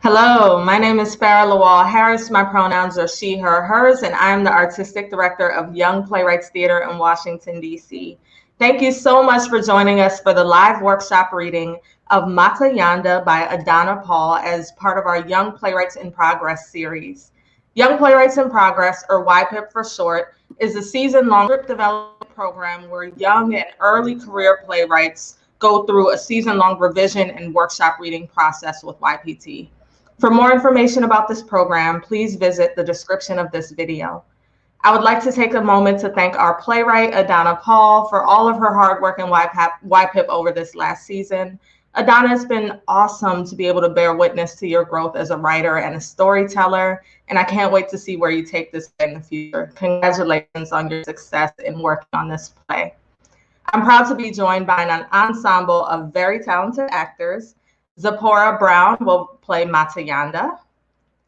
Hello, my name is Farah Lawal Harris. My pronouns are she, her, hers, and I'm the Artistic Director of Young Playwrights Theater in Washington, D.C. Thank you so much for joining us for the live workshop reading of MATAYANDA by Adanna Paul as part of our Young Playwrights in Progress series. Young Playwrights in Progress, or YPIP for short, is a season-long script development program where young and early career playwrights go through a season-long revision and workshop reading process with YPT. For more information about this program, please visit the description of this video. I would like to take a moment to thank our playwright, Adanna Paul, for all of her hard work in YPIP over this last season. Adanna, it's been awesome to be able to bear witness to your growth as a writer and a storyteller, and I can't wait to see where you take this in the future. Congratulations on your success in working on this play. I'm proud to be joined by an ensemble of very talented actors. Zipporah Brown will play Matayanda,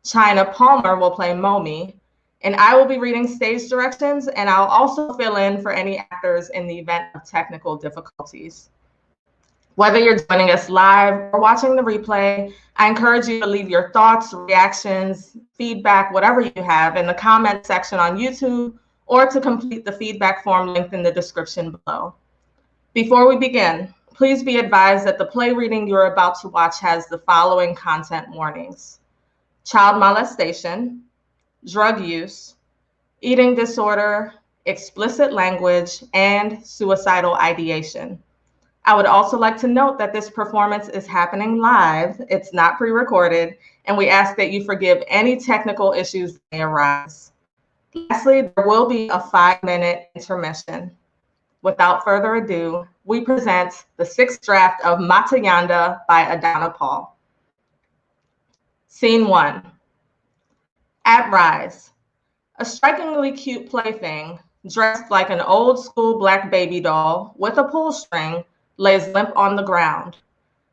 China Palmer will play Momi, and I will be reading stage directions, and I'll also fill in for any actors in the event of technical difficulties. Whether you're joining us live or watching the replay, I encourage you to leave your thoughts, reactions, feedback, whatever you have in the comment section on YouTube, or to complete the feedback form linked in the description below. Before we begin, please be advised that the play reading you're about to watch has the following content warnings: child molestation, drug use, eating disorder, explicit language, and suicidal ideation. I would also like to note that this performance is happening live, it's not pre-recorded, and we ask that you forgive any technical issues that may arise. Lastly, there will be a 5-minute intermission. Without further ado, we present the 6th draft of Matayanda by Adanna Paul. Scene 1. At Rise, a strikingly cute plaything, dressed like an old school black baby doll with a pull string, lays limp on the ground.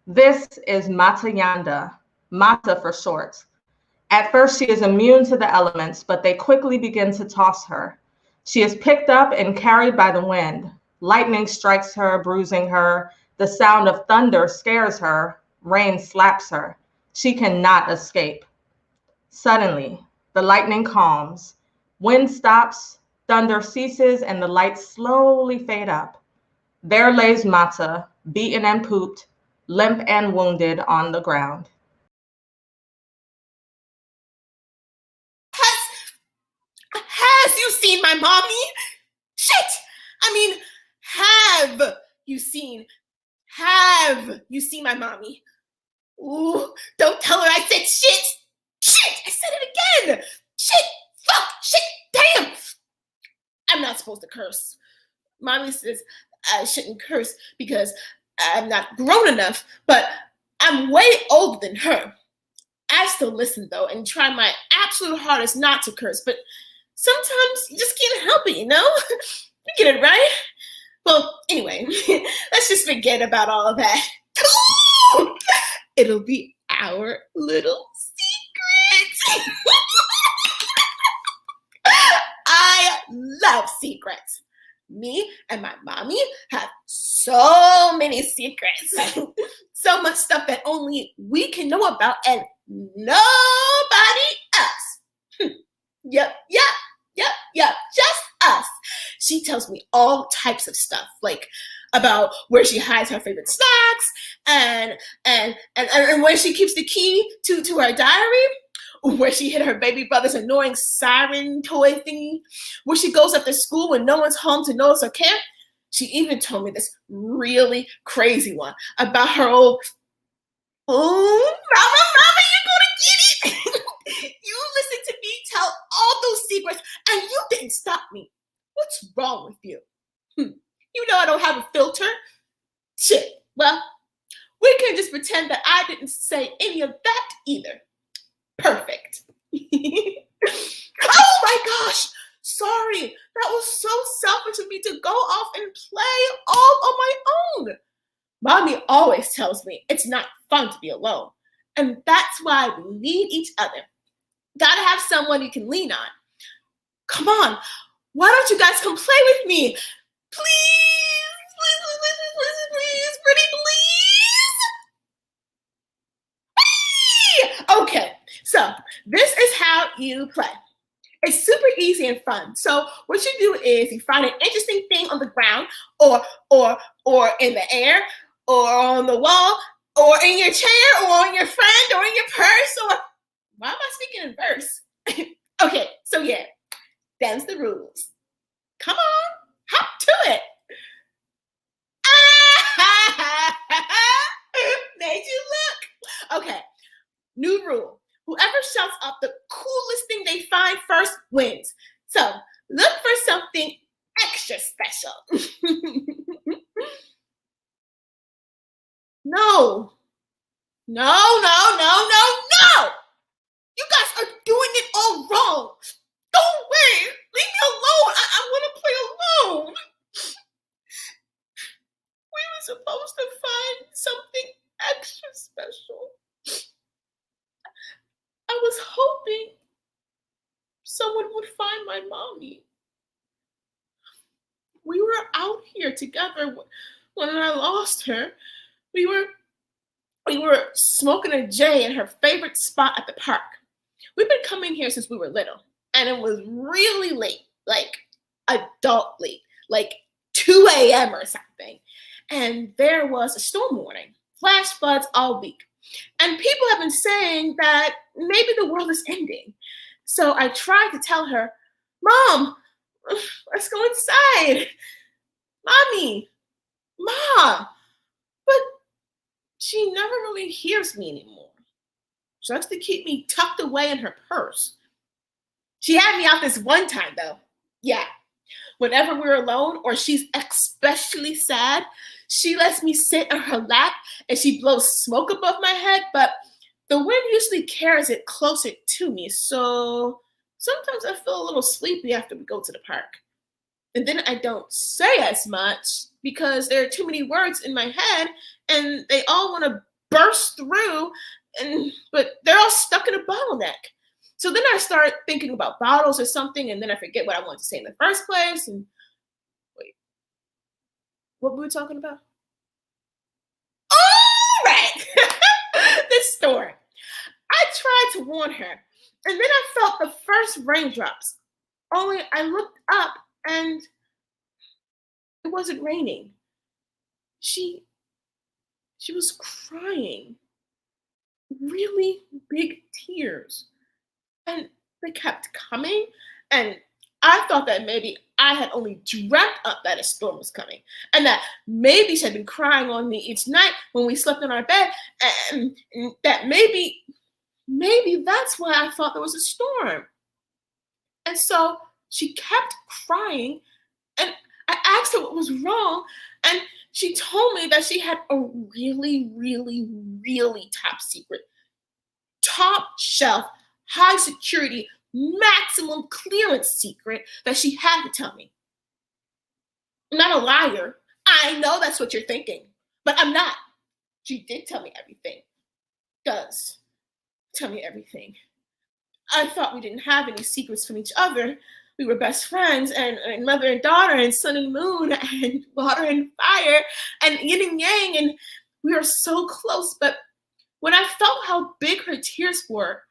This is Matayanda, Mata for short. At first, she is immune to the elements, but they quickly begin to toss her. She is picked up and carried by the wind. Lightning strikes her, bruising her. The sound of thunder scares her. Rain slaps her. She cannot escape. Suddenly, the lightning calms. Wind stops, thunder ceases, and the lights slowly fade up. There lays Mata, beaten and pooped, limp and wounded on the ground. Has you seen my mommy? Shit! I mean, have you seen my mommy? Ooh, don't tell her I said shit! Shit! I said it again! Shit! Fuck! Shit! Damn! I'm not supposed to curse. Mommy says I shouldn't curse because I'm not grown enough, but I'm way older than her. I still listen though and try my absolute hardest not to curse, but sometimes you just can't help it, you know? You get it, right? Well, anyway, let's just forget about all of that. It'll be our little secret. I love secrets. Me and my mommy have so many secrets. So much stuff that only we can know about and nobody else. Yep. Just us. She tells me all types of stuff, like about where she hides her favorite snacks and where she keeps the key to her diary, where she hid her baby brother's annoying siren toy thingy, where she goes after school when no one's home to notice or care. She even told me this really crazy one about her old, oh, mama, you're gonna get it. You listened to me tell all those secrets and you didn't stop me. What's wrong with you? You know I don't have a filter. Shit. Well, we can just pretend that I didn't say any of that either. Perfect. Oh my gosh. Sorry. That was so selfish of me to go off and play all on my own. Mommy always tells me it's not fun to be alone. And that's why we need each other. Gotta have someone you can lean on. Come on. why don't you guys come play with me? Please, please, pretty please. Okay, so this is how you play. It's super easy and fun. So what you do is you find an interesting thing on the ground or in the air or on the wall or in your chair or on your friend or in your purse or why am I speaking in verse? Okay, so yeah, that's the rules. Come on, hop to it. Made you look. Okay, new rule. Whoever shouts out the coolest thing they find first wins. So look for something extra special. No. You guys are doing it all wrong. Go away. Leave me alone. I want to play alone. We were supposed to find something extra special. I was hoping someone would find my mommy. We were out here together when I lost her. We were smoking a J in her favorite spot at the park. We've been coming here since we were little, and it was really late, like adult late, like 2 a.m. or something. And there was a storm warning, flash floods all week. And people have been saying that maybe the world is ending. So I tried to tell her, Mom, let's go inside. Mommy, Mom. But she never really hears me anymore. She likes to keep me tucked away in her purse. She had me out this one time, though. Yeah. Whenever we're alone or she's especially sad, she lets me sit on her lap and she blows smoke above my head, but the wind usually carries it closer to me, so sometimes I feel a little sleepy after we go to the park. And then I don't say as much because there are too many words in my head and they all want to burst through, but they're all stuck in a bottleneck. So then I start thinking about bottles or something, and then I forget what I wanted to say in the first place. And wait, what were we talking about? All right, this story. I tried to warn her, and then I felt the first raindrops. Only I looked up, and it wasn't raining. She was crying, really big tears. And they kept coming, and I thought that maybe I had only dreamt up that a storm was coming, and that maybe she had been crying on me each night when we slept in our bed, and that maybe that's why I thought there was a storm. And so she kept crying, and I asked her what was wrong, and she told me that she had a really, really, really top secret, top shelf, high security, maximum clearance secret that she had to tell me. I'm not a liar. I know that's what you're thinking, but I'm not. She did tell me everything. Does tell me everything. I thought we didn't have any secrets from each other. We were best friends and mother and daughter and sun and moon and water and fire and yin and yang, and we were so close. But when I felt how big her tears were,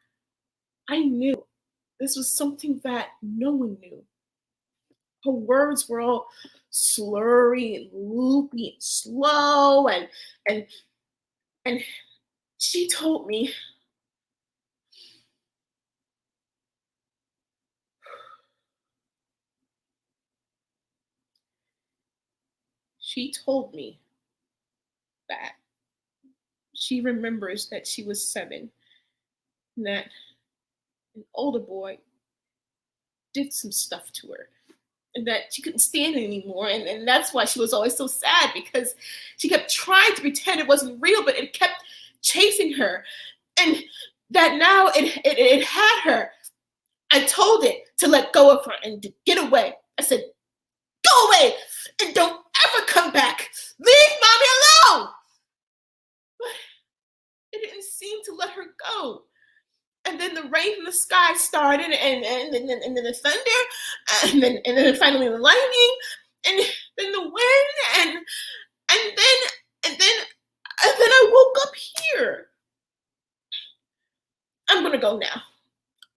I knew this was something that no one knew. Her words were all slurry and loopy and slow, and she told me, that she remembers that she was 7, and that an older boy did some stuff to her, and that she couldn't stand it anymore, and that's why she was always so sad, because she kept trying to pretend it wasn't real, but it kept chasing her, and that now it had her. I told it to let go of her and to get away. I said, go away and don't ever come back. Leave mommy alone. But it didn't seem to let her go. and then the rain from the sky started, and then the thunder, and then finally the lightning, and then the wind, and then I woke up here. I'm gonna go now.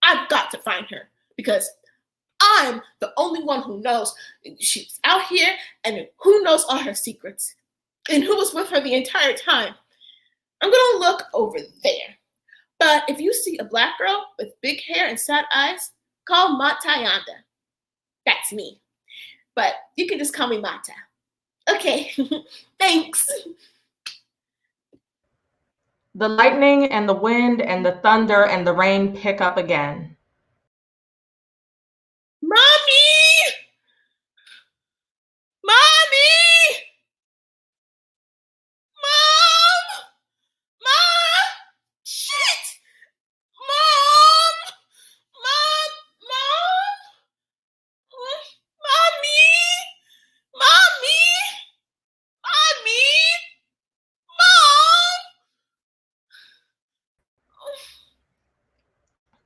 I've got to find her because I'm the only one who knows she's out here and who knows all her secrets and who was with her the entire time. I'm gonna look over there. But if you see a black girl with big hair and sad eyes, call MATAYANDA. That's me. But you can just call me Mata. Okay, thanks. The lightning and the wind and the thunder and the rain pick up again. Mommy! Mommy! Mom! Mom! Shit! Mom! Mom! Mom! Mommy! Mommy! Mommy! Mom!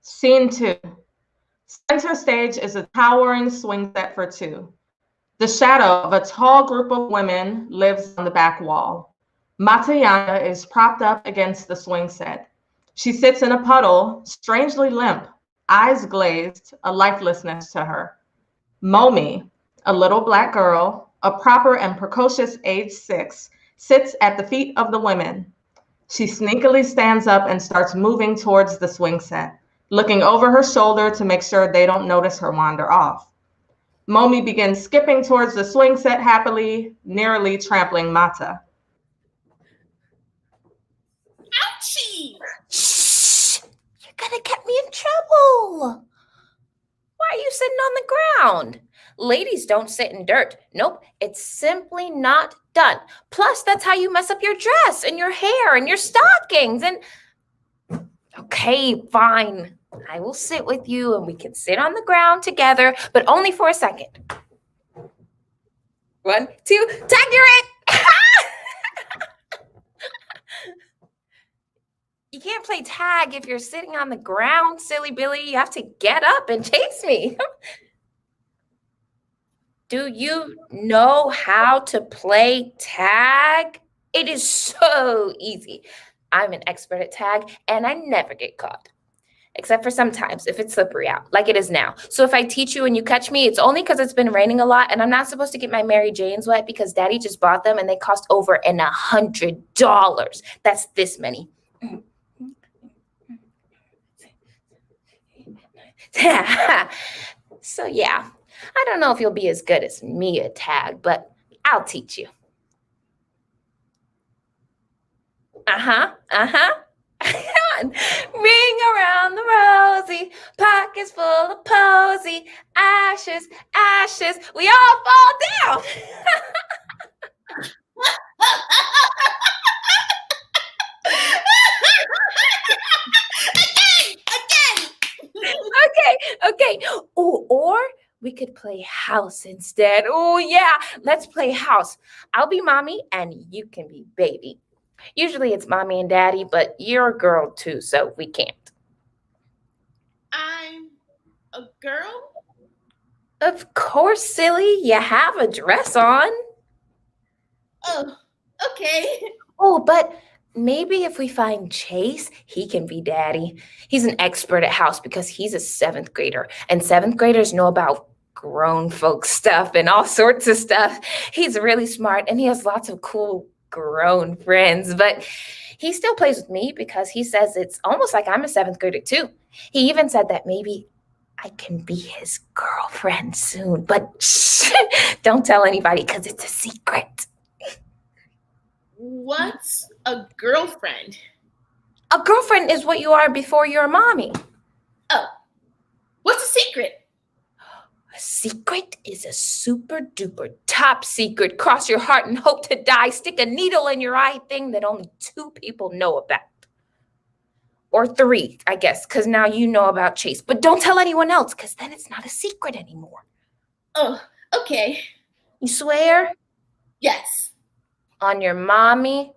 Scene 2. Center stage is a towering swing set for two. The shadow of a tall group of women lives on the back wall. Matayanda is propped up against the swing set. She sits in a puddle, strangely limp, eyes glazed, a lifelessness to her. Momi, a little black girl, a proper and precocious age 6, sits at the feet of the women. She sneakily stands up and starts moving towards the swing set, looking over her shoulder to make sure they don't notice her wander off. Momi begins skipping towards the swing set happily, nearly trampling Mata. Ouchie! Shh! You're gonna get me in trouble. Why are you sitting on the ground? Ladies don't sit in dirt. Nope, it's simply not done. Plus, that's how you mess up your dress and your hair and your stockings. And okay, fine. I will sit with you and we can sit on the ground together, but only for a second. 1, 2, tag, you're in. You can't play tag if you're sitting on the ground, silly Billy. You have to get up and chase me. Do you know how to play tag? It is so easy. I'm an expert at tag and I never get caught. Except for sometimes if it's slippery out, like it is now. So if I teach you and you catch me, it's only because it's been raining a lot and I'm not supposed to get my Mary Janes wet because Daddy just bought them and they cost over $100. That's this many. So yeah, I don't know if you'll be as good as me at tag, but I'll teach you. Ring around the rosy, pockets full of posy, ashes, ashes, we all fall down. Okay. Oh, or we could play house instead. Oh yeah, let's play house. I'll be mommy and you can be baby. Usually it's mommy and daddy, but you're a girl too, so we can't. I'm a girl? Of course, silly. You have a dress on. Oh, okay. Oh, but maybe if we find Chase, he can be daddy. He's an expert at house because he's a 7th grader, and 7th graders know about grown folk stuff and all sorts of stuff. He's really smart and he has lots of cool grown friends, but he still plays with me because he says it's almost like I'm a 7th grader too. He even said that maybe I can be his girlfriend soon, but shh, don't tell anybody because it's a secret. What's a girlfriend? A girlfriend is what you are before you're a mommy. Oh, what's a secret? A secret is a super duper top secret, cross your heart and hope to die, stick a needle in your eye thing that only 2 people know about. Or 3, I guess, because now you know about Chase. But don't tell anyone else, because then it's not a secret anymore. Oh, okay. You swear? Yes. On your mommy?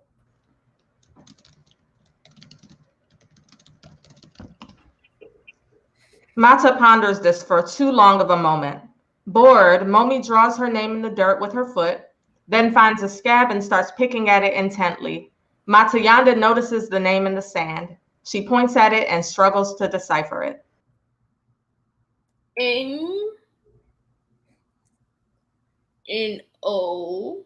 Mata ponders this for too long of a moment. Bored, Momi draws her name in the dirt with her foot, then finds a scab and starts picking at it intently. Matayanda notices the name in the sand. She points at it and struggles to decipher it. N-O-M-O-M-I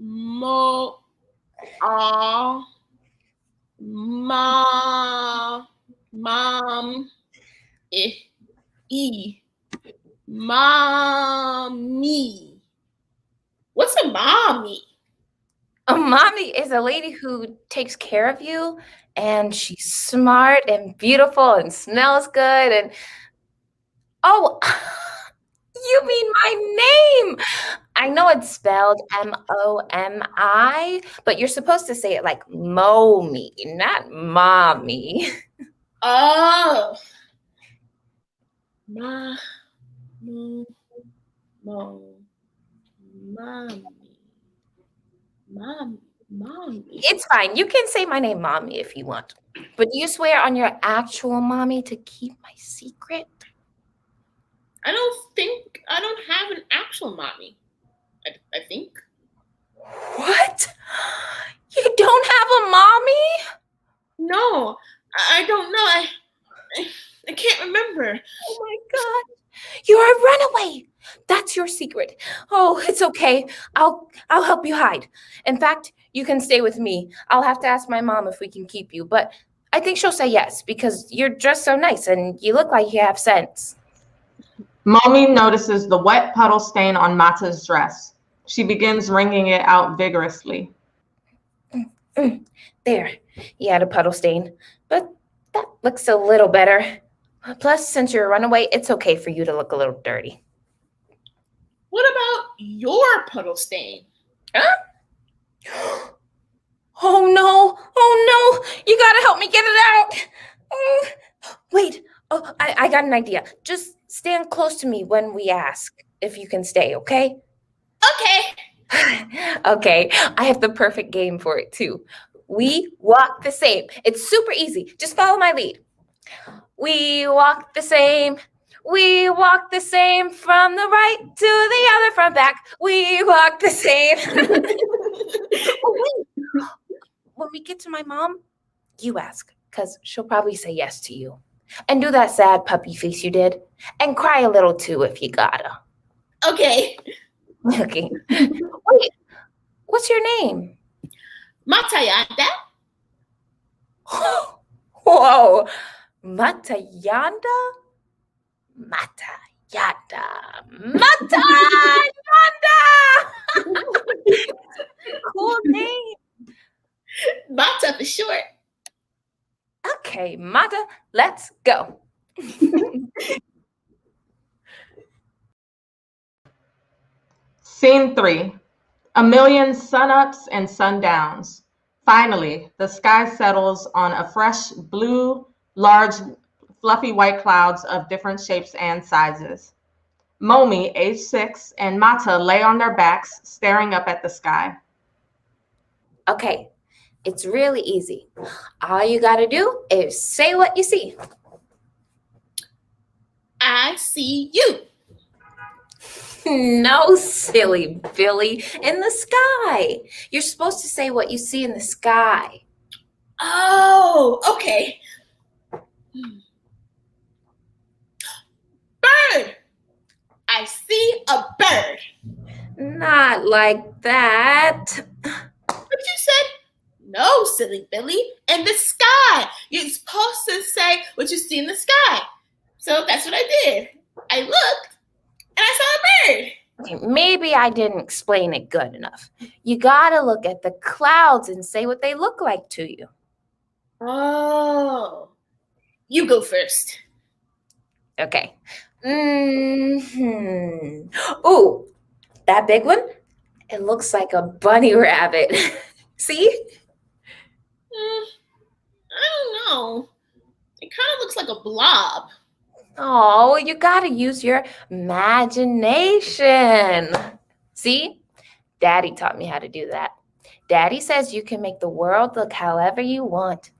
Mo Mom Mommy. What's a mommy? A mommy is a lady who takes care of you, and she's smart and beautiful and smells good. And oh, you mean my name? I know it's spelled M-O-M-I, but you're supposed to say it like Momi, not mommy. Oh. Mommy. It's fine. You can say my name, Mommy, if you want. But do you swear on your actual mommy to keep my secret? I don't have an actual mommy. I think. What? You don't have a mommy? No, I don't know. I can't remember. Oh my God. You're a runaway. That's your secret. Oh, it's okay. I'll help you hide. In fact, you can stay with me. I'll have to ask my mom if we can keep you, but I think she'll say yes because you're dressed so nice and you look like you have sense. Momi notices the wet puddle stain on Mata's dress. She begins wringing it out vigorously. There, you had a puddle stain, but that looks a little better. Plus, since you're a runaway, it's okay for you to look a little dirty. What about your puddle stain? Huh? Oh no, you gotta help me get it out. Wait, I got an idea. Just stand close to me when we ask if you can stay, okay? Okay. Okay, I have the perfect game for it too. We walk the same. It's super easy. Just follow my lead. We walk the same. We walk the same from the right to the other front back. We walk the same. Oh, wait. When we get to my mom, you ask, because she'll probably say yes to you. And do that sad puppy face you did. And cry a little too if you gotta. Okay. Okay. Wait, what's your name? Matayanda. Whoa. Matayanda? Matayanda. Matayanda! Cool name. Mata for short. Okay, Mata, let's go. Scene 3. A million sun-ups and sundowns. Finally, the sky settles on a fresh blue, large, fluffy white clouds of different shapes and sizes. Momi, age 6, and Mata lay on their backs, staring up at the sky. Okay, it's really easy. All you gotta do is say what you see. I see you. No, silly Billy, in the sky. You're supposed to say what you see in the sky. Oh, okay. Bird. I see a bird. Not like that. But you said, no, silly Billy, in the sky. You're supposed to say what you see in the sky. So that's what I did. I looked and I saw a bird. Okay, maybe I didn't explain it good enough. You gotta look at the clouds and say what they look like to you. Oh, you go first. Okay. Ooh, that big one? It looks like a bunny rabbit. See? I don't know. It kind of looks like a blob. Oh, you gotta use your imagination. See? Daddy taught me how to do that. Daddy says you can make the world look however you want.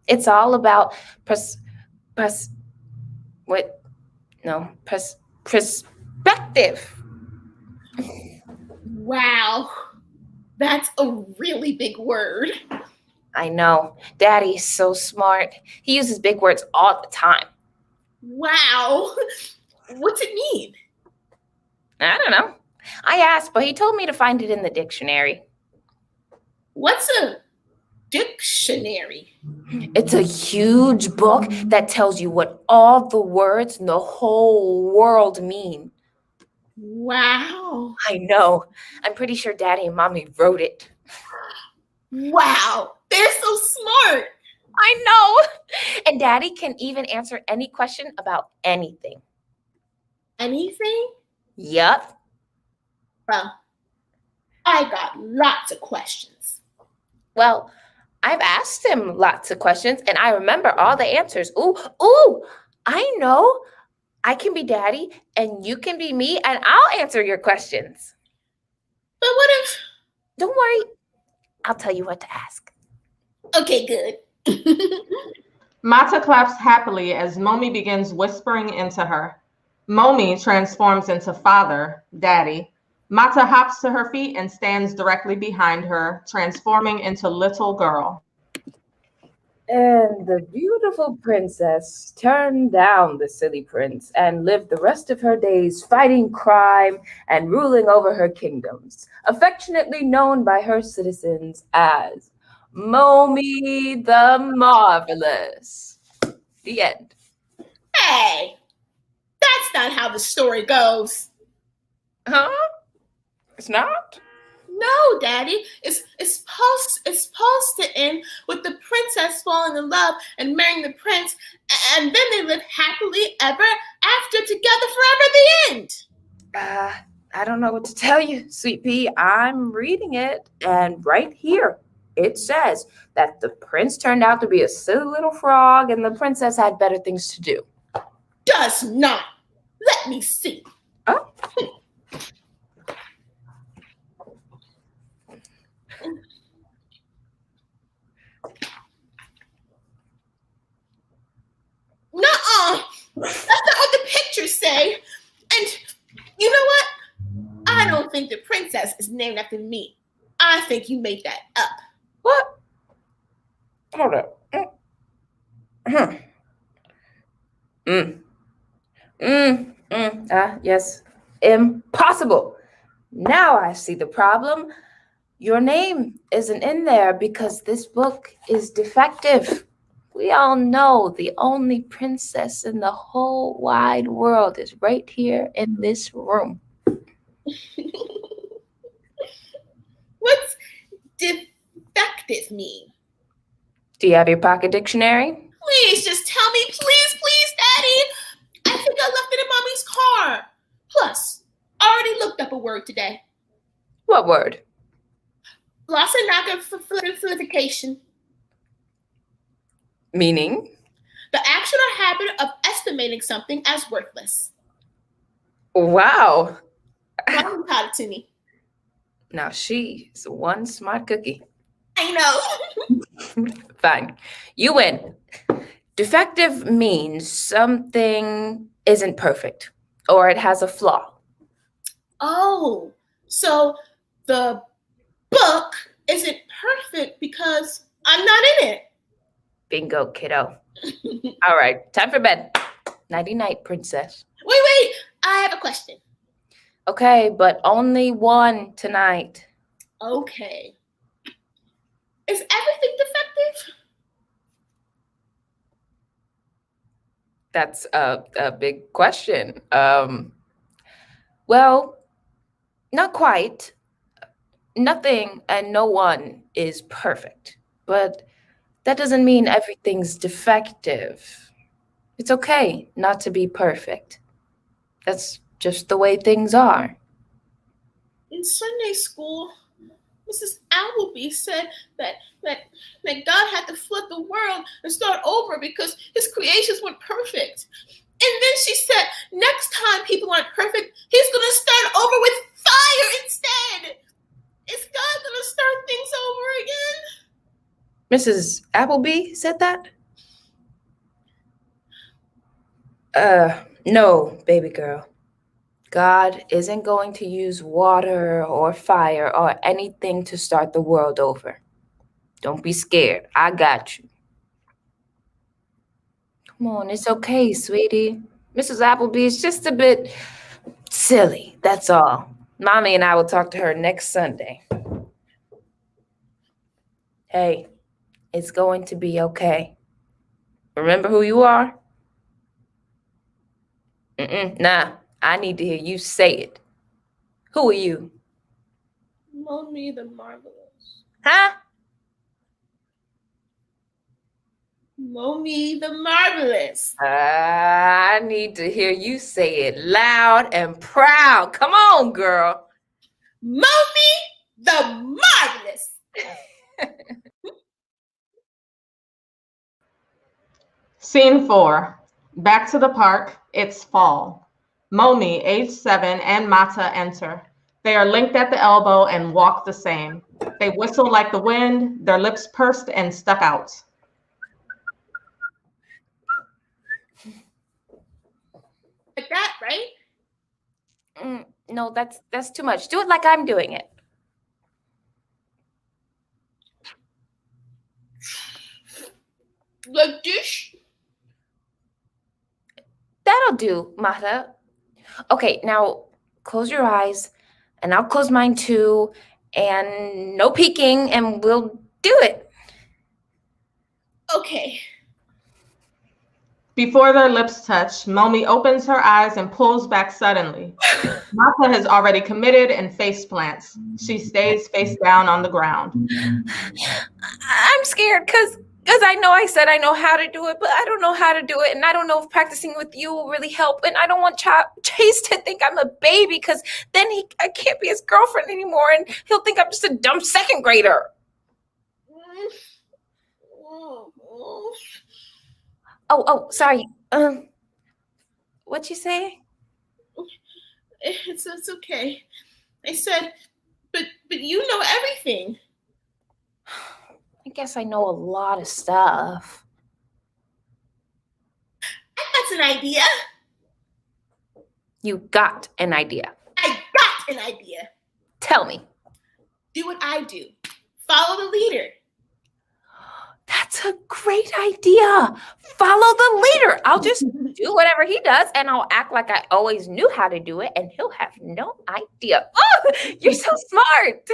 It's all about perspective. Wow, that's a really big word. I know. Daddy's so smart. He uses big words all the time. Wow. What's it mean? I don't know. I asked, but he told me to find it in the dictionary. What's a dictionary? It's a huge book that tells you what all the words in the whole world mean. Wow. I know. I'm pretty sure Daddy and Mommy wrote it. Wow. They're so smart. I know. And Daddy can even answer any question about anything. Anything? Yup. Well, I got lots of questions. Well, I've asked him lots of questions and I remember all the answers. Ooh, I know. I can be Daddy and you can be me and I'll answer your questions. But what if... Don't worry. I'll tell you what to ask. Okay, good. Mata claps happily as Momi begins whispering into her. Momi transforms into father, Daddy. Mata hops to her feet and stands directly behind her, transforming into little girl. And the beautiful princess turned down the silly prince and lived the rest of her days fighting crime and ruling over her kingdoms, affectionately known by her citizens as Momi the Marvelous. The end. Hey, that's not how the story goes. Huh? It's not? No, Daddy. It's supposed to end with the princess falling in love and marrying the prince, and then they live happily ever after together forever. The end. I don't know what to tell you, Sweet Pea. I'm reading it, and right here it says that the prince turned out to be a silly little frog, and the princess had better things to do. Does not. Let me see. Oh. Nuh-uh. That's not what the pictures say. And you know what? I don't think the princess is named after me. I think you made that up. What? Hold up. Yes. Impossible. Now I see the problem. Your name isn't in there because this book is defective. We all know the only princess in the whole wide world is right here in this room. What's defective mean? Do you have your pocket dictionary? Please just tell me, please, Daddy. I think I left it in Mommy's car. Plus, I already looked up a word today. What word? Glossinaga. Meaning? The action or habit of estimating something as worthless. Wow. Mom taught it to me. Now she's one smart cookie. I know. Fine. You win. Defective means something isn't perfect or it has a flaw. Oh, so the book isn't perfect because I'm not in it. Bingo, kiddo. All right, time for bed. Nighty-night, princess. Wait. I have a question. Okay, but only one tonight. Okay. Is everything defective? That's a big question. Well, not quite. Nothing and no one is perfect, but that doesn't mean everything's defective. It's okay not to be perfect. That's just the way things are. In Sunday school, Mrs. Appleby said that God had to flood the world and start over because his creations weren't perfect. And then she said, next time people aren't perfect, he's going to start over with fire instead. Is God gonna start things over again? Mrs. Appleby said that? No, baby girl. God isn't going to use water or fire or anything to start the world over. Don't be scared. I got you. Come on, it's okay, sweetie. Mrs. Appleby is just a bit silly, that's all. Mommy and I will talk to her next Sunday. Hey, it's going to be okay. Remember who you are? Nah, I need to hear you say it. Who are you? Mommy the Marvelous. Huh? Mommy the Marvelous. I need to hear you say it loud and proud. Come on, girl. Mommy the Marvelous. Scene 4. Back to the park. It's fall. Momi, age 7, and Mata enter. They are linked at the elbow and walk the same. They whistle like the wind, their lips pursed and stuck out. Like that, right? No, that's too much. Do it like I'm doing it. Like this? That'll do, Mata. Okay, now close your eyes, and I'll close mine too, and no peeking, and we'll do it. Okay. Before their lips touch, Momi opens her eyes and pulls back suddenly. Mata has already committed and face plants. She stays face down on the ground. I'm scared because I know I said I know how to do it, but I don't know how to do it, and I don't know if practicing with you will really help, and I don't want Chase to think I'm a baby because then I can't be his girlfriend anymore, and he'll think I'm just a dumb second grader. Oh, sorry. What'd you say? It's okay. I said, but you know everything. I guess I know a lot of stuff. That's an idea. You got an idea. I got an idea. Tell me. Do what I do. Follow the leader. That's a great idea. Follow the leader. I'll just do whatever he does, and I'll act like I always knew how to do it, and he'll have no idea. Oh, you're so smart.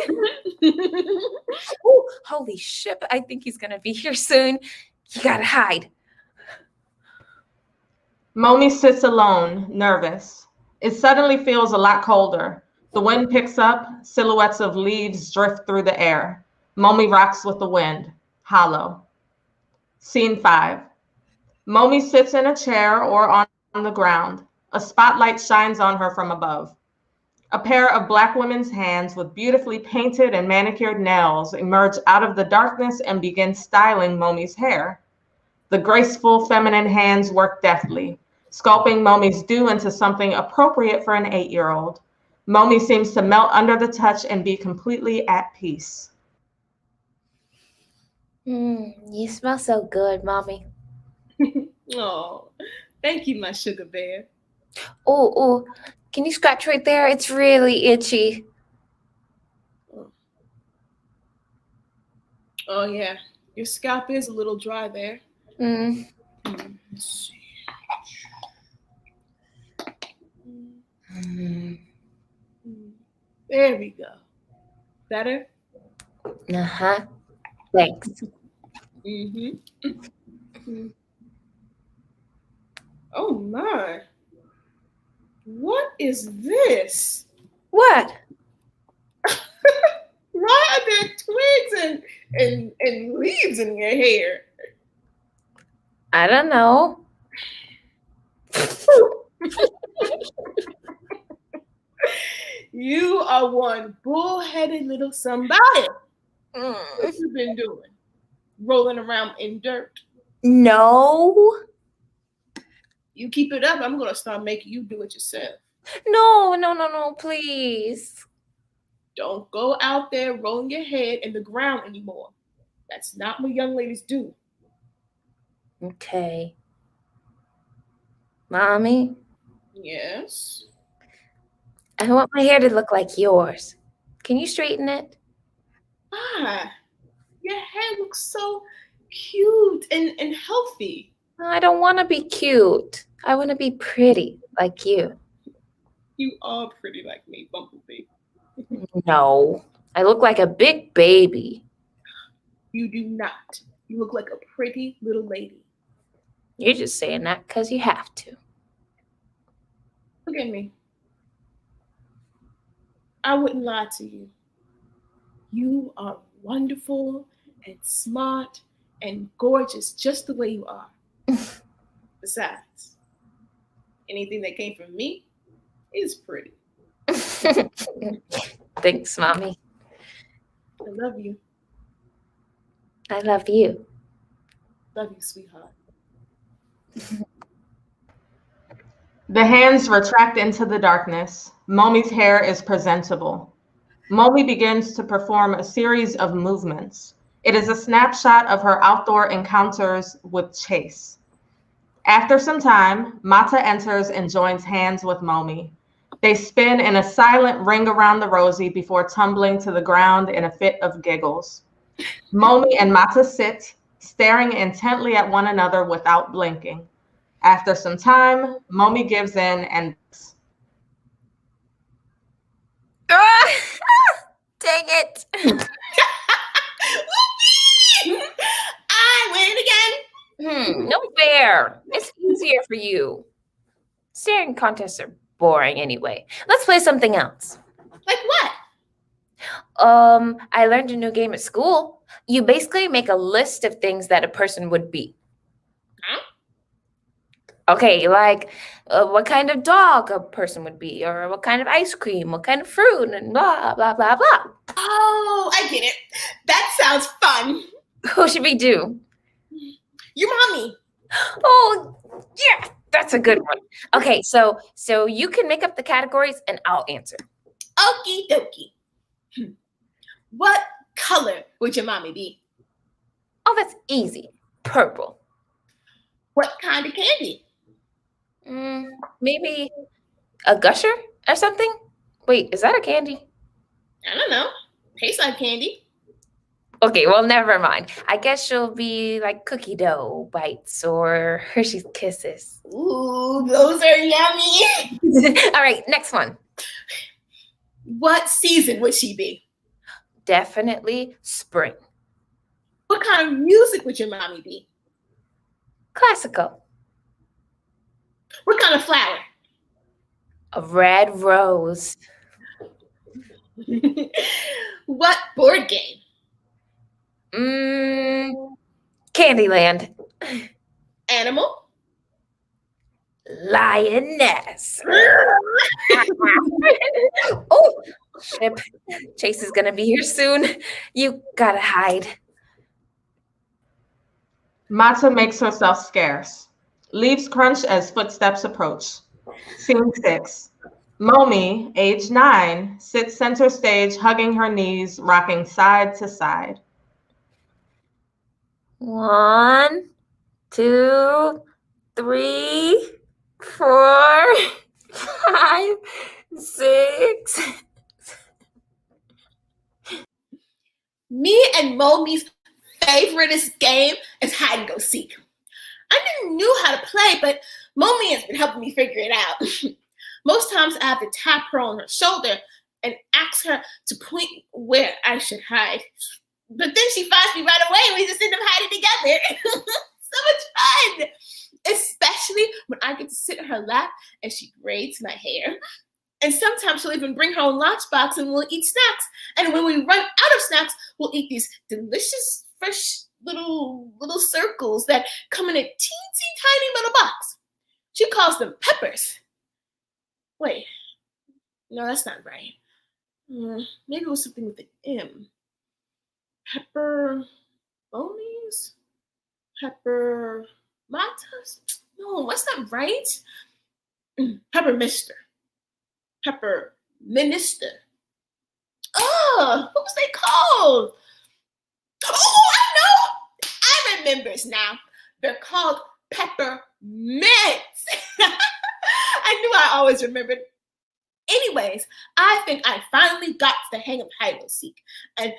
Ooh, holy shit. I think he's going to be here soon. You got to hide. Momi sits alone, nervous. It suddenly feels a lot colder. The wind picks up, silhouettes of leaves drift through the air. Momi rocks with the wind, hollow. Scene 5. Momi sits in a chair or on the ground. A spotlight shines on her from above. A pair of Black women's hands with beautifully painted and manicured nails emerge out of the darkness and begin styling Momi's hair. The graceful feminine hands work deftly, sculpting Momi's do into something appropriate for an 8-year-old. Momi seems to melt under the touch and be completely at peace. You smell so good, Mommy. Oh, thank you, my sugar bear. Oh, can you scratch right there? It's really itchy. Oh, yeah. Your scalp is a little dry there. Mm. Let's see. There we go. Better? Uh-huh. Thanks. Oh, my. What is this? What? Why are there twigs and leaves in your hair? I don't know. You are one bullheaded little somebody. What you been doing? Rolling around in dirt? No. You keep it up, I'm gonna start making you do it yourself. No, please. Don't go out there rolling your head in the ground anymore. That's not what young ladies do. Okay. Mommy, Yes. I want my hair to look like yours. Can you straighten it? Ah, your hair looks so cute and healthy. I don't want to be cute. I want to be pretty like you. You are pretty like me, Bumblebee. No, I look like a big baby. You do not. You look like a pretty little lady. You're just saying that because you have to. Look at me. I wouldn't lie to you. You are wonderful and smart and gorgeous just the way you are. Besides, anything that came from me is pretty. Thanks, Mommy. I love you. I love you. Love you, sweetheart. The hands retract into the darkness. Momi's hair is presentable. Momi begins to perform a series of movements. It is a snapshot of her outdoor encounters with Chase. After some time, Mata enters and joins hands with Momi. They spin in a silent ring around the rosy before tumbling to the ground in a fit of giggles. Momi and Mata sit, staring intently at one another without blinking. After some time, Momi gives in and Dang it. I win again. No fair. It's easier for you. Staring contests are boring anyway. Let's play something else. Like what? I learned a new game at school. You basically make a list of things that a person would be. Huh? Okay, like what kind of dog a person would be, or what kind of ice cream, what kind of fruit, and blah, blah, blah, blah. Oh, I get it. That sounds fun. Who should we do? Your mommy. Oh, yeah, that's a good one. Okay, so you can make up the categories and I'll answer. Okie dokie. What color would your mommy be? Oh, that's easy. Purple. What kind of candy? Maybe a gusher or something? Wait, is that a candy? I don't know. Tastes like candy. Okay, well, never mind. I guess she'll be like cookie dough bites or Hershey's Kisses. Ooh, those are yummy. All right, next one. What season would she be? Definitely spring. What kind of music would your mommy be? Classical. What kind of flower? A red rose. What board game? Candyland. Animal? Lioness. Oh, ship. Chase is gonna be here soon. You gotta hide. Mata makes herself scarce. Leaves crunch as footsteps approach. Scene 6. Momi, age 9, sits center stage, hugging her knees, rocking side to side. 1, 2, 3, 4, 5, 6. Me and Momi's favoriteest game is hide and go seek. I didn't know how to play, but Momi has been helping me figure it out. Most times I have to tap her on her shoulder and ask her to point where I should hide. But then she finds me right away and we just end up hiding together. So much fun! Especially when I get to sit in her lap and she braids my hair. And sometimes she'll even bring her own lunchbox and we'll eat snacks. And when we run out of snacks, we'll eat these delicious, fresh little circles that come in a teensy tiny little box. She calls them peppers. Wait, no, that's not right. Maybe it was something with an M. Pepper bonies? Pepper matas? No, that's not right. Pepper mister. Pepper Minister. Oh, what was they called? Oh, I know. I remembers now. They're called Peppermints. I knew I always remembered. Anyways, I think I finally got the hang of hide and seek, and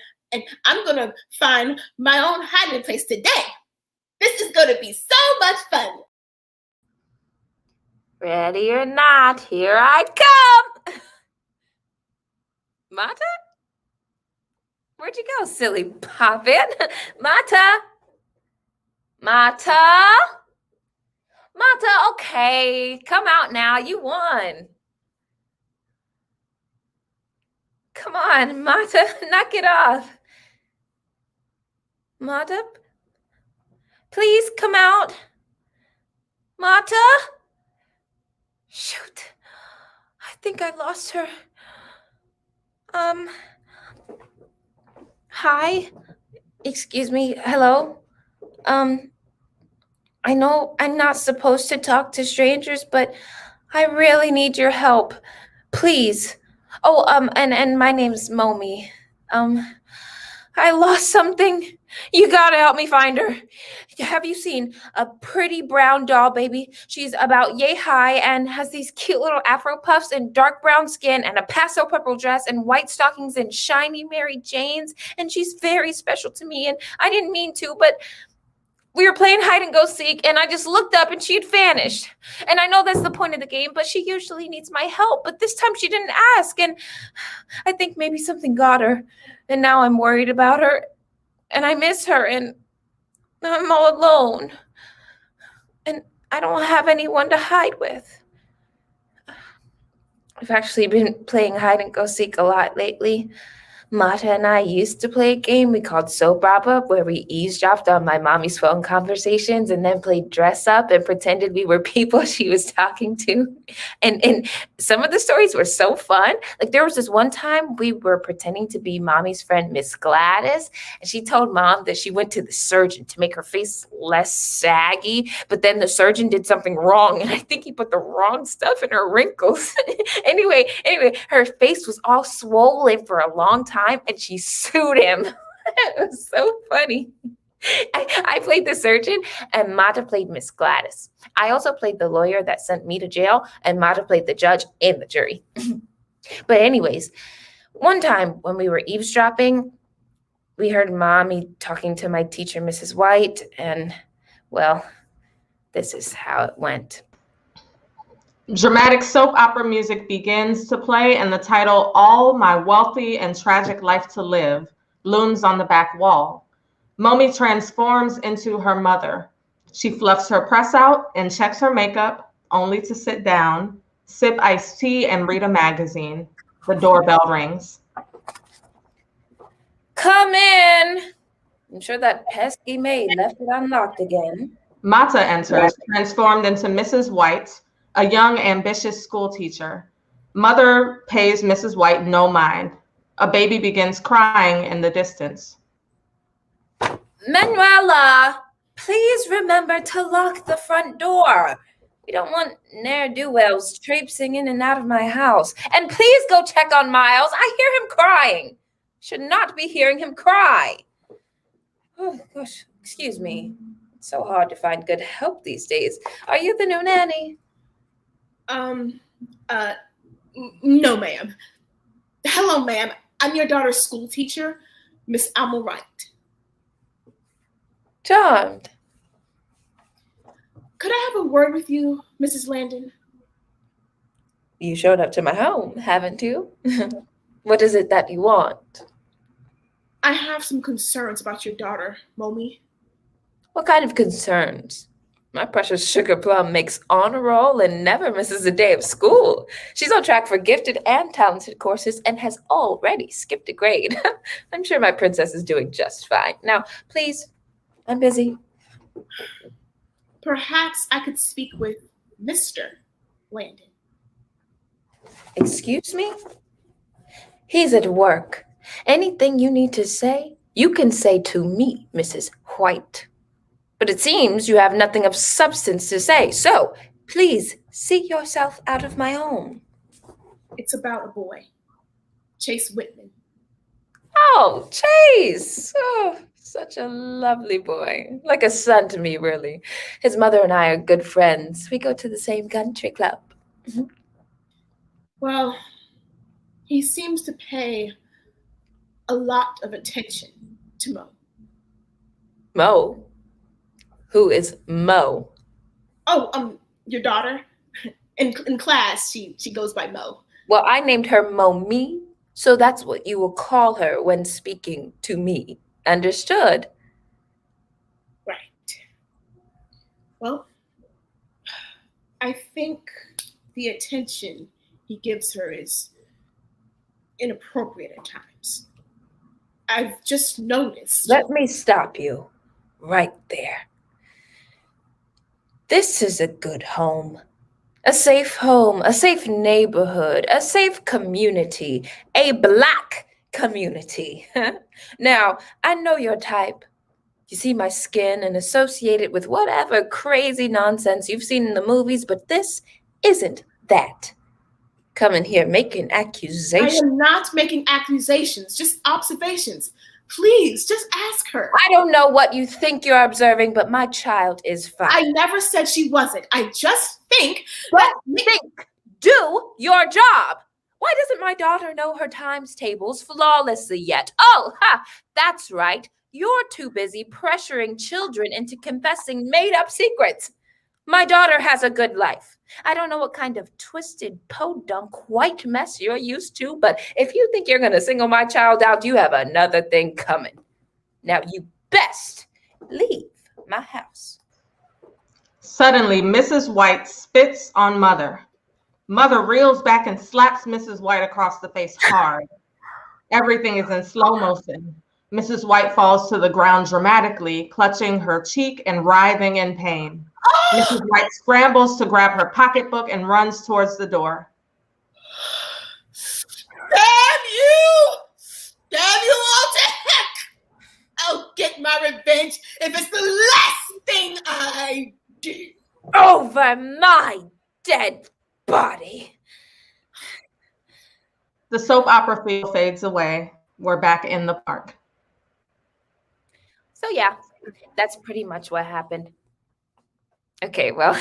I'm gonna find my own hiding place today. This is gonna be so much fun. Ready or not, here I come. Mata? Where'd you go, silly poppin'? Mata? Mata? Mata, okay. Come out now. You won. Come on, Mata. Knock it off. Mata? Please come out. Mata? Shoot. I think I lost her. Hi. Excuse me. Hello. I know I'm not supposed to talk to strangers, but I really need your help. Please. Oh, and my name's Momi. I lost something. You gotta help me find her. Have you seen a pretty brown doll baby? She's about yay high and has these cute little afro puffs and dark brown skin and a pastel purple dress and white stockings and shiny Mary Janes. And she's very special to me. And I didn't mean to, but we were playing hide and go seek, and I just looked up and she had vanished. And I know that's the point of the game, but she usually needs my help. But this time she didn't ask, and I think maybe something got her. And now I'm worried about her, and I miss her, and I'm all alone. And I don't have anyone to hide with. I've actually been playing hide and go seek a lot lately. Mata and I used to play a game we called Soap Opera, where we eavesdropped on my mommy's phone conversations and then played dress up and pretended we were people she was talking to. And some of the stories were so fun. Like there was this one time we were pretending to be mommy's friend, Miss Gladys, and she told mom that she went to the surgeon to make her face less saggy, but then the surgeon did something wrong, and I think he put the wrong stuff in her wrinkles. Anyway, her face was all swollen for a long time, and she sued him. It was so funny. I played the surgeon, and Mata played Miss Gladys. I also played the lawyer that sent me to jail, and Mata played the judge and the jury. But anyways, one time when we were eavesdropping, we heard Mommy talking to my teacher, Mrs. White, and, well, this is how it went. Dramatic soap opera music begins to play, and the title, All My Wealthy and Tragic Life to Live, looms on the back wall. Momi transforms into her mother. She fluffs her press out and checks her makeup, only to sit down, sip iced tea, and read a magazine. The doorbell rings. Come in. I'm sure that pesky maid left it unlocked again. Mata enters, transformed into Mrs. White, a young, ambitious school teacher. Mother pays Mrs. White no mind. A baby begins crying in the distance. Manuela, please remember to lock the front door. We don't want ne'er-do-wells traipsing in and out of my house. And please go check on Miles. I hear him crying. Should not be hearing him cry. Oh, gosh, excuse me. It's so hard to find good help these days. Are you the new nanny? No, ma'am. Hello, ma'am. I'm your daughter's school teacher, Miss Alma Wright. Charmed. Could I have a word with you, Mrs. Landon? You showed up to my home, haven't you? What is it that you want? I have some concerns about your daughter, Momi. What kind of concerns? My precious sugar plum makes honor roll and never misses a day of school. She's on track for gifted and talented courses and has already skipped a grade. I'm sure my princess is doing just fine. Now, please, I'm busy. Perhaps I could speak with Mr. Landon. Excuse me? He's at work. Anything you need to say, you can say to me, Mrs. White. But it seems you have nothing of substance to say, so please see yourself out of my home. It's about a boy, Chase Whitman. Oh, Chase. Oh, such a lovely boy. Like a son to me, really. His mother and I are good friends. We go to the same country club. Well, he seems to pay a lot of attention to Mo. Mo? Who is Mo? Oh, your daughter? In class, she goes by Mo. Well, I named her Mo-Me, so that's what you will call her when speaking to me. Understood? Right. Well, I think the attention he gives her is inappropriate at times. I've just noticed. Let me stop you right there. This is a good home, a safe neighborhood, a safe community, a Black community. Now, I know your type. You see my skin and associate it with whatever crazy nonsense you've seen in the movies, but this isn't that. Coming here making accusations. I am not making accusations, just observations. Please, just ask her. I don't know what you think you're observing, but my child is fine. I never said she wasn't. I just think do your job. Why doesn't my daughter know her times tables flawlessly yet? Oh, that's right. You're too busy pressuring children into confessing made-up secrets. My daughter has a good life. I don't know what kind of twisted podunk white mess you're used to, but if you think you're going to single my child out, you have another thing coming. Now you best leave my house. Suddenly, Mrs. White spits on Mother. Mother reels back and slaps Mrs. White across the face hard. Everything is in slow motion. Mrs. White falls to the ground dramatically, clutching her cheek and writhing in pain. Mrs. White scrambles to grab her pocketbook and runs towards the door. Damn you! Damn you all to heck! I'll get my revenge if it's the last thing I do. Over my dead body. The soap opera feel fades away. We're back in the park. So yeah, that's pretty much what happened. Okay, well,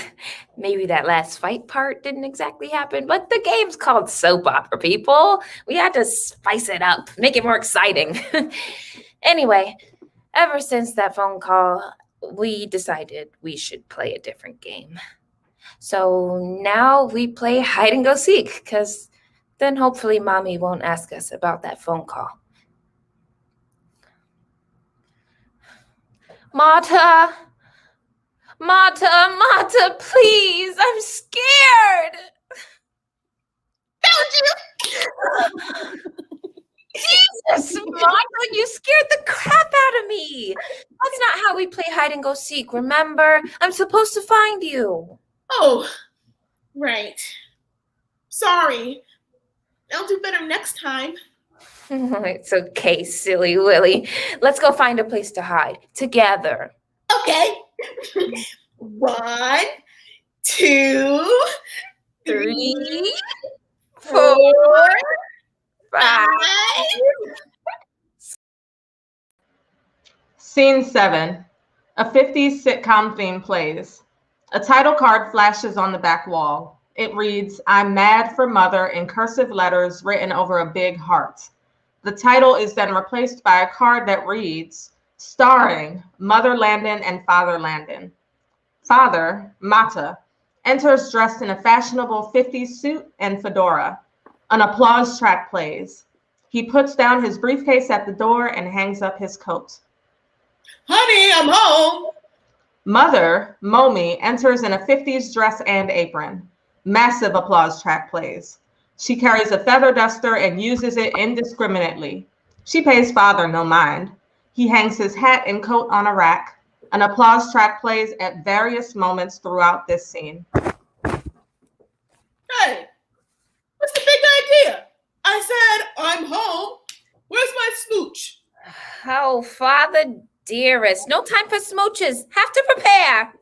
maybe that last fight part didn't exactly happen, but the game's called soap opera, people. We had to spice it up, make it more exciting. Anyway, ever since that phone call, we decided we should play a different game. So now we play hide and go seek, because then hopefully mommy won't ask us about that phone call. Mata, please, I'm scared. Don't you? Jesus, Mata, you scared the crap out of me. That's not how we play hide and go seek, remember? I'm supposed to find you. Oh, right. Sorry. I'll do better next time. It's okay, silly Willy. Let's go find a place to hide together. Okay. 1, 2, 3, 4, 5. Scene 7. A 50s sitcom theme plays. A title card flashes on the back wall. It reads, "I'm mad for Mother" in cursive letters written over a big heart. The title is then replaced by a card that reads, "Starring Mother Landon and Father Landon." Father, Mata, enters dressed in a fashionable 50s suit and fedora. An applause track plays. He puts down his briefcase at the door and hangs up his coat. Honey, I'm home. Mother, Momi, enters in a 50s dress and apron. Massive applause track plays. She carries a feather duster and uses it indiscriminately. She pays Father no mind. He hangs his hat and coat on a rack. An applause track plays at various moments throughout this scene. Hey, what's the big idea? I said I'm home. Where's my smooch? Oh, Father dearest, no time for smooches. Have to prepare.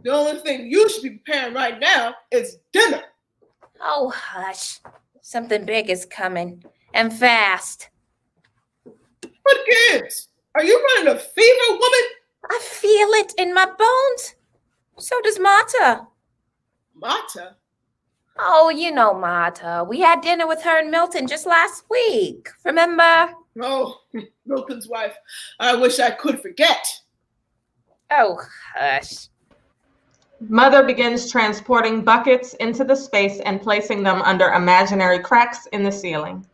The only thing you should be preparing right now is dinner. Oh, hush. Something big is coming. And fast. What gives? Are you running a fever, woman? I feel it in my bones. So does Mata. Mata? Oh, you know Mata. We had dinner with her and Milton just last week. Remember? Oh, Milton's wife. I wish I could forget. Oh, hush. Mother begins transporting buckets into the space and placing them under imaginary cracks in the ceiling.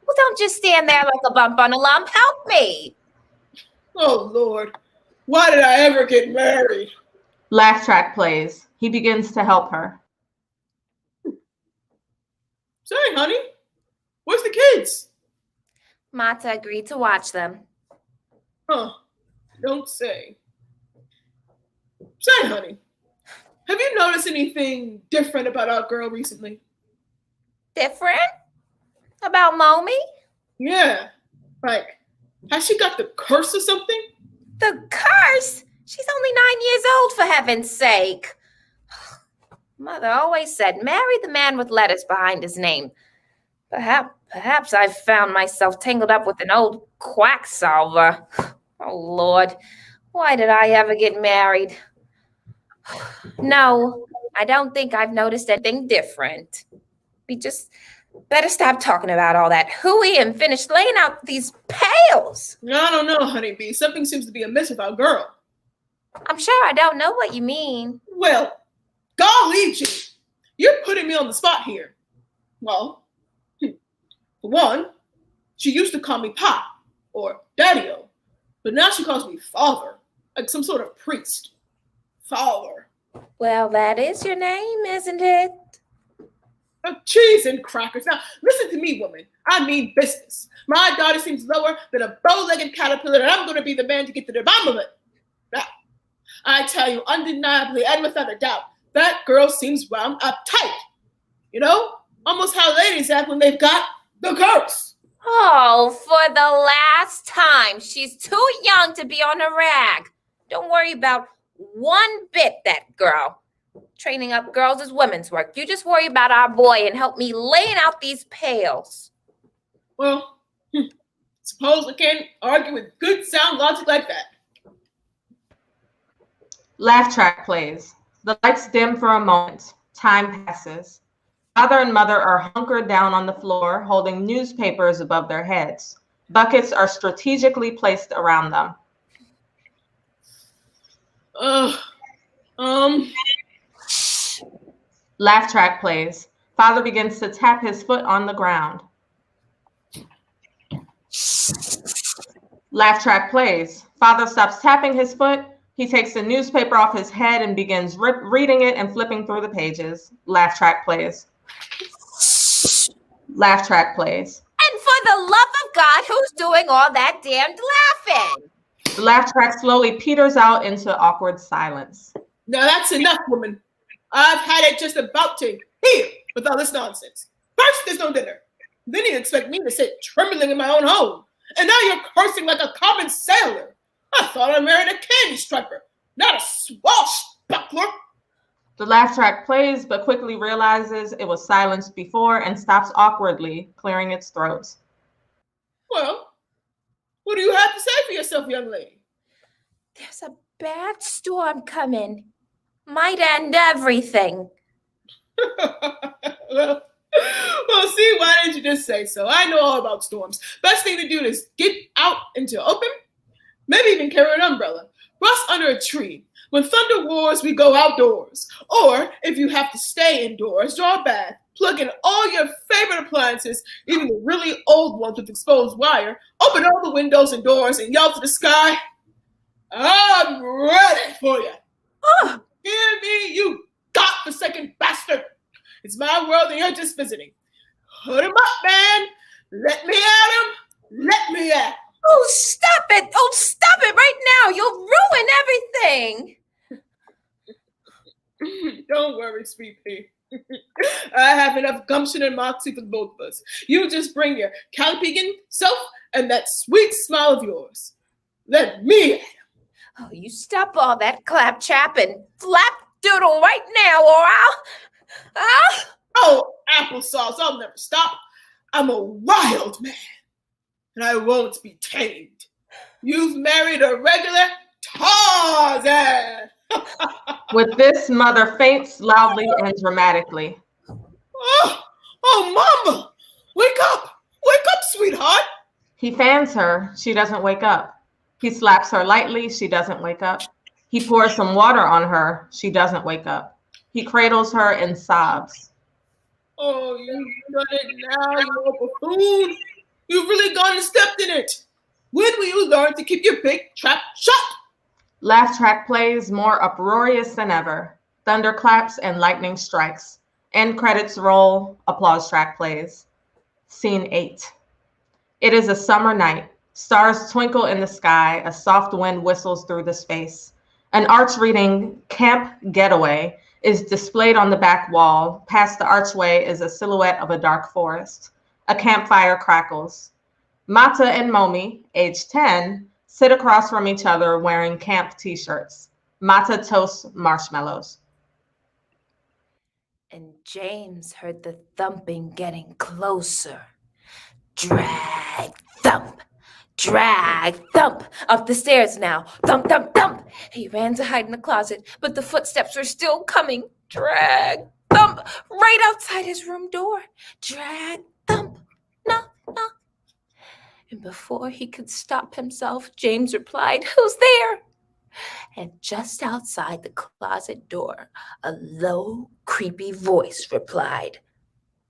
Well, don't just stand there like a bump on a lump. Help me. Oh, Lord. Why did I ever get married? Laugh track plays. He begins to help her. Say, honey, where's the kids? Mata agreed to watch them. Huh. Don't say. Say, honey, have you noticed anything different about our girl recently? Different? About Mommy? Yeah. Like, has she got the curse or something? The curse? She's only 9 years old, for heaven's sake. Mother always said, marry the man with letters behind his name. Perhaps I've found myself tangled up with an old quacksalver. Oh, Lord, why did I ever get married? No, I don't think I've noticed anything different. We just better stop talking about all that hooey and finish laying out these pails. I don't know, honeybee. Something seems to be amiss with our girl. I'm sure I don't know what you mean. Well, golly gee, you're putting me on the spot here. Well, for one, she used to call me Pop or Daddy-O, but now she calls me Father, like some sort of priest. Father. Well, that is your name, isn't it? Cheese and crackers. Now, listen to me, woman. I mean business. My daughter seems lower than a bow-legged caterpillar, and I'm going to be the man to get to the bottom of it. Now, I tell you, undeniably and without a doubt, that girl seems wound up tight. You know, almost how ladies act when they've got the curse. Oh, for the last time. She's too young to be on a rag. Don't worry about one bit, that girl. Training up girls is women's work. You just worry about our boy and help me laying out these pails. Well, suppose I can't argue with good sound logic like that. Laugh track plays. The lights dim for a moment. Time passes. Father and mother are hunkered down on the floor, holding newspapers above their heads. Buckets are strategically placed around them. Laugh track plays. Father begins to tap his foot on the ground. Laugh track plays. Father stops tapping his foot. He takes the newspaper off his head and begins reading it and flipping through the pages. Laugh track plays. Laugh track plays. And for the love of God, who's doing all that damned laughing? The laugh track slowly peters out into awkward silence. Now that's enough, woman. I've had it just about to here with all this nonsense. First, there's no dinner. Then you expect me to sit trembling in my own home. And now you're cursing like a common sailor. I thought I married a candy striper, not a swashbuckler. The laugh track plays, but quickly realizes it was silenced before and stops awkwardly, clearing its throat. Well, what do you have to say for yourself, young lady? There's a bad storm coming. Might end everything. well, see, why didn't you just say so? I know all about storms. Best thing to do is get out into open, maybe even carry an umbrella. Rest under a tree. When thunder roars, we go outdoors. Or if you have to stay indoors, draw a bath, plug in all your favorite appliances, even the really old ones with exposed wire, open all the windows and doors and yell to the sky, I'm ready for you. Oh. Hear me, you godforsaken bastard. It's my world and you're just visiting. Put him up, man. Let me at him. Let me at him. Oh, stop it. Oh, stop it right now. You'll ruin everything. Don't worry, sweet pea. I have enough gumption and moxie for both of us. You just bring your Calipegan self and that sweet smile of yours. Let me at him. Oh, you stop all that claptrap and flap doodle right now, or I'll... Ah! Oh, applesauce, I'll never stop. I'm a wild man, and I won't be tamed. You've married a regular Tarzan. With this, mother faints loudly and dramatically. Oh, Mama, wake up, sweetheart. He fans her. She doesn't wake up. He slaps her lightly. She doesn't wake up. He pours some water on her. She doesn't wake up. He cradles her and sobs. Oh, you've done it now, you buffoon. You've really gone and stepped in it. When will you learn to keep your big trap shut? Laugh track plays, more uproarious than ever. Thunder claps and lightning strikes. End credits roll. Applause track plays. Scene 8. It is a summer night. Stars twinkle in the sky. A soft wind whistles through the space. An arch reading, Camp Getaway, is displayed on the back wall. Past the archway is a silhouette of a dark forest. A campfire crackles. Mata and Momi, age 10, sit across from each other wearing camp t-shirts. Mata toasts marshmallows. And James heard the thumping getting closer. Drag, thump, up the stairs now. Thump, thump, thump. He ran to hide in the closet, but the footsteps were still coming. Drag, thump, right outside his room door. Drag, thump, knock, knock. And before he could stop himself, James replied, "Who's there?" And just outside the closet door, a low, creepy voice replied,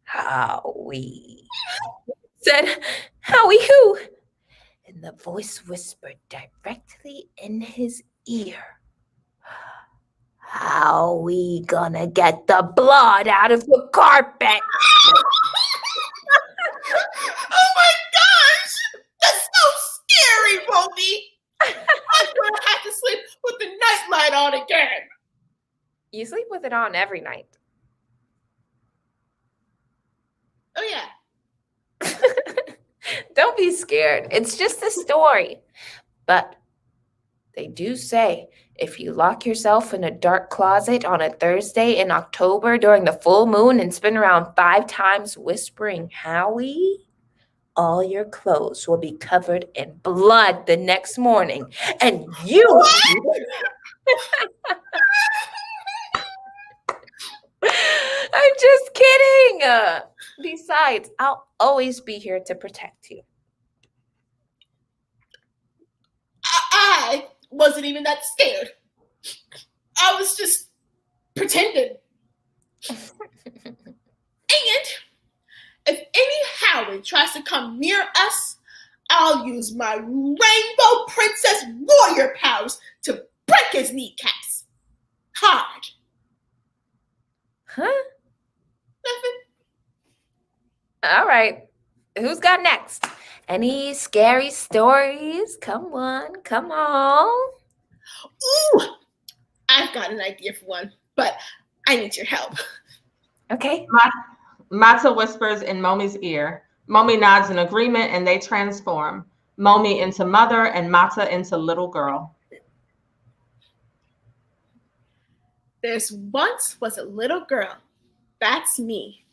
"Howie." Said, "Howie who?" And the voice whispered directly in his ear, "How we gonna get the blood out of the carpet?" Oh my gosh! That's so scary, Momi. I'm gonna have to sleep with the nightlight on again. You sleep with it on every night. Oh yeah. Don't be scared. It's just a story. But they do say if you lock yourself in a dark closet on a Thursday in October during the full moon and spin around 5 times whispering "Howie," all your clothes will be covered in blood the next morning. And you... I'm just kidding. Besides, I'll always be here to protect you. I wasn't even that scared. I was just pretending. And if any Howie tries to come near us, I'll use my Rainbow Princess warrior powers to break his kneecaps. Hard. Huh? Nothing. All right. Who's got next? Any scary stories? Come on, come on. Ooh, I've got an idea for one, but I need your help. Okay. Mata whispers in Momi's ear. Momi nods in agreement and they transform. Momi into mother and Mata into little girl. There's once was a little girl. That's me.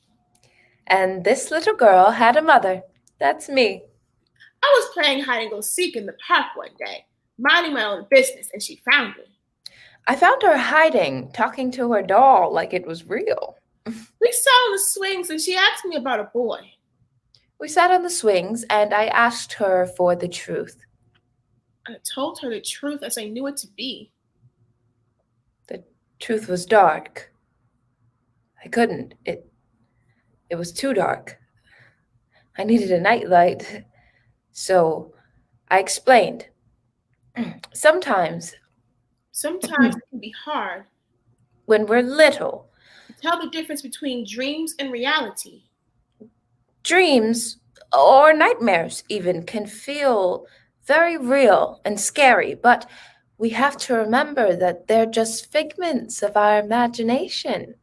And this little girl had a mother. That's me. I was playing hide and go seek in the park one day, minding my own business, and she found me. I found her hiding, talking to her doll like it was real. We sat on the swings and she asked me about a boy. We sat on the swings and I asked her for the truth. I told her the truth as I knew it to be. The truth was dark. I couldn't. It was too dark. I needed a nightlight. So I explained. Sometimes it can be hard when we're little, to tell the difference between dreams and reality. Dreams or nightmares even can feel very real and scary, but we have to remember that they're just figments of our imagination.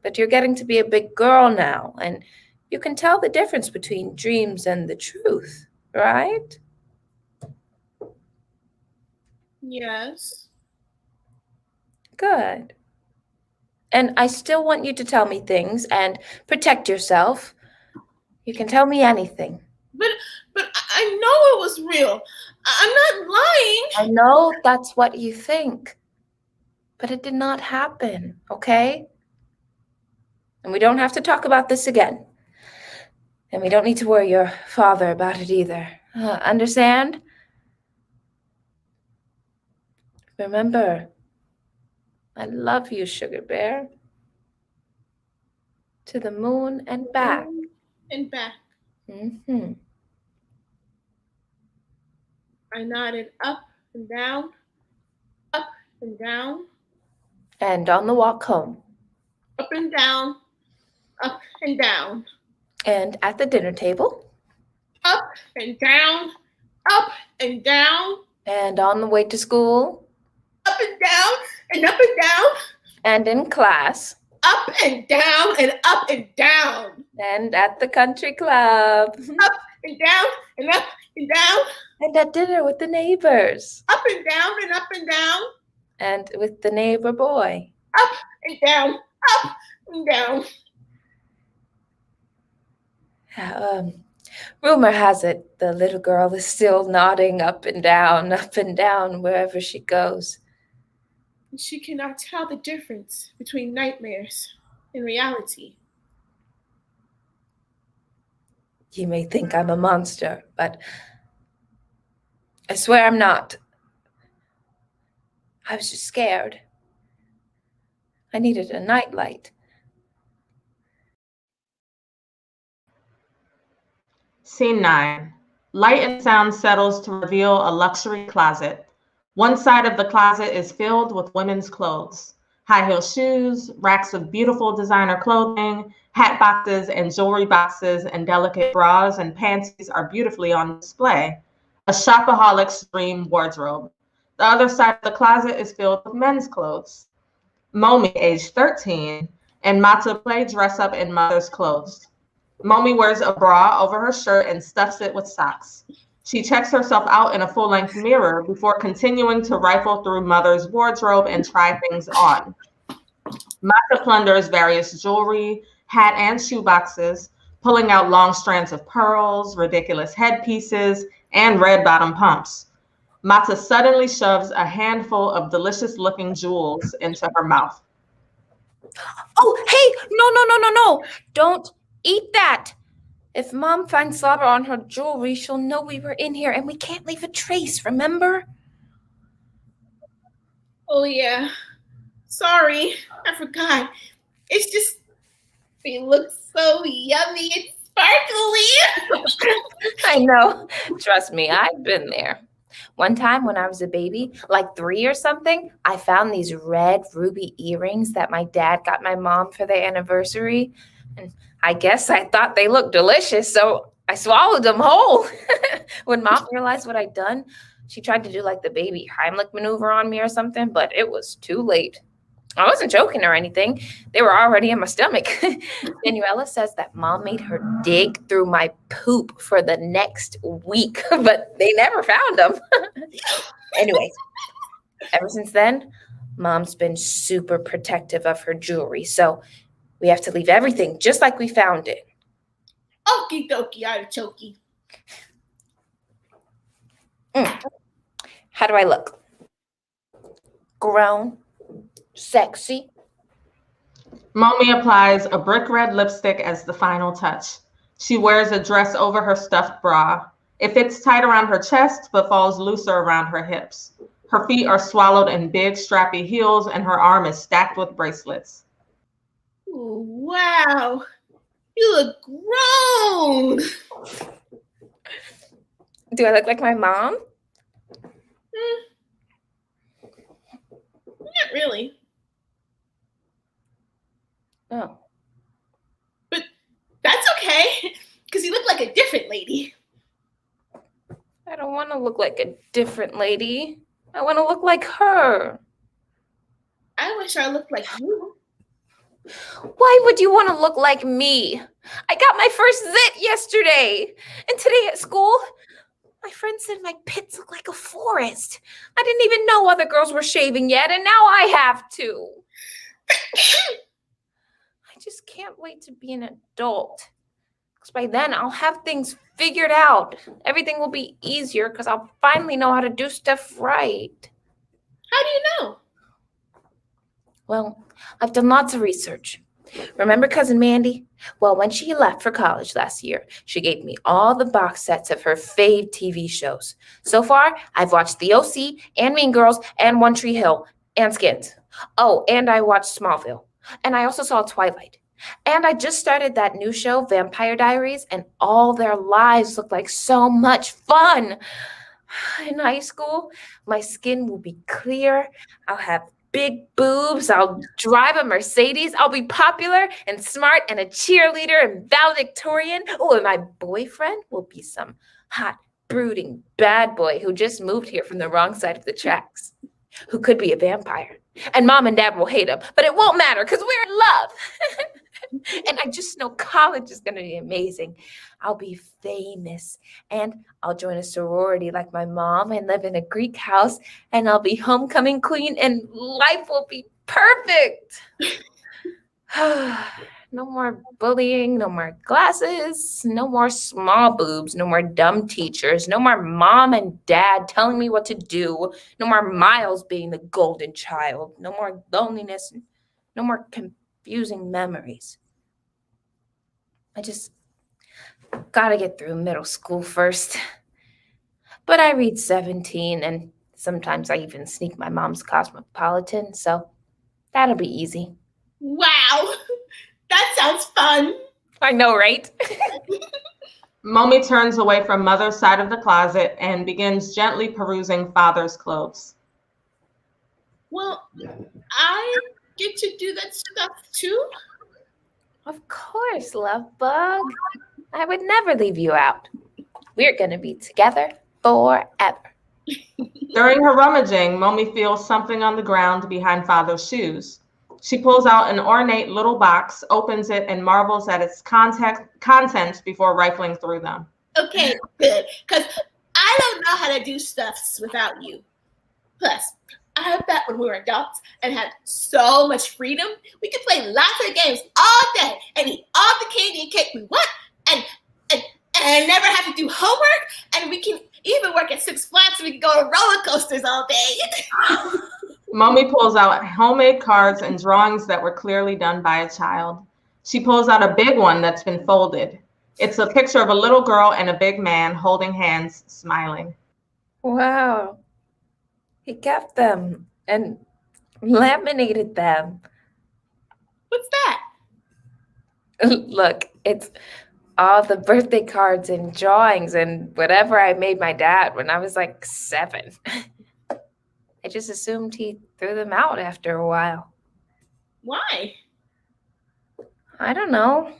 But you're getting to be a big girl now, and you can tell the difference between dreams and the truth, right? Yes. Good. And I still want you to tell me things and protect yourself. You can tell me anything. But I know it was real. I'm not lying. I know that's what you think. But it did not happen, okay? And we don't have to talk about this again. And we don't need to worry your father about it either. Understand? Remember, I love you, Sugar Bear. To the moon and back. And back. Mm-hmm. I nodded up and down, up and down. And on the walk home. Up and down, up and down. And at the dinner table. Up and down, up and down. And on the way to school. Up and down, and up and down. And in class. Up and down, and up and down. And at the country club. Up and down, and up and down. And at dinner with the neighbors. Up and down, and up and down. And with the neighbor boy. Up and down, up and down. Rumor has it the little girl is still nodding up and down wherever she goes. She cannot tell the difference between nightmares and reality. You may think I'm a monster, but I swear I'm not. I was just scared. I needed a nightlight. Scene 9. Light and sound settles to reveal a luxury closet. One side of the closet is filled with women's clothes. High heel shoes, racks of beautiful designer clothing, hat boxes and jewelry boxes, and delicate bras and panties are beautifully on display. A shopaholic's dream wardrobe. The other side of the closet is filled with men's clothes. Momi, age 13, and Mata play dress up in mother's clothes. Momi wears a bra over her shirt and stuffs it with socks. She checks herself out in a full-length mirror before continuing to rifle through mother's wardrobe and try things on. Mata plunders various jewelry, hat, and shoe boxes, pulling out long strands of pearls, ridiculous headpieces, and red-bottom pumps. Mata suddenly shoves a handful of delicious-looking jewels into her mouth. Oh, hey, no. Don't eat that. If Mom finds slobber on her jewelry, she'll know we were in here, and we can't leave a trace, remember? Oh, yeah. Sorry, I forgot. It's just, they look so yummy and sparkly. I know. Trust me, I've been there. One time when I was a baby, like 3 or something, I found these red ruby earrings that my dad got my mom for their anniversary. And I guess I thought they looked delicious, so I swallowed them whole. When Mom realized what I'd done, she tried to do like the baby Heimlich maneuver on me or something, but it was too late. I wasn't joking or anything. They were already in my stomach. Manuela says that Mom made her dig through my poop for the next week, but they never found them. Anyways, ever since then, Mom's been super protective of her jewelry, so we have to leave everything just like we found it. Okie dokie, artichoke. How do I look? Grown? Sexy? Momi applies a brick red lipstick as the final touch. She wears a dress over her stuffed bra. It fits tight around her chest, but falls looser around her hips. Her feet are swallowed in big, strappy heels, and her arm is stacked with bracelets. Ooh, wow, you look grown. Do I look like my mom? Not really. Oh. But that's okay, because you look like a different lady. I don't want to look like a different lady. I want to look like her. I wish I looked like you. Why would you want to look like me? I got my first zit yesterday. And today at school, my friend said my pits look like a forest. I didn't even know other girls were shaving yet, and now I have to. I just can't wait to be an adult. Because by then I'll have things figured out. Everything will be easier because I'll finally know how to do stuff right. How do you know? Well, I've done lots of research. Remember Cousin Mandy? Well, when she left for college last year, she gave me all the box sets of her fave TV shows. So far, I've watched The OC and Mean Girls and One Tree Hill and Skins. Oh, and I watched Smallville. And I also saw Twilight. And I just started that new show, Vampire Diaries, and all their lives look like so much fun. In high school, my skin will be clear. I'll have big boobs. I'll drive a Mercedes. I'll be popular and smart and a cheerleader and valedictorian. Oh, and my boyfriend will be some hot, brooding bad boy who just moved here from the wrong side of the tracks, who could be a vampire. And Mom and Dad will hate him, but it won't matter because we're in love. And I just know college is going to be amazing. I'll be famous and I'll join a sorority like my mom and live in a Greek house and I'll be homecoming queen and life will be perfect. No more bullying, no more glasses, no more small boobs, no more dumb teachers, no more mom and dad telling me what to do, no more Miles being the golden child, no more loneliness, no more confusing memories. I just gotta get through middle school first. But I read 17 and sometimes I even sneak my mom's Cosmopolitan, so that'll be easy. Wow, that sounds fun. I know, right? Momi turns away from Mother's side of the closet and begins gently perusing Father's clothes. Well, I get to do that stuff too? Of course, love bug. I would never leave you out. We're going to be together forever. During her rummaging, Momi feels something on the ground behind Father's shoes. She pulls out an ornate little box, opens it, and marvels at its contents before rifling through them. Okay, good. Because I don't know how to do stuff without you. Plus, I bet when we were adults and had so much freedom, we could play lots of games all day and eat all the candy and cake we want and never have to do homework. And we can even work at Six Flags so we can go to roller coasters all day. Momi pulls out homemade cards and drawings that were clearly done by a child. She pulls out a big one that's been folded. It's a picture of a little girl and a big man holding hands, smiling. Wow. He kept them and laminated them. What's that? Look, it's all the birthday cards and drawings and whatever I made my dad when I was like 7. I just assumed he threw them out after a while. Why? I don't know.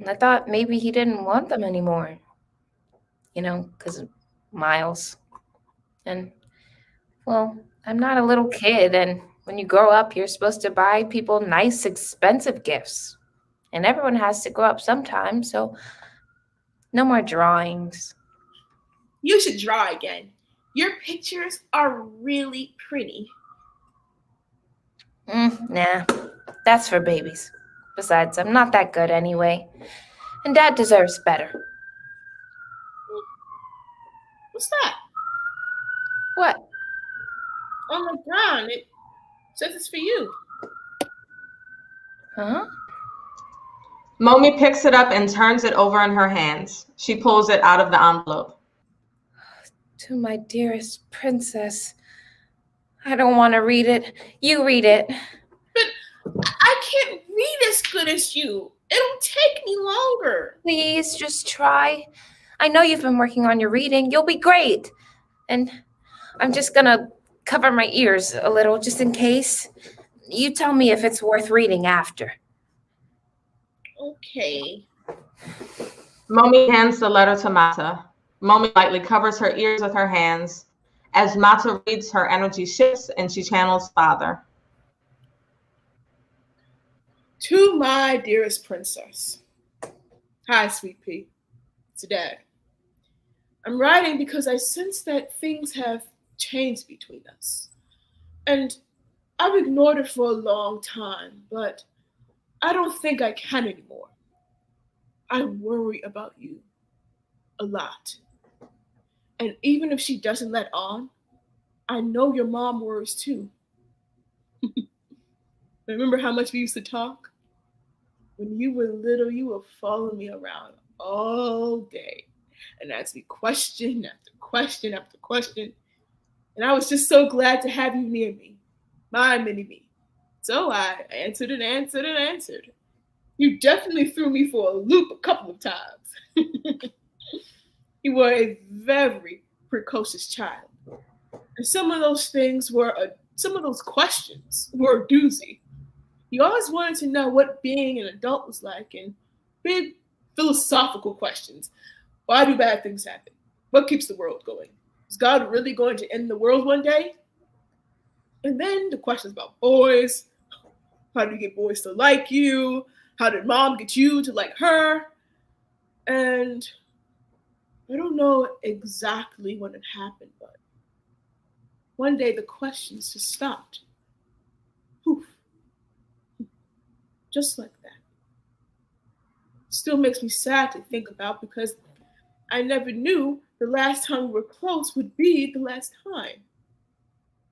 I thought maybe he didn't want them anymore. You know, because of Miles. And well, I'm not a little kid, and when you grow up, you're supposed to buy people nice, expensive gifts. And everyone has to grow up sometime, so no more drawings. You should draw again. Your pictures are really pretty. Nah, that's for babies. Besides, I'm not that good anyway. And Dad deserves better. What's that? What? On the ground, it says it's for you. Huh? Momi picks it up and turns it over in her hands. She pulls it out of the envelope. To my dearest princess. I don't want to read it. You read it. But I can't read as good as you. It'll take me longer. Please, just try. I know you've been working on your reading. You'll be great. And I'm just going to cover my ears a little just in case. You tell me if it's worth reading after. Okay. Momi hands the letter to Mata. Momi lightly covers her ears with her hands. As Mata reads, her energy shifts and she channels Father. To my dearest princess. Hi, sweet pea. It's Dad. I'm writing because I sense that things have changed between us. And I've ignored it for a long time, but I don't think I can anymore. I worry about you a lot. And even if she doesn't let on, I know your mom worries too. Remember how much we used to talk? When you were little, you would follow me around all day and ask me question after question after question. And I was just so glad to have you near me, my mini me. So I answered and answered and answered. You definitely threw me for a loop a couple of times. You were a very precocious child. And some of those questions were a doozy. You always wanted to know what being an adult was like, and big philosophical questions. Why do bad things happen? What keeps the world going? Is God really going to end the world one day? And then the questions about boys. How do you get boys to like you? How did mom get you to like her? And I don't know exactly when it happened, but one day the questions just stopped. Poof. Just like that. Still makes me sad to think about because I never knew the last time we were close would be the last time.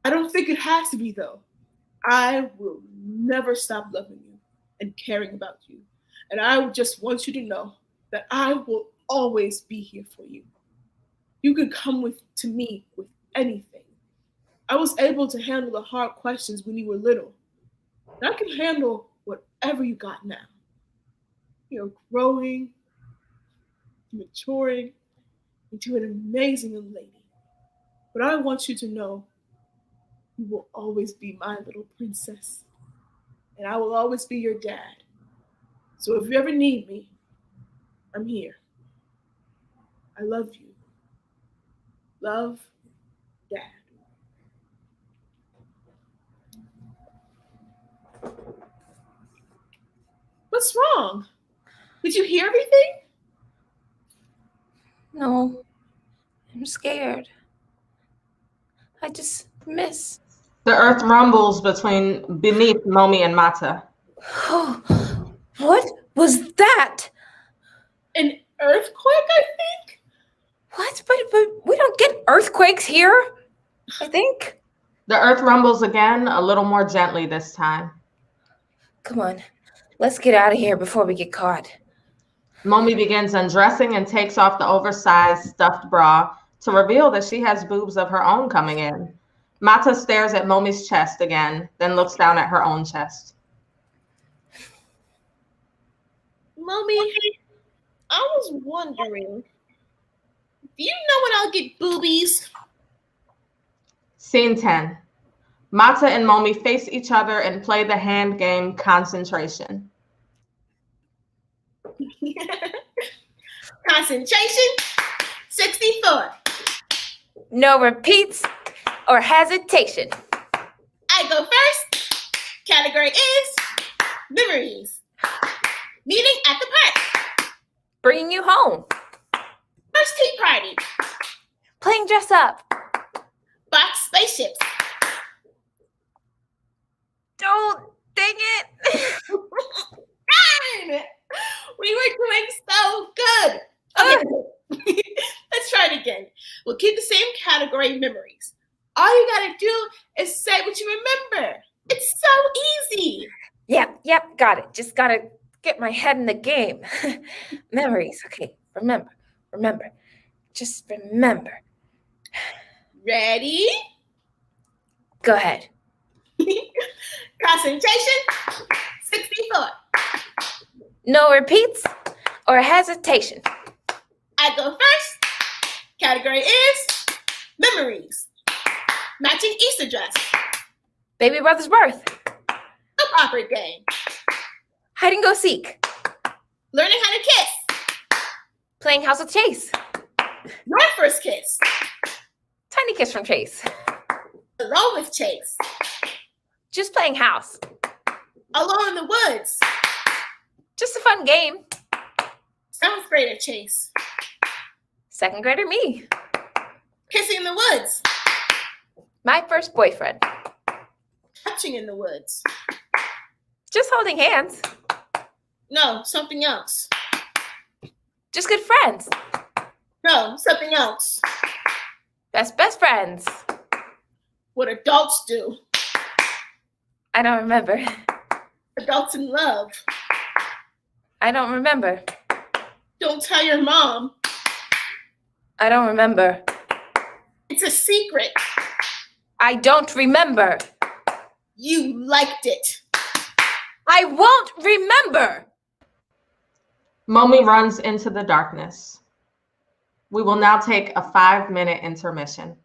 I don't think it has to be though. I will never stop loving you and caring about you. And I just want you to know that I will always be here for you. You can come to me with anything. I was able to handle the hard questions when you were little. And I can handle whatever you got now. You're growing, maturing into an amazing young lady. But I want you to know you will always be my little princess. And I will always be your dad. So if you ever need me, I'm here. I love you. Love, Dad. What's wrong? Did you hear everything? No, I'm scared. I just miss. The earth rumbles beneath Momi and Mata. What was that? An earthquake, I think? What? But we don't get earthquakes here, I think. The earth rumbles again, a little more gently this time. Come on, let's get out of here before we get caught. Momi begins undressing and takes off the oversized stuffed bra to reveal that she has boobs of her own coming in. Mata stares at Momi's chest again, then looks down at her own chest. Momi, I was wondering, do you know when I'll get boobies? Scene 10. Mata and Momi face each other and play the hand game Concentration. Concentration, 64. No repeats or hesitation. I go first. Category is memories. Meeting at the park. Bringing you home. First tea party. Playing dress up. Box spaceships. Don't, dang it. Darn! We were doing so good. Okay, let's try it again. We'll keep the same category, memories. All you gotta do is say what you remember. It's so easy. Yep, got it. Just gotta get my head in the game. Memories, okay, remember. Just remember. Ready? Go ahead. Concentration, 64. No repeats or hesitation. I go first. Category is memories. Matching Easter dress. Baby brother's birth. Soap opera game. Hide and go seek. Learning how to kiss. Playing house with Chase. Your first kiss. Tiny kiss from Chase. Alone with Chase. Just playing house. Alone in the woods. Just a fun game. 7th grader Chase. 2nd grader me. Kissing in the woods. My first boyfriend. Touching in the woods. Just holding hands. No, something else. Just good friends. No, something else. Best friends. What adults do. I don't remember. Adults in love. I don't remember. Don't tell your mom. I don't remember. It's a secret. I don't remember. You liked it. I won't remember. Momi runs into the darkness. We will now take a 5-minute intermission.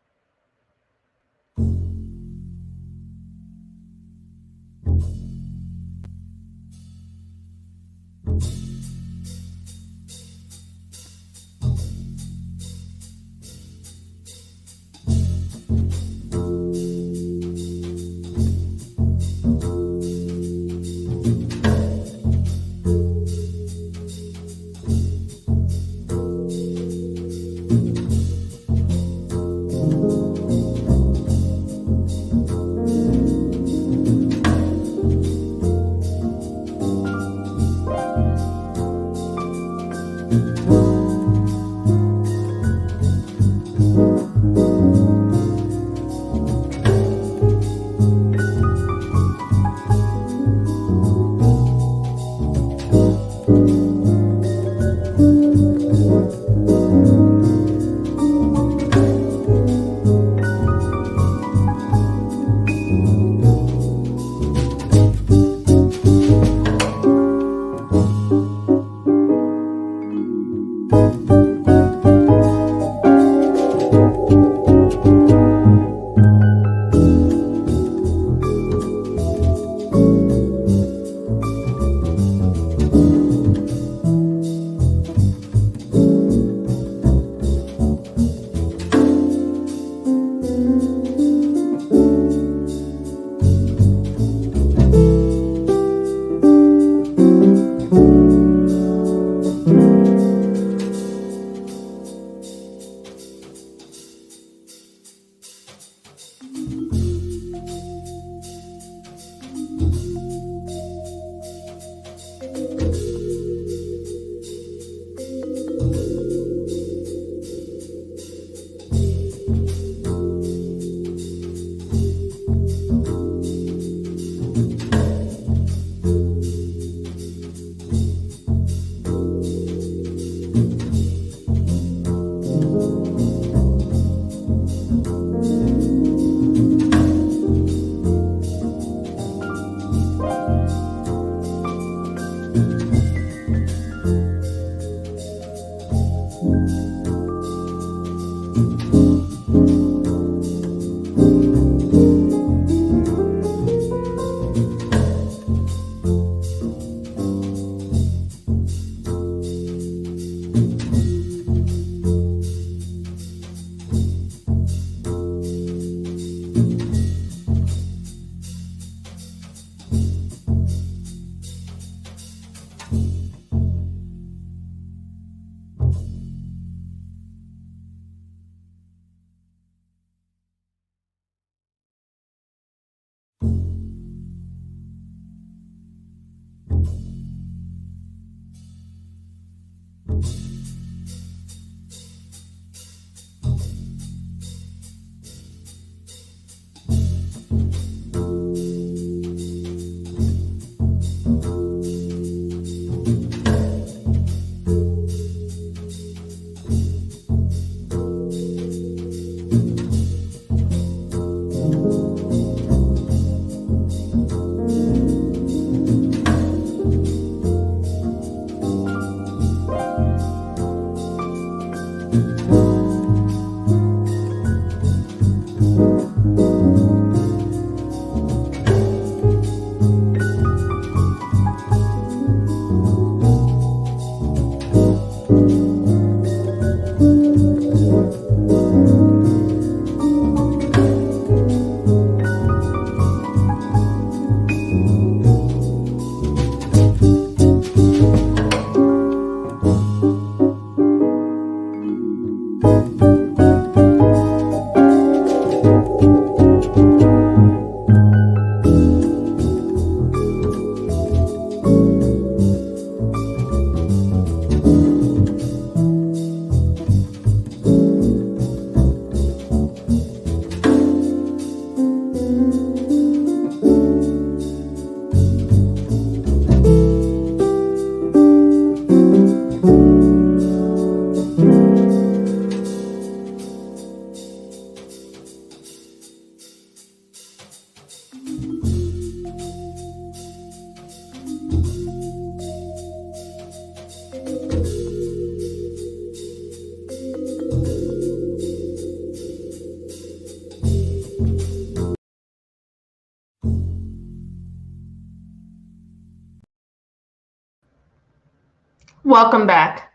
Welcome back.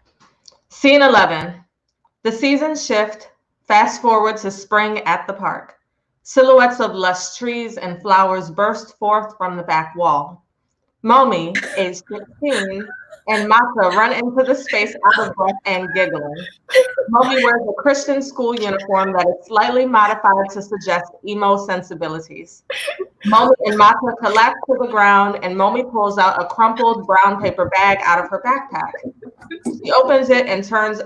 Scene 11. The seasons shift. Fast forward to spring at the park. Silhouettes of lush trees and flowers burst forth from the back wall. Momi, age 16, and Mata run into the space out of breath and giggling. Momi wears a Christian school uniform that is slightly modified to suggest emo sensibilities. Momi and Mata collapse to the ground, and Momi pulls out a crumpled brown paper bag out of her backpack. She opens it and pulls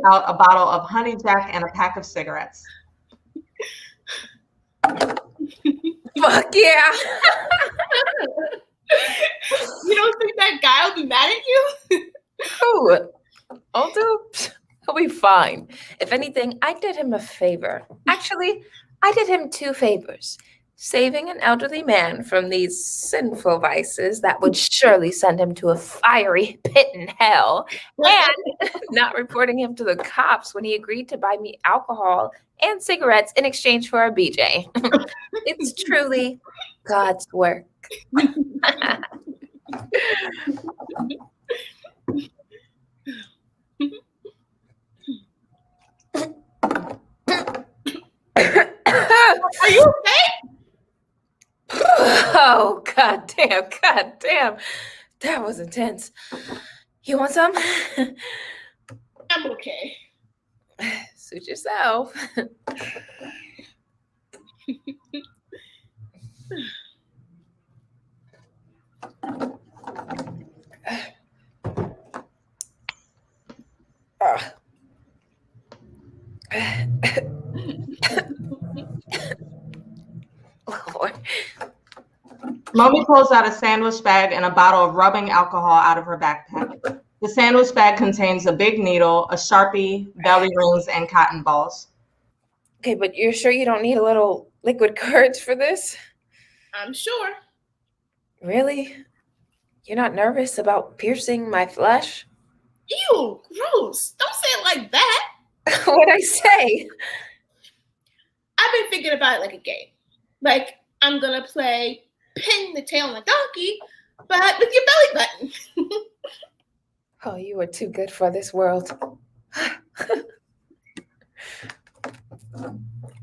out a bottle of Honey Jack and a pack of cigarettes. Fuck yeah. You don't think that guy will be mad at you? Oh, although he'll be fine. If anything, I did him a favor. Actually, I did him 2 favors. Saving an elderly man from these sinful vices that would surely send him to a fiery pit in hell, and not reporting him to the cops when he agreed to buy me alcohol and cigarettes in exchange for a BJ. It's truly God's work. Are you okay? Oh, god damn. That was intense. You want some? I'm okay. Suit yourself. Lord. Momi pulls out a sandwich bag and a bottle of rubbing alcohol out of her backpack. The sandwich bag contains a big needle, a Sharpie, belly rings, and cotton balls. Okay, but you're sure you don't need a little liquid courage for this? I'm sure. Really? You're not nervous about piercing my flesh? Ew, gross. Don't say it like that. What'd I say? I've been thinking about it like a game. Like, I'm gonna play pin the tail on a donkey, but with your belly button. Oh, you are too good for this world.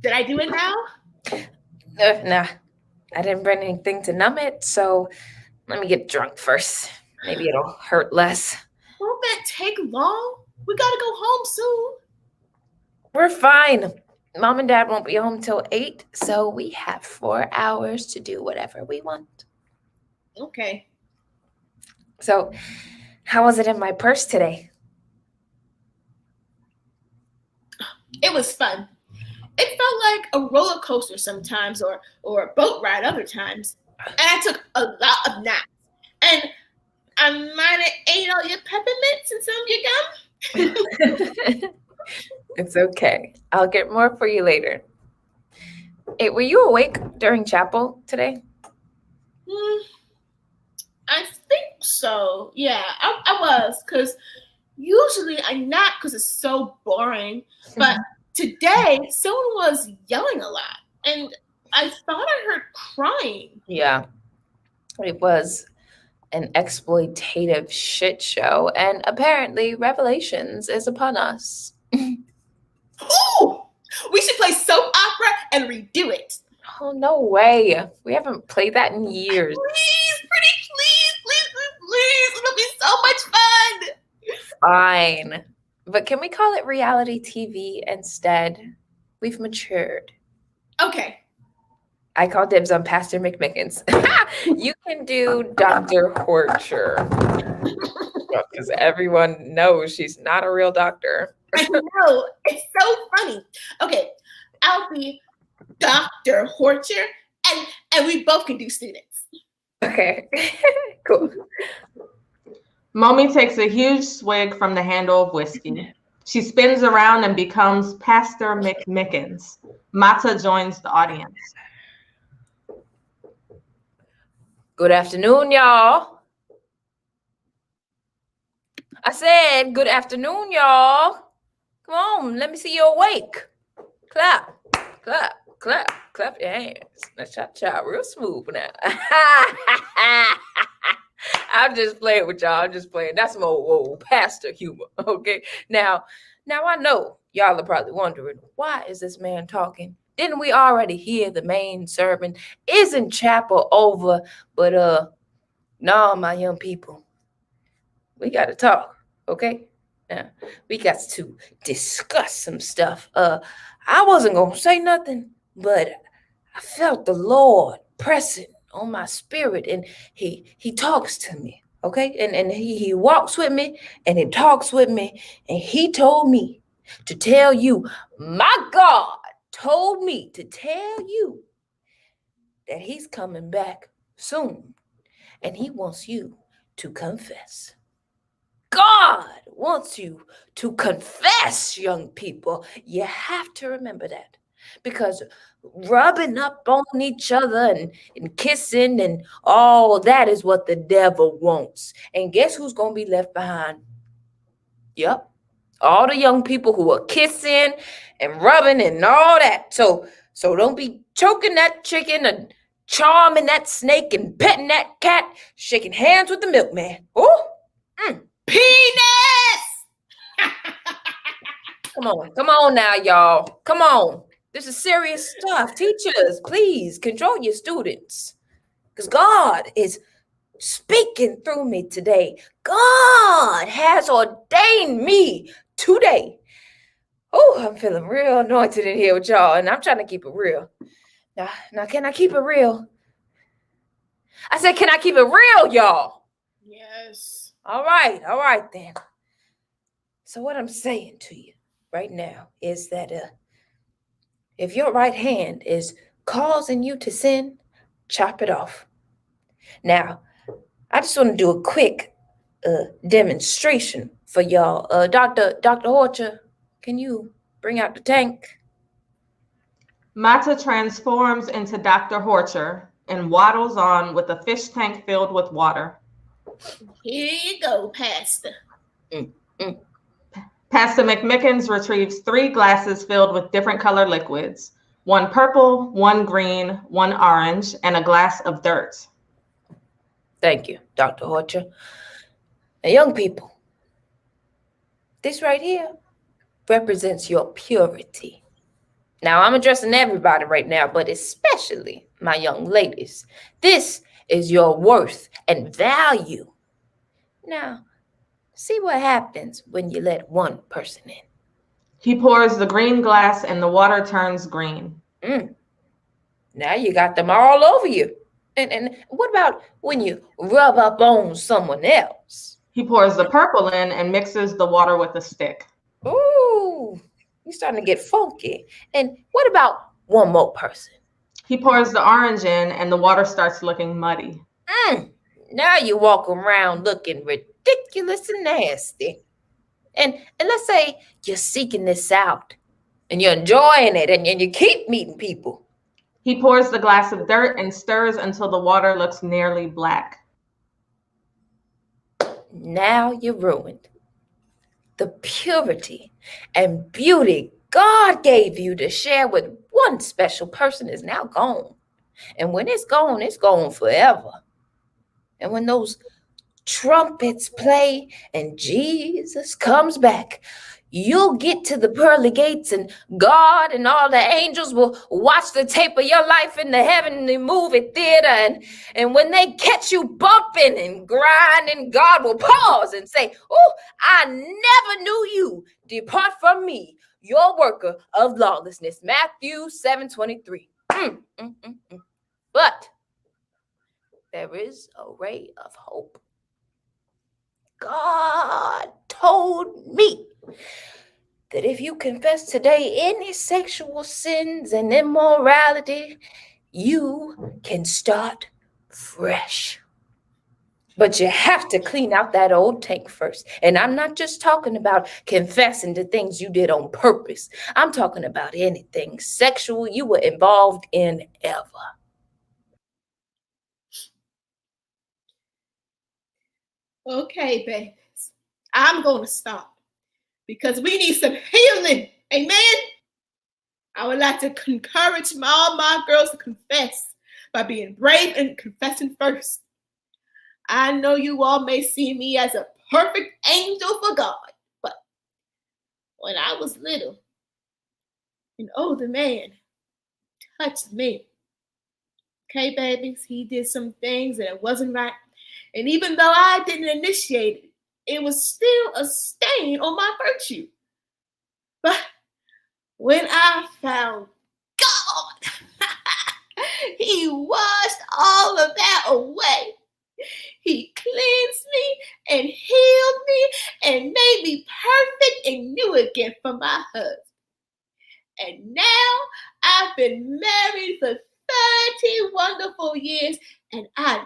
Did I do it now? Nah, I didn't bring anything to numb it, so let me get drunk first. Maybe it'll hurt less. Won't that take long? We gotta go home soon. We're fine. Mom and Dad won't be home till 8, so we have 4 hours to do whatever we want. Okay. So, how was it in my purse today? It was fun. It felt like a roller coaster sometimes or a boat ride other times. And I took a lot of naps. And I might have ate all your peppermints and some of your gum. It's okay. I'll get more for you later. Hey, were you awake during chapel today? I think so. Yeah, I was. Because usually I'm not because it's so boring. But today, someone was yelling a lot. And I thought I heard crying. Yeah. It was an exploitative shit show. And apparently, Revelations is upon us. Ooh! We should play soap opera and redo it. Oh, no way. We haven't played that in years. Please, pretty please. It'll be so much fun. Fine. But can we call it reality TV instead? We've matured. Okay. I call dibs on Pastor McMickens. You can do Dr. Horcher. Because everyone knows she's not a real doctor. I know. It's so funny. Okay. I'll be Dr. Horcher and we both can do students. Okay. Cool. Momi takes a huge swig from the handle of whiskey. She spins around and becomes Pastor McMickens. Mata joins the audience. Good afternoon, y'all. I said, good afternoon, y'all. Come on, let me see you awake. Clap, clap, clap, clap your hands. Now, cha-cha, real smooth now. I'm just playing with y'all. I'm just playing. That's some old pastor humor. Okay. Now I know y'all are probably wondering, why is this man talking? Didn't we already hear the main sermon? Isn't chapel over? But no, my young people, we gotta talk, okay? Now we got to discuss some stuff. I wasn't gonna say nothing, but I felt the Lord pressing on my spirit, and he talks to me, okay? And he walks with me, and he talks with me, and he told me to tell you, my God told me to tell you that he's coming back soon, and he wants you to confess. God wants you to confess, young people. You have to remember that, because rubbing up on each other and kissing and all that is what the devil wants. And guess who's going to be left behind? Yep. All the young people who are kissing and rubbing and all that. So don't be choking that chicken and charming that snake and petting that cat, shaking hands with the milkman. Oh, Penis! Come on now, y'all. Come on. This is serious stuff. Teachers, please control your students, because God is speaking through me today. God has ordained me today. Oh, I'm feeling real anointed in here with y'all, and I'm trying to keep it real. Now, can I keep it real? I said, can I keep it real, y'all? Yes. All right then. So what I'm saying to you right now is that if your right hand is causing you to sin, chop it off. Now, I just want to do a quick demonstration for y'all. Dr. Horcher, can you bring out the tank? Mata transforms into Dr. Horcher and waddles on with a fish tank filled with water. Here you go, Pastor. Pastor McMickens retrieves 3 glasses filled with different color liquids, 1 purple, 1 green, 1 orange, and a glass of dirt. Thank you, Dr. Horcher. Now, young people, this right here represents your purity. Now, I'm addressing everybody right now, but especially my young ladies. This is your worth and value. Now, see what happens when you let one person in. He pours the green glass and the water turns green. Now you got them all over you. And what about when you rub up on someone else? He pours the purple in and mixes the water with a stick. Ooh, you're starting to get funky. And what about one more person? He pours the orange in and the water starts looking muddy. Now you walk around looking ridiculous and nasty. And let's say you're seeking this out and you're enjoying it and you keep meeting people. He pours the glass of dirt and stirs until the water looks nearly black. Now you're ruined. The purity and beauty God gave you to share with one special person is now gone. And when it's gone forever. And when those trumpets play and Jesus comes back, you'll get to the pearly gates and God and all the angels will watch the tape of your life in the heavenly movie theater. And when they catch you bumping and grinding, God will pause and say, oh, I never knew you. Depart from me, your worker of lawlessness. Matthew 7:23. But there is a ray of hope. God told me that if you confess today any sexual sins and immorality, you can start fresh. But you have to clean out that old tank first. And I'm not just talking about confessing to things you did on purpose. I'm talking about anything sexual you were involved in ever. Okay, babies, I'm going to stop because we need some healing. Amen. I would like to encourage all my girls to confess by being brave and confessing first. I know you all may see me as a perfect angel for God, but when I was little, an older man touched me. Okay, babies, he did some things and it wasn't right. And even though I didn't initiate it, it was still a stain on my virtue. But when I found God, he washed all of that away. He cleansed me and healed me and made me perfect and new again for my husband. And now I've been married for 30 wonderful years and I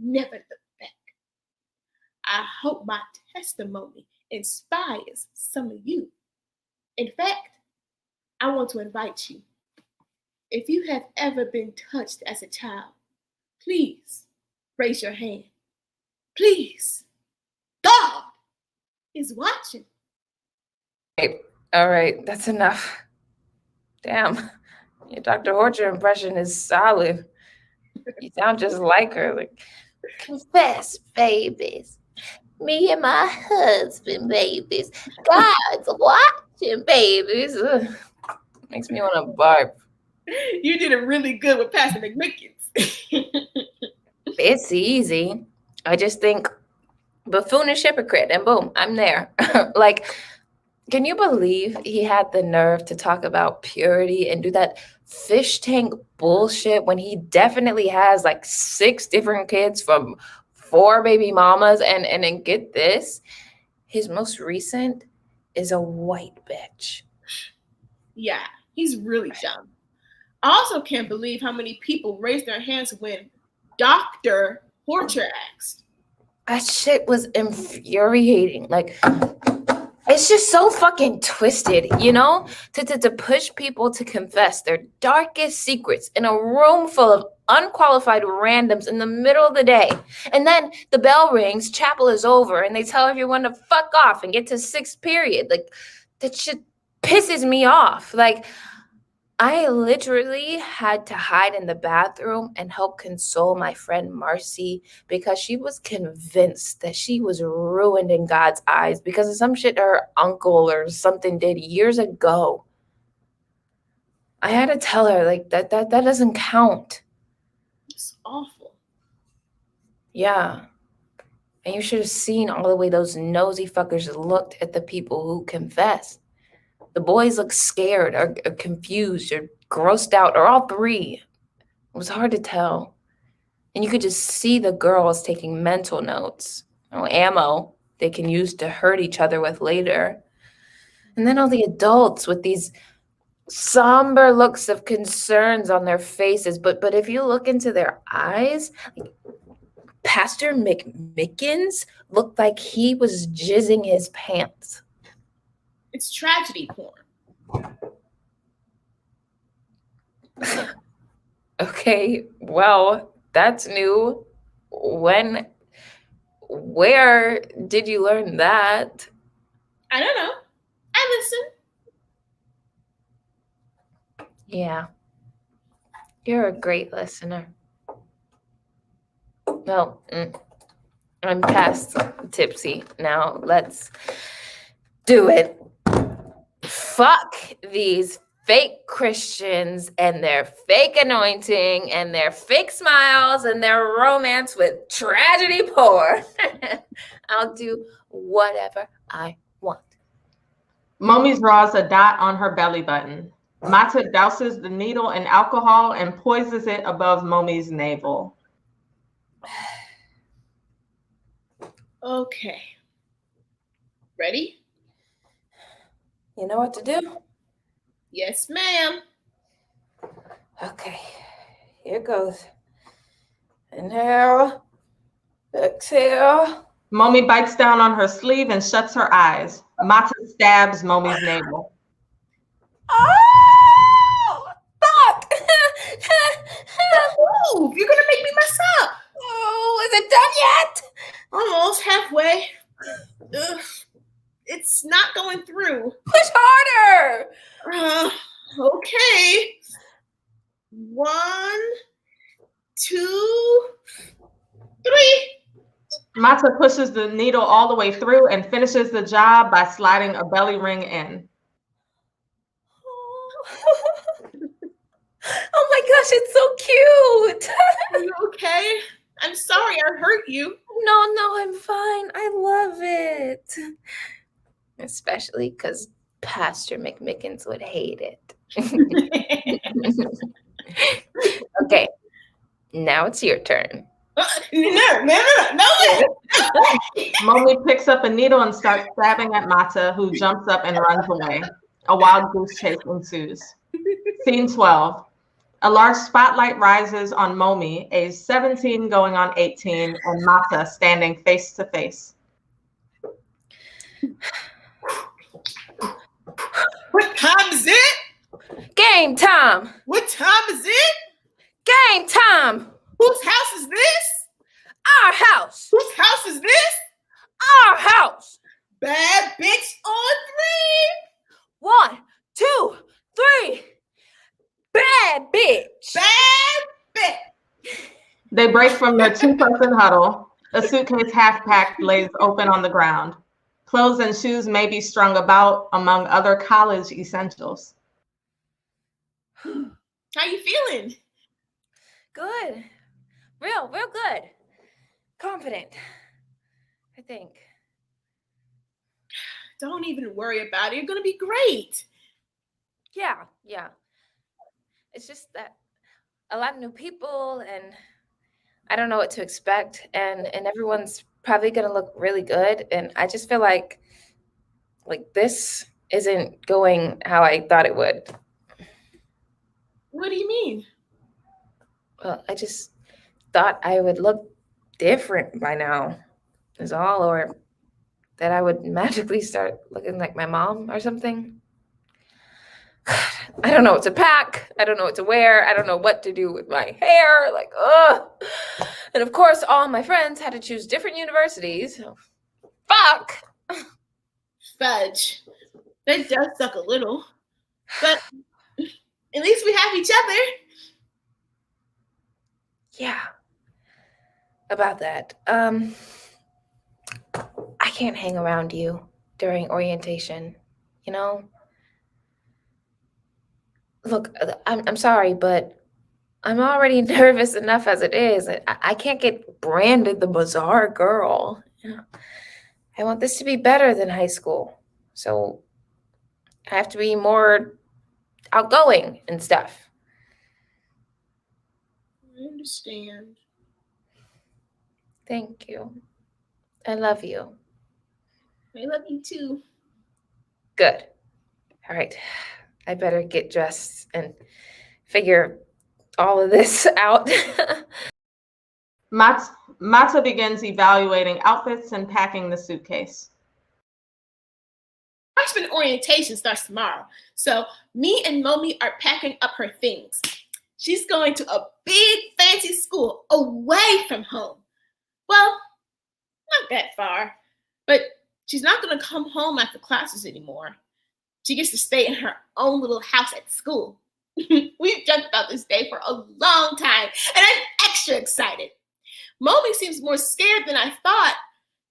never look back. I hope my testimony inspires some of you. In fact, I want to invite you. If you have ever been touched as a child, please raise your hand. Please. God is watching. All right, that's enough. Damn, your Dr. Horcher impression is solid. You sound just like her. Like, confess, babies. Me and my husband, babies. God's watching, babies. Ugh. Makes me want to barf. You did it really good with Pastor McMickens. It's easy. I just think buffoonish hypocrite, and boom, I'm there. Like, can you believe he had the nerve to talk about purity and do that fish tank bullshit when he definitely has like 6 different kids from 4 baby mamas? And then get this, his most recent is a white bitch. Yeah, he's really dumb. I also can't believe how many people raised their hands when Dr. Horcher asked. That shit was infuriating. Like, it's just so fucking twisted, you know? To push people to confess their darkest secrets in a room full of unqualified randoms in the middle of the day. And then the bell rings, chapel is over, and they tell everyone to fuck off and get to 6th period. Like, that shit pisses me off. Like, I literally had to hide in the bathroom and help console my friend Marcy because she was convinced that she was ruined in God's eyes because of some shit her uncle or something did years ago. I had to tell her, like, that doesn't count. It's awful. Yeah. And you should have seen all the way those nosy fuckers looked at the people who confessed. The boys looked scared or confused or grossed out or all 3. It was hard to tell. And you could just see the girls taking mental notes, ammo they can use to hurt each other with later. And then all the adults with these somber looks of concerns on their faces. But if you look into their eyes, like, Pastor McMickens looked like he was jizzing his pants. It's tragedy porn. Okay, well, that's new. Where did you learn that? I don't know. I listen. Yeah. You're a great listener. Well, I'm past tipsy. Now let's do it. Fuck these fake Christians and their fake anointing and their fake smiles and their romance with tragedy porn. I'll do whatever I want. Momi draws a dot on her belly button. Mata douses the needle in alcohol and poises it above Momi's navel. Okay. Ready? You know what to do? Yes, ma'am. Okay, here goes. Inhale, exhale. Momi bites down on her sleeve and shuts her eyes. Mata stabs Momi's navel. Oh, fuck! Move! You're gonna make me mess up. Oh, is it done yet? Almost halfway. Ugh. It's not going through. Push harder. Okay. 1, 2, 3. Mata pushes the needle all the way through and finishes the job by sliding a belly ring in. Oh my gosh, it's so cute. Are you okay? I'm sorry I hurt you. No, I'm fine. I love it. Especially because Pastor McMickens would hate it. Okay, now it's your turn. No way. Momi picks up a needle and starts stabbing at Mata, who jumps up and runs away. A wild goose chase ensues. Scene 12. A large spotlight rises on Momi, age 17 going on 18, and Mata standing face to face. What time is it? Game time! What time is it? Game time! Whose house is this? Our house! Whose house is this? Our house! Bad bitch on 3. 1, 2, 3. Bad bitch! Bad bitch. They break from their two-person huddle. A suitcase half-packed lays open on the ground. Clothes and shoes may be strung about, among other college essentials. How you feeling? Good. Real good. Confident, I think. Don't even worry about it. You're gonna be great. Yeah. It's just that a lot of new people and I don't know what to expect and everyone's probably gonna look really good. And I just feel like this isn't going how I thought it would. What do you mean? Well, I just thought I would look different by now is all, or that I would magically start looking like my mom or something. I don't know what to pack. I don't know what to wear. I don't know what to do with my hair. Ugh. And of course, all my friends had to choose different universities. So, fuck. Fudge. That does suck a little. But at least we have each other. Yeah. About that. I can't hang around you during orientation, you know? Look, I'm sorry, but I'm already nervous enough as it is. I can't get branded the bizarre girl. I want this to be better than high school. So I have to be more outgoing and stuff. I understand. Thank you. I love you. I love you too. Good. All right. I better get dressed and figure all of this out. Mata begins evaluating outfits and packing the suitcase. Freshman orientation starts tomorrow. So me and Momi are packing up her things. She's going to a big fancy school away from home. Well, not that far, but she's not going to come home after classes anymore. She gets to stay in her own little house at school. We've joked about this day for a long time, and I'm extra excited. Momi seems more scared than I thought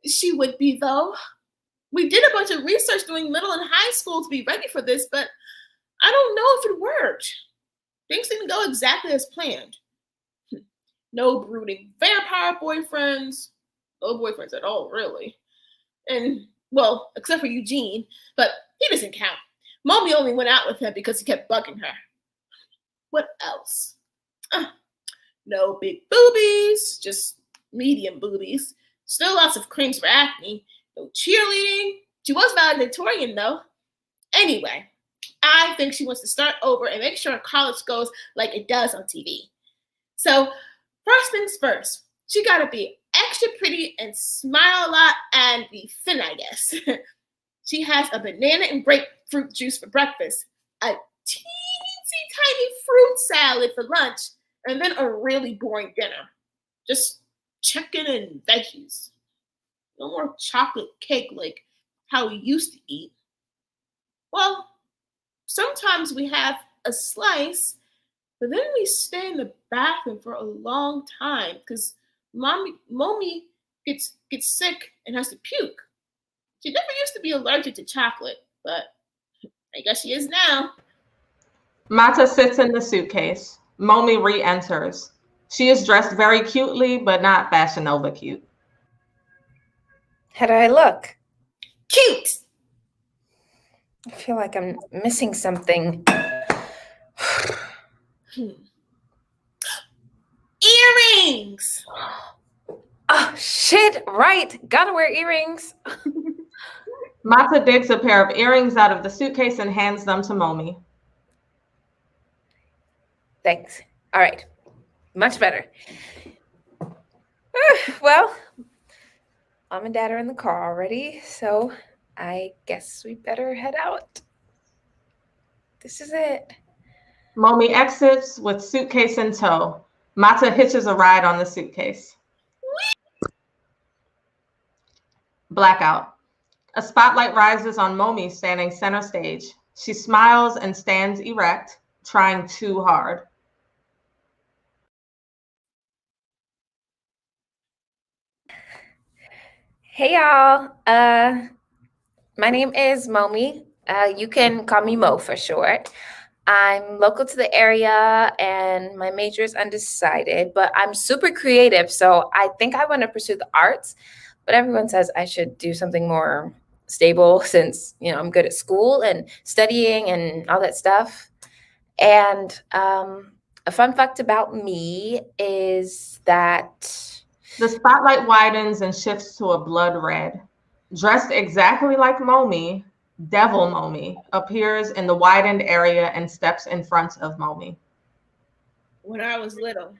she would be, though. We did a bunch of research during middle and high school to be ready for this, but I don't know if it worked. Things didn't go exactly as planned. No brooding vampire boyfriends. No boyfriends at all, really. And, well, except for Eugene, but he doesn't count. Momi only went out with him because he kept bugging her. What else? No big boobies, just medium boobies. Still lots of creams for acne. No cheerleading. She was valedictorian, though. Anyway, I think she wants to start over and make sure college goes like it does on TV. So, first things first, she gotta be extra pretty and smile a lot and be thin, I guess. She has a banana and grapefruit juice for breakfast, a teensy tiny fruit salad for lunch, and then a really boring dinner. Just chicken and veggies. No more chocolate cake like how we used to eat. Well, sometimes we have a slice, but then we stay in the bathroom for a long time because Momi gets sick and has to puke. She never used to be allergic to chocolate, but I guess she is now. Mata sits in the suitcase. Momi re-enters. She is dressed very cutely, but not Fashion Nova cute. How do I look? Cute! I feel like I'm missing something. Earrings! Oh, shit, right. Gotta wear earrings. Mata digs a pair of earrings out of the suitcase and hands them to Momi. Thanks. All right. Much better. Well, Mom and Dad are in the car already, so I guess we better head out. This is it. Momi exits with suitcase in tow. Mata hitches a ride on the suitcase. Blackout. A spotlight rises on Momi standing center stage. She smiles and stands erect, trying too hard. Hey, y'all. My name is Momi. You can call me Mo for short. I'm local to the area and my major is undecided, but I'm super creative, so I think I want to pursue the arts. But everyone says I should do something more stable since, I'm good at school and studying and all that stuff. And a fun fact about me is that the spotlight widens and shifts to a blood red. Dressed exactly like Momi, Devil Momi appears in the widened area and steps in front of Momi. When I was little,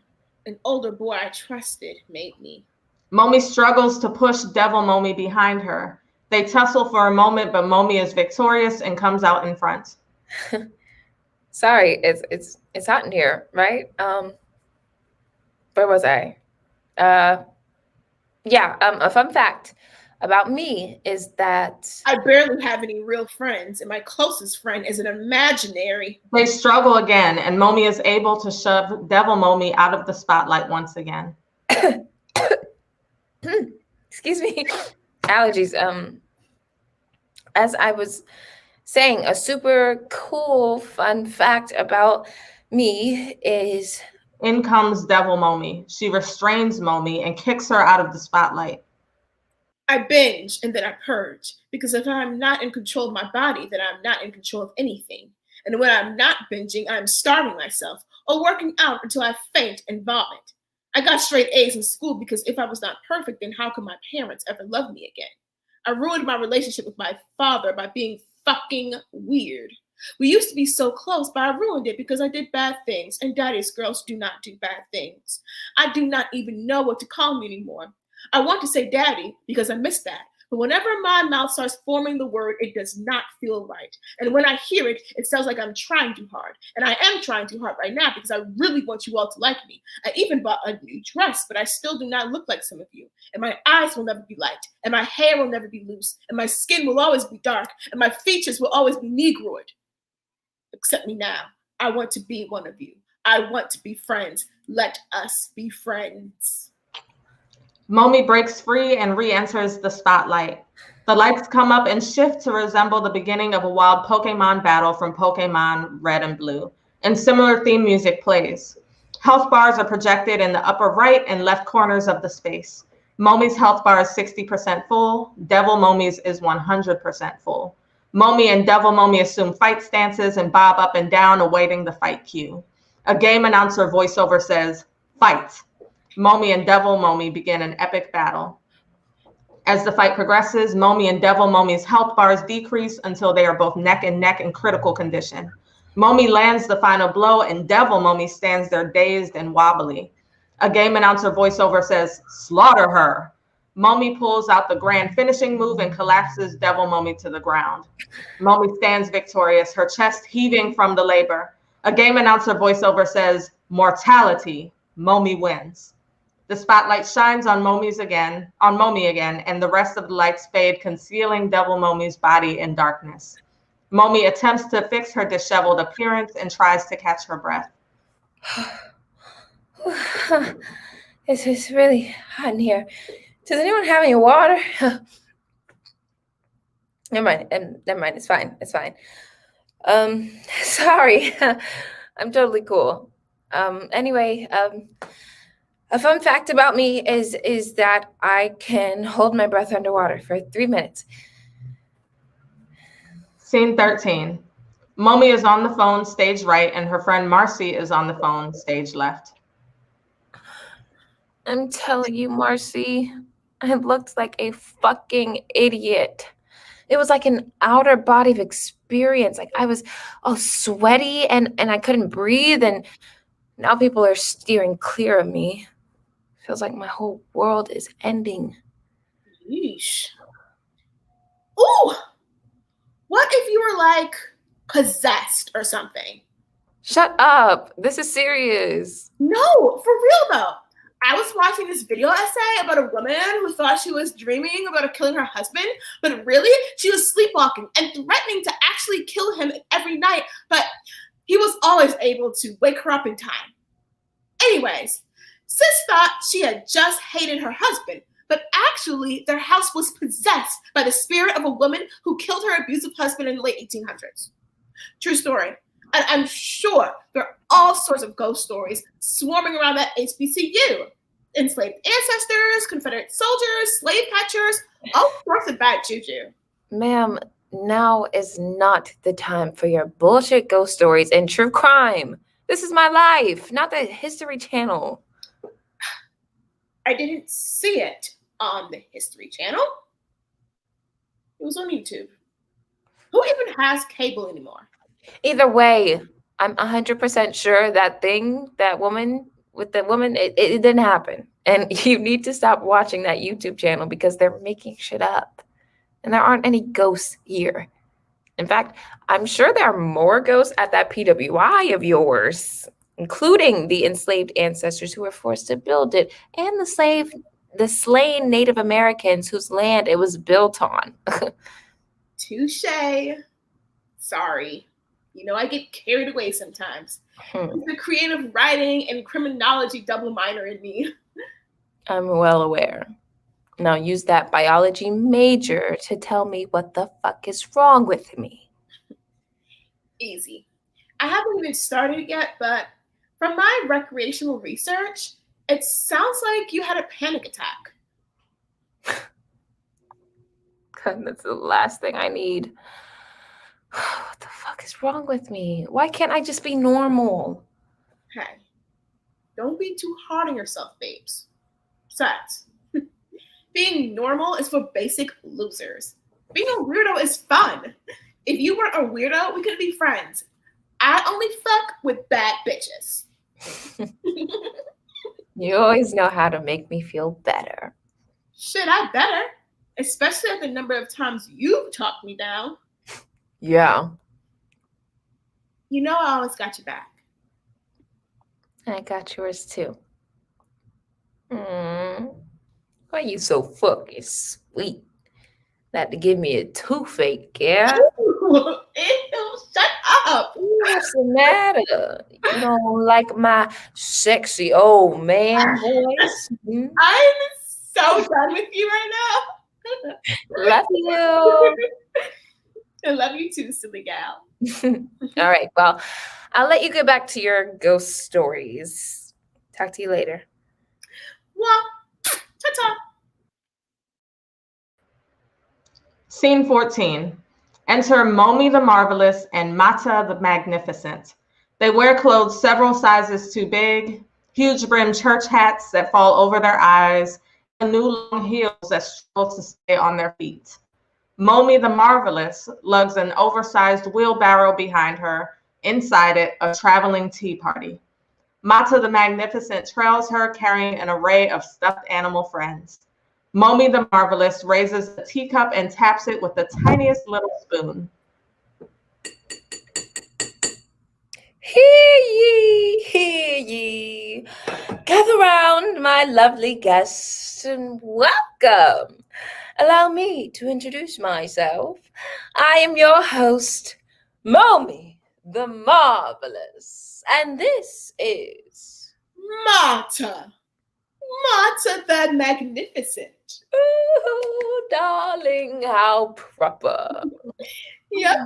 an older boy I trusted made me. Momi struggles to push Devil Momi behind her. They tussle for a moment, but Momi is victorious and comes out in front. Sorry, it's hot in here, right? Where was I? A fun fact about me is that I barely have any real friends, and my closest friend is an imaginary. They struggle again, and Momi is able to shove Devil Momi out of the spotlight once again. Excuse me. Allergies. As I was saying, a super cool fun fact about me is in comes Devil Momi. She restrains Momi and kicks her out of the spotlight. I binge and then I purge, because if I'm not in control of my body, then I'm not in control of anything. And when I'm not binging, I'm starving myself or working out until I faint and vomit. I got straight A's in school because if I was not perfect, then how could my parents ever love me again? I ruined my relationship with my father by being fucking weird. We used to be so close, but I ruined it because I did bad things, and daddy's girls do not do bad things. I do not even know what to call me anymore. I want to say daddy because I miss that, but whenever my mouth starts forming the word, it does not feel right. And when I hear it, it sounds like I'm trying too hard. And I am trying too hard right now because I really want you all to like me. I even bought a new dress, but I still do not look like some of you. And my eyes will never be light, and my hair will never be loose, and my skin will always be dark, and my features will always be negroid. Accept me now. I want to be one of you. I want to be friends. Let us be friends. Momi breaks free and re-enters the spotlight. The lights come up and shift to resemble the beginning of a wild Pokemon battle from Pokemon Red and Blue, and similar theme music plays. Health bars are projected in the upper right and left corners of the space. Momi's health bar is 60% full. Devil Momi's is 100% full. Momi and Devil Momi assume fight stances and bob up and down, awaiting the fight cue. A game announcer voiceover says, "Fight." Momi and Devil Momi begin an epic battle. As the fight progresses, Momi and Devil Momi's health bars decrease until they are both neck and neck in critical condition. Momi lands the final blow and Devil Momi stands there dazed and wobbly. A game announcer voiceover says, "Slaughter her." Momi pulls out the grand finishing move and collapses Devil Momi to the ground. Momi stands victorious, her chest heaving from the labor. A game announcer voiceover says, "Mortality." Momi wins. The spotlight shines on Momi again, and the rest of the lights fade, concealing Devil Momi's body in darkness. Momi attempts to fix her disheveled appearance and tries to catch her breath. It's really hot in here. Does anyone have any water? Never mind. Never mind. It's fine. It's fine. Sorry. I'm totally cool. Anyway, a fun fact about me is that I can hold my breath underwater for 3 minutes. Scene 13. Momi is on the phone, stage right, and her friend Marcy is on the phone, stage left. I'm telling you, Marcy, I looked like a fucking idiot. It was like an outer body of experience. Like I was all sweaty and I couldn't breathe. And now people are steering clear of me. Feels like my whole world is ending. Yeesh. Ooh! What if you were like possessed or something? Shut up. This is serious. No, for real though. I was watching this video essay about a woman who thought she was dreaming about killing her husband, but really she was sleepwalking and threatening to actually kill him every night, but he was always able to wake her up in time. Anyways, sis thought she had just hated her husband, but actually their house was possessed by the spirit of a woman who killed her abusive husband in the late 1800s. True story. And I'm sure there are all sorts of ghost stories swarming around that HBCU. Enslaved ancestors, Confederate soldiers, slave catchers, all sorts of bad juju. Ma'am, now is not the time for your bullshit ghost stories and true crime. This is my life, not the History Channel. I didn't see it on the History Channel. It was on YouTube. Who even has cable anymore? Either way, I'm 100% sure that woman, it didn't happen. And you need to stop watching that YouTube channel because they're making shit up. And there aren't any ghosts here. In fact, I'm sure there are more ghosts at that PWI of yours, including the enslaved ancestors who were forced to build it and the slain Native Americans whose land it was built on. Touche. Sorry. You know, I get carried away sometimes. It's the creative writing and criminology double minor in me. I'm well aware. Now use that biology major to tell me what the fuck is wrong with me. Easy. I haven't even started yet, but from my recreational research, it sounds like you had a panic attack. God, that's the last thing I need. What the fuck is wrong with me? Why can't I just be normal? Hey, don't be too hard on yourself, babes. Besides, being normal is for basic losers. Being a weirdo is fun. If you weren't a weirdo, we couldn't be friends. I only fuck with bad bitches. You always know how to make me feel better. Shit, I better. Especially at the number of times you've talked me down. Yeah. You know I always got your back. I got yours too. Why you so fucking sweet? Not to give me a toothache, yeah? Ew, shut up. What's the matter? You don't like my sexy old man voice? I'm so done with you right now. Love you. I love you too, silly gal. All right, well, I'll let you get back to your ghost stories. Talk to you later. Well, ta-ta. Scene 14. Enter Momi the Marvelous and Mata the Magnificent. They wear clothes several sizes too big, huge brimmed church hats that fall over their eyes, and new long heels that struggle to stay on their feet. Momi the Marvelous lugs an oversized wheelbarrow behind her, inside it a traveling tea party. Mata the Magnificent trails her carrying an array of stuffed animal friends. Momi the Marvelous raises a teacup and taps it with the tiniest little spoon. Hear ye, hear ye. Gather round, my lovely guests, and welcome. Allow me to introduce myself. I am your host, Momi the Marvelous, and this is Mata. Mata the Magnificent. Ooh, darling, how proper. Yep,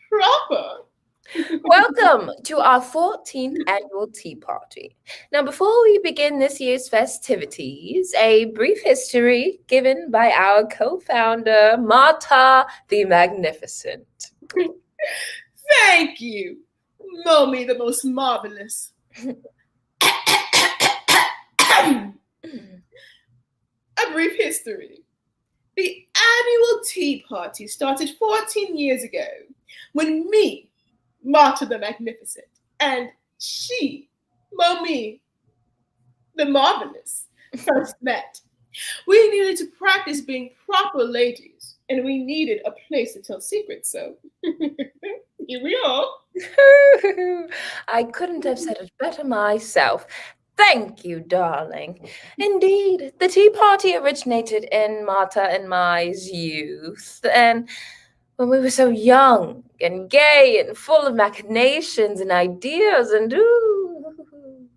proper. Welcome to our 14th annual tea party. Now, before we begin this year's festivities, a brief history given by our co-founder, Mata the Magnificent. Thank you, Momi the most marvelous. A brief history. The annual tea party started 14 years ago when me, Mata the Magnificent, and she, Momi the Marvelous, first met. We needed to practice being proper ladies, and we needed a place to tell secrets, so here we are. I couldn't have said it better myself. Thank you, darling. Indeed, the tea party originated in Mata and my's youth, and when we were so young and gay and full of machinations and ideas, and ooh,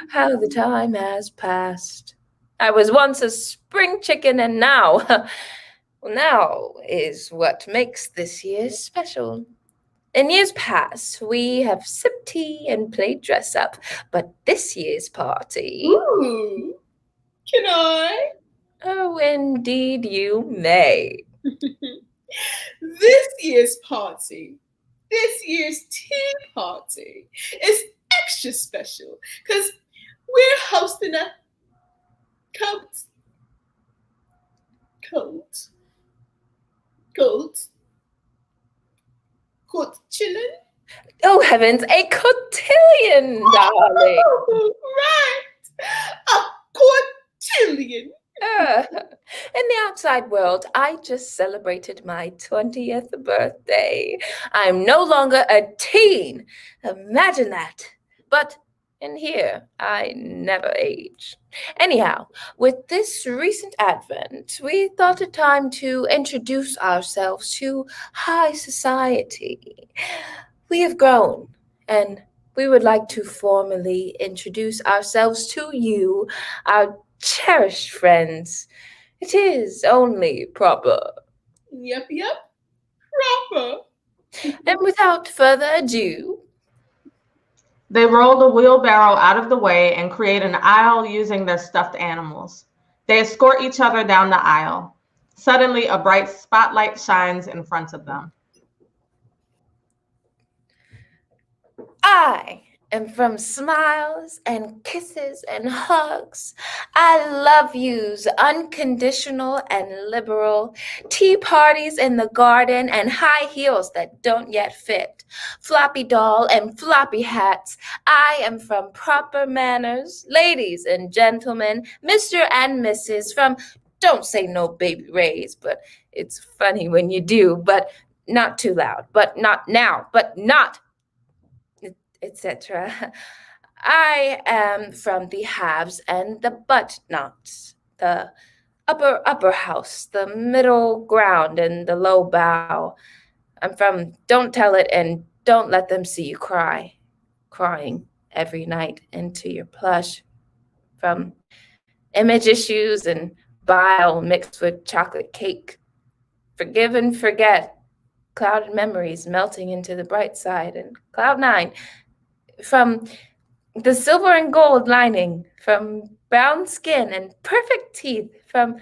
how the time has passed. I was once a spring chicken, and now is what makes this year special. In years past, we have sipped tea and played dress up, but this year's party... Ooh, can I? Oh, indeed you may. This year's party, this year's tea party is extra special because we're hosting a chillin'? Oh, heavens, a cotillion, darling. Oh, right. A cotillion. In the outside world, I just celebrated my 20th birthday. I'm no longer a teen. Imagine that. But in here, I never age. Anyhow, with this recent advent, we thought it time to introduce ourselves to high society. We have grown, and we would like to formally introduce ourselves to you, our cherished friends. It is only proper. Yep, proper. And without further ado, they roll the wheelbarrow out of the way and create an aisle using their stuffed animals. They escort each other down the aisle. Suddenly, a bright spotlight shines in front of them. I am from smiles and kisses and hugs. I love yous, unconditional and liberal, tea parties in the garden and high heels that don't yet fit, floppy doll and floppy hats. I am from proper manners, ladies and gentlemen, Mr. and Mrs. from don't say no baby rays, but it's funny when you do, but not too loud, but not now, but not etc. I am from the haves and the but-nots, the upper house, the middle ground, and the low bow. I'm from don't tell it and don't let them see you crying every night into your plush. From image issues and bile mixed with chocolate cake. Forgive and forget, clouded memories melting into the bright side, and cloud nine. From the silver and gold lining, from brown skin and perfect teeth, from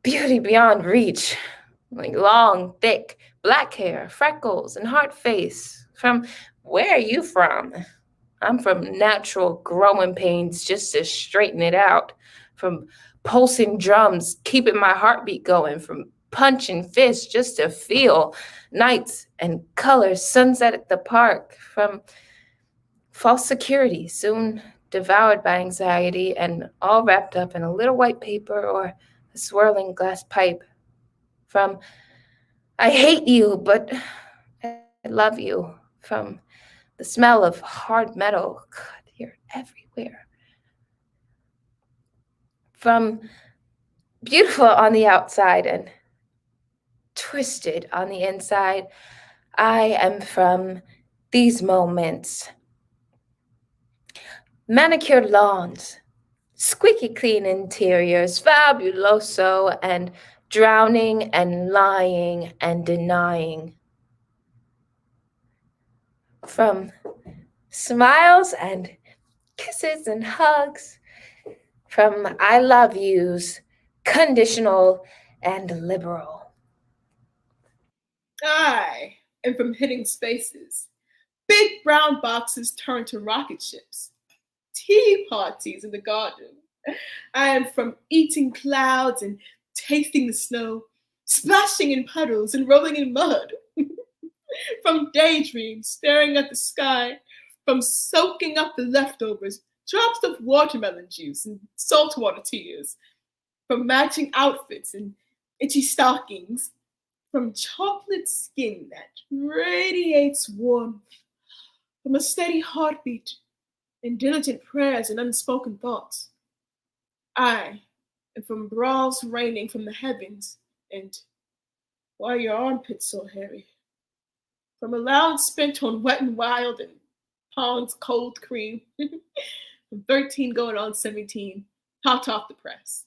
beauty beyond reach, like long, thick, black hair, freckles, and heart face. From where are you from? I'm from natural growing pains just to straighten it out. From pulsing drums, keeping my heartbeat going. From punching fists just to feel nights and colors, sunset at the park. From false security, soon devoured by anxiety and all wrapped up in a little white paper or a swirling glass pipe. From I hate you, but I love you. From the smell of hard metal, God, you're everywhere. From beautiful on the outside and twisted on the inside, I am from these moments. Manicured lawns, Squeaky clean interiors, fabuloso, and drowning and lying and denying. From smiles and kisses and hugs, from I love yous, conditional and liberal. Aye, and from hitting spaces, big brown boxes turned to rocket ships, tea parties in the garden. I am from eating clouds and tasting the snow, splashing in puddles and rolling in mud. From daydreams, staring at the sky, from soaking up the leftovers, drops of watermelon juice and saltwater tears, from matching outfits and itchy stockings, from chocolate skin that radiates warmth, from a steady heartbeat and diligent prayers and unspoken thoughts. I am from brawls raining from the heavens, and why are your armpits so hairy? From a loud spent on Wet and Wild and Pond's cold cream, from 13 going on 17, hot off the press.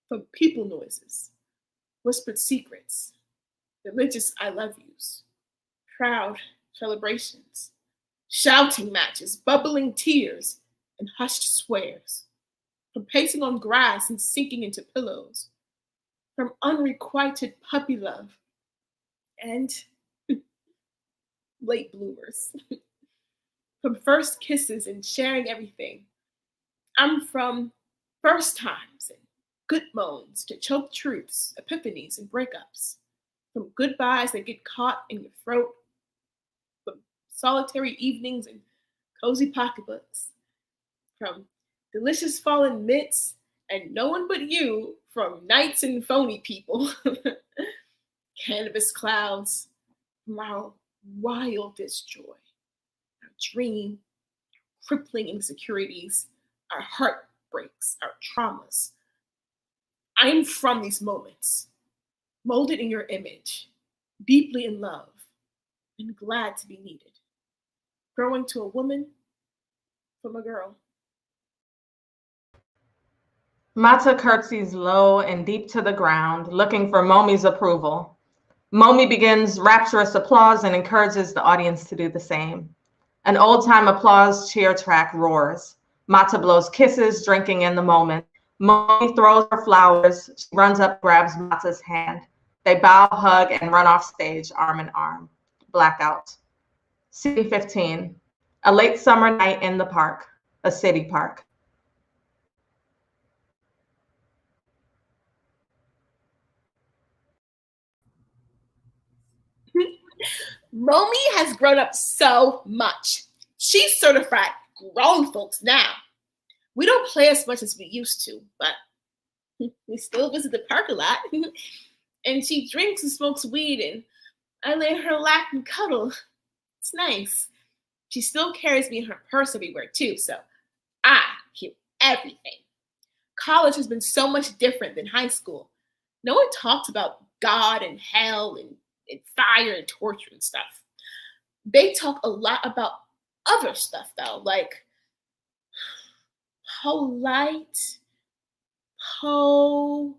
From people noises, whispered secrets, religious I love yous, proud celebrations, shouting matches, bubbling tears, and hushed swears. From pacing on grass and sinking into pillows. From unrequited puppy love and late bloomers. From first kisses and sharing everything. I'm from first times and good moans to choke truths, epiphanies, and breakups. From goodbyes that get caught in your throat. From solitary evenings and cozy pocketbooks. From delicious fallen mitts and no one but you. From nights and phony people. Cannabis clouds. From our wildest joy. Our dream, our crippling insecurities, our heartbreaks, our traumas. I'm from these moments, molded in your image, deeply in love, and glad to be needed. Growing to a woman from a girl. Mata curtsies low and deep to the ground, looking for Momi's approval. Momi begins rapturous applause and encourages the audience to do the same. An old-time applause cheer track roars. Mata blows kisses, drinking in the moment. Momi throws her flowers. She runs up, grabs Mata's hand. They bow, hug, and run off stage, arm in arm. Blackout. Scene 15. A late summer night in the park, a city park. Momi has grown up so much. She's certified grown folks now. We don't play as much as we used to, but we still visit the park a lot. And she drinks and smokes weed, and I lay in her lap and cuddle. It's nice. She still carries me in her purse everywhere too, so I hear everything. College has been so much different than high school. No one talks about God and hell and fire and torture and stuff. They talk a lot about other stuff though, like polite, political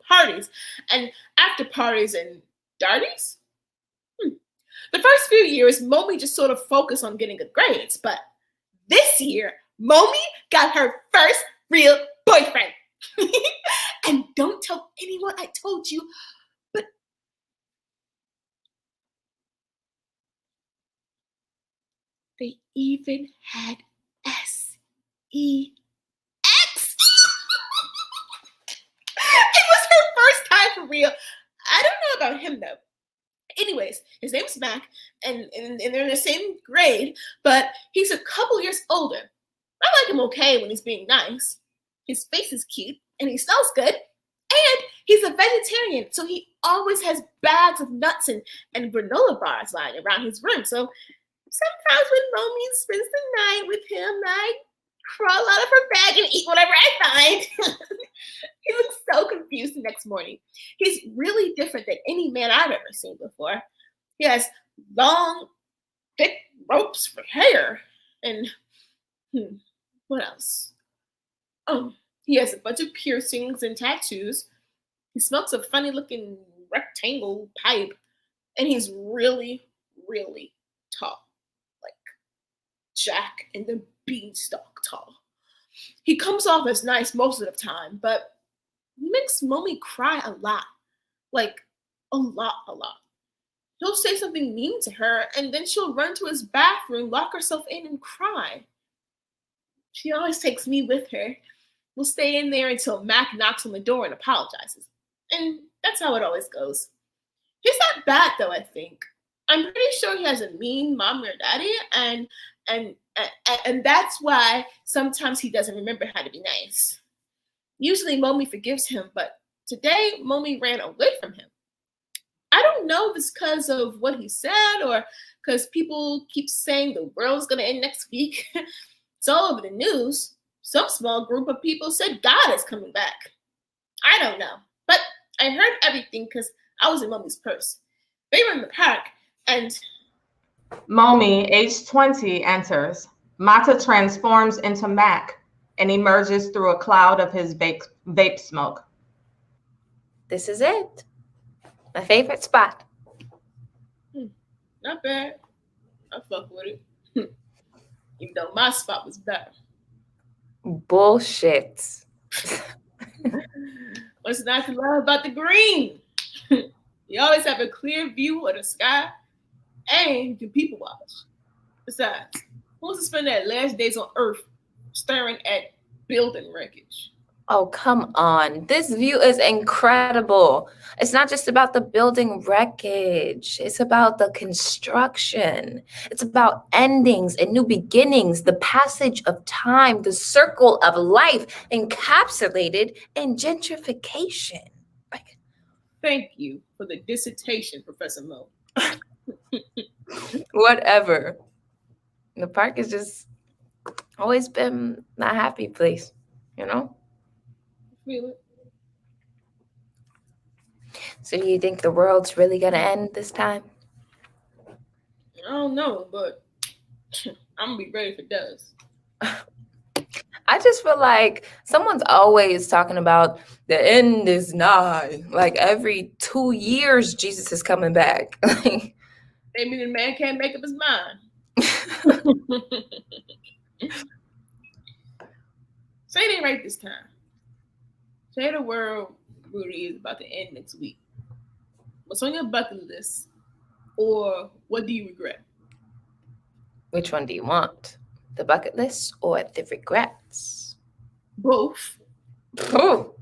parties and after parties and darties. The first few years, Momi just sort of focused on getting good grades, but this year, Momi got her first real boyfriend. And don't tell anyone I told you, but they even had sex. It was her first time for real. I don't know about him though. Anyways, his name's Mac, and they're in the same grade, but he's a couple years older. I like him okay when he's being nice. His face is cute, and he smells good, and he's a vegetarian, so he always has bags of nuts and granola bars lying around his room. So sometimes when Momi spends the night with him, I crawl out of her bag and eat whatever I find. He looks so confused the next morning. He's really different than any man I've ever seen before. He has long, thick ropes for hair. And what else? Oh, he has a bunch of piercings and tattoos. He smokes a funny looking rectangle pipe. And he's really, really tall. Like Jack and the Beanstalk tall. He comes off as nice most of the time, but he makes Mommy cry a lot. Like, a lot. He'll say something mean to her, and then she'll run to his bathroom, lock herself in, and cry. She always takes me with her. We'll stay in there until Mac knocks on the door and apologizes. And that's how it always goes. He's not bad, though, I think. I'm pretty sure he has a mean mom or daddy, and that's why sometimes he doesn't remember how to be nice. Usually, Mommy forgives him, but today, Mommy ran away from him. I don't know if it's because of what he said or because people keep saying the world's going to end next week. It's all over the news. Some small group of people said God is coming back. I don't know. But I heard everything because I was in Mommy's purse. They were in the park and... Mommy, age 20, enters. Mata transforms into Mac and emerges through a cloud of his vape smoke. This is it. My favorite spot. Not bad. I fuck with it. Even though my spot was better. Bullshit. What's not to love about the green? You always have a clear view of the sky and you can people watch. Besides, who wants to spend their last days on Earth staring at building wreckage? Oh, come on. This view is incredible. It's not just about the building wreckage. It's about the construction. It's about endings and new beginnings, the passage of time, the circle of life encapsulated in gentrification. Thank you for the dissertation, Professor Mo. Whatever. The park has just always been a happy place, you know? Feel it. So do you think the world's really gonna end this time? I don't know, but I'm gonna be ready if it does. I just feel like someone's always talking about the end is nigh. Like every 2 years, Jesus is coming back. Maybe the man can't make up his mind. Say it ain't right this time. Say the world really is about to end next week. What's on your bucket list? Or what do you regret? Which one do you want? The bucket list or the regrets? Both. Oh,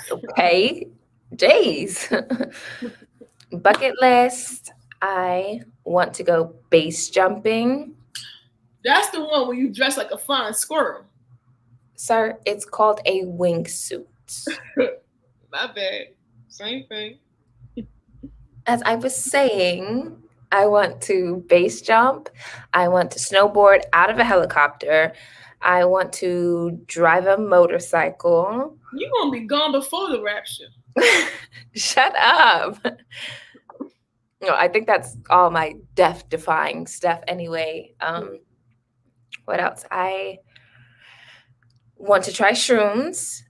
okay. Jays. Bucket list. I want to go base jumping. That's the one where you dress like a flying squirrel. Sir, it's called a wingsuit. My bad. Same thing. As I was saying, I want to base jump. I want to snowboard out of a helicopter. I want to drive a motorcycle. You're going to be gone before the rapture. Shut up. No, I think that's all my death-defying stuff anyway. What else? I want to try shrooms.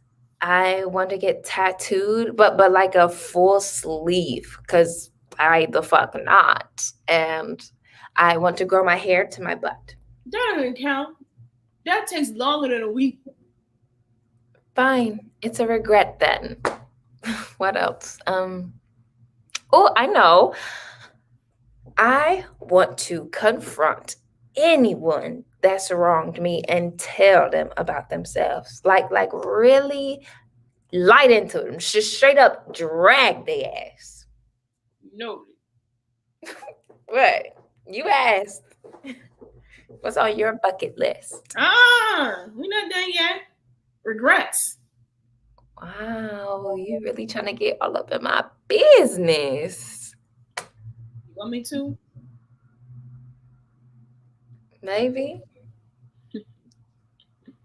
I want to get tattooed, but like a full sleeve, because I the fuck not. And I want to grow my hair to my butt. That doesn't count. That takes longer than a week. Fine. It's a regret then. What else? Oh, I know. I want to confront anyone that's wronged me and tell them about themselves. Like really light into them. Just straight up drag their ass. No. What? You asked. What's on your bucket list? We're not done yet. Regrets. Wow, you really trying to get all up in my business. You want me to? Maybe.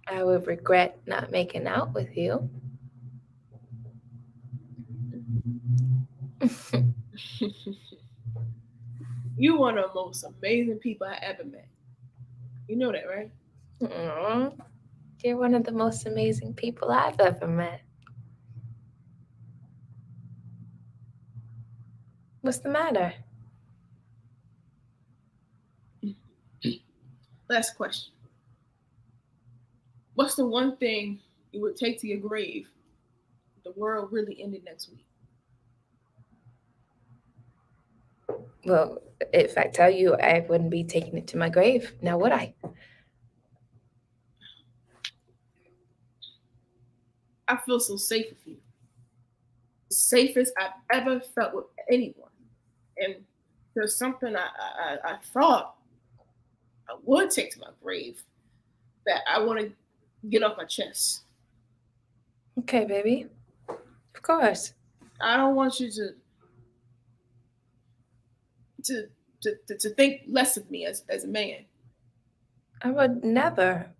I would regret not making out with you. You one of the most amazing people I ever met. You know that, right? You're one of the most amazing people I've ever met. What's the matter? Last question. What's the one thing you would take to your grave if the world really ended next week? Well, if I tell you, I wouldn't be taking it to my grave. Now would I? I feel so safe with you. The safest I've ever felt with anyone. And there's something I thought I would take to my grave that I want to get off my chest. Okay, baby. Of course. I don't want you to think less of me as a man. I would never.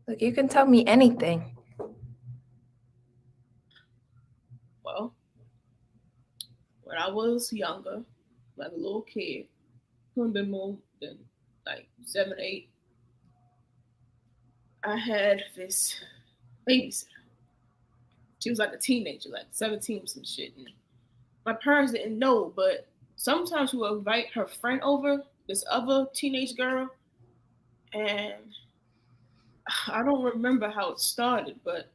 Look, you can tell me anything. Well, when I was younger, like a little kid, couldn't been more than like 7, 8, I had this babysitter. She was like a teenager, like 17 or some shit. And my parents didn't know, but sometimes she would invite her friend over, this other teenage girl, and I don't remember how it started, but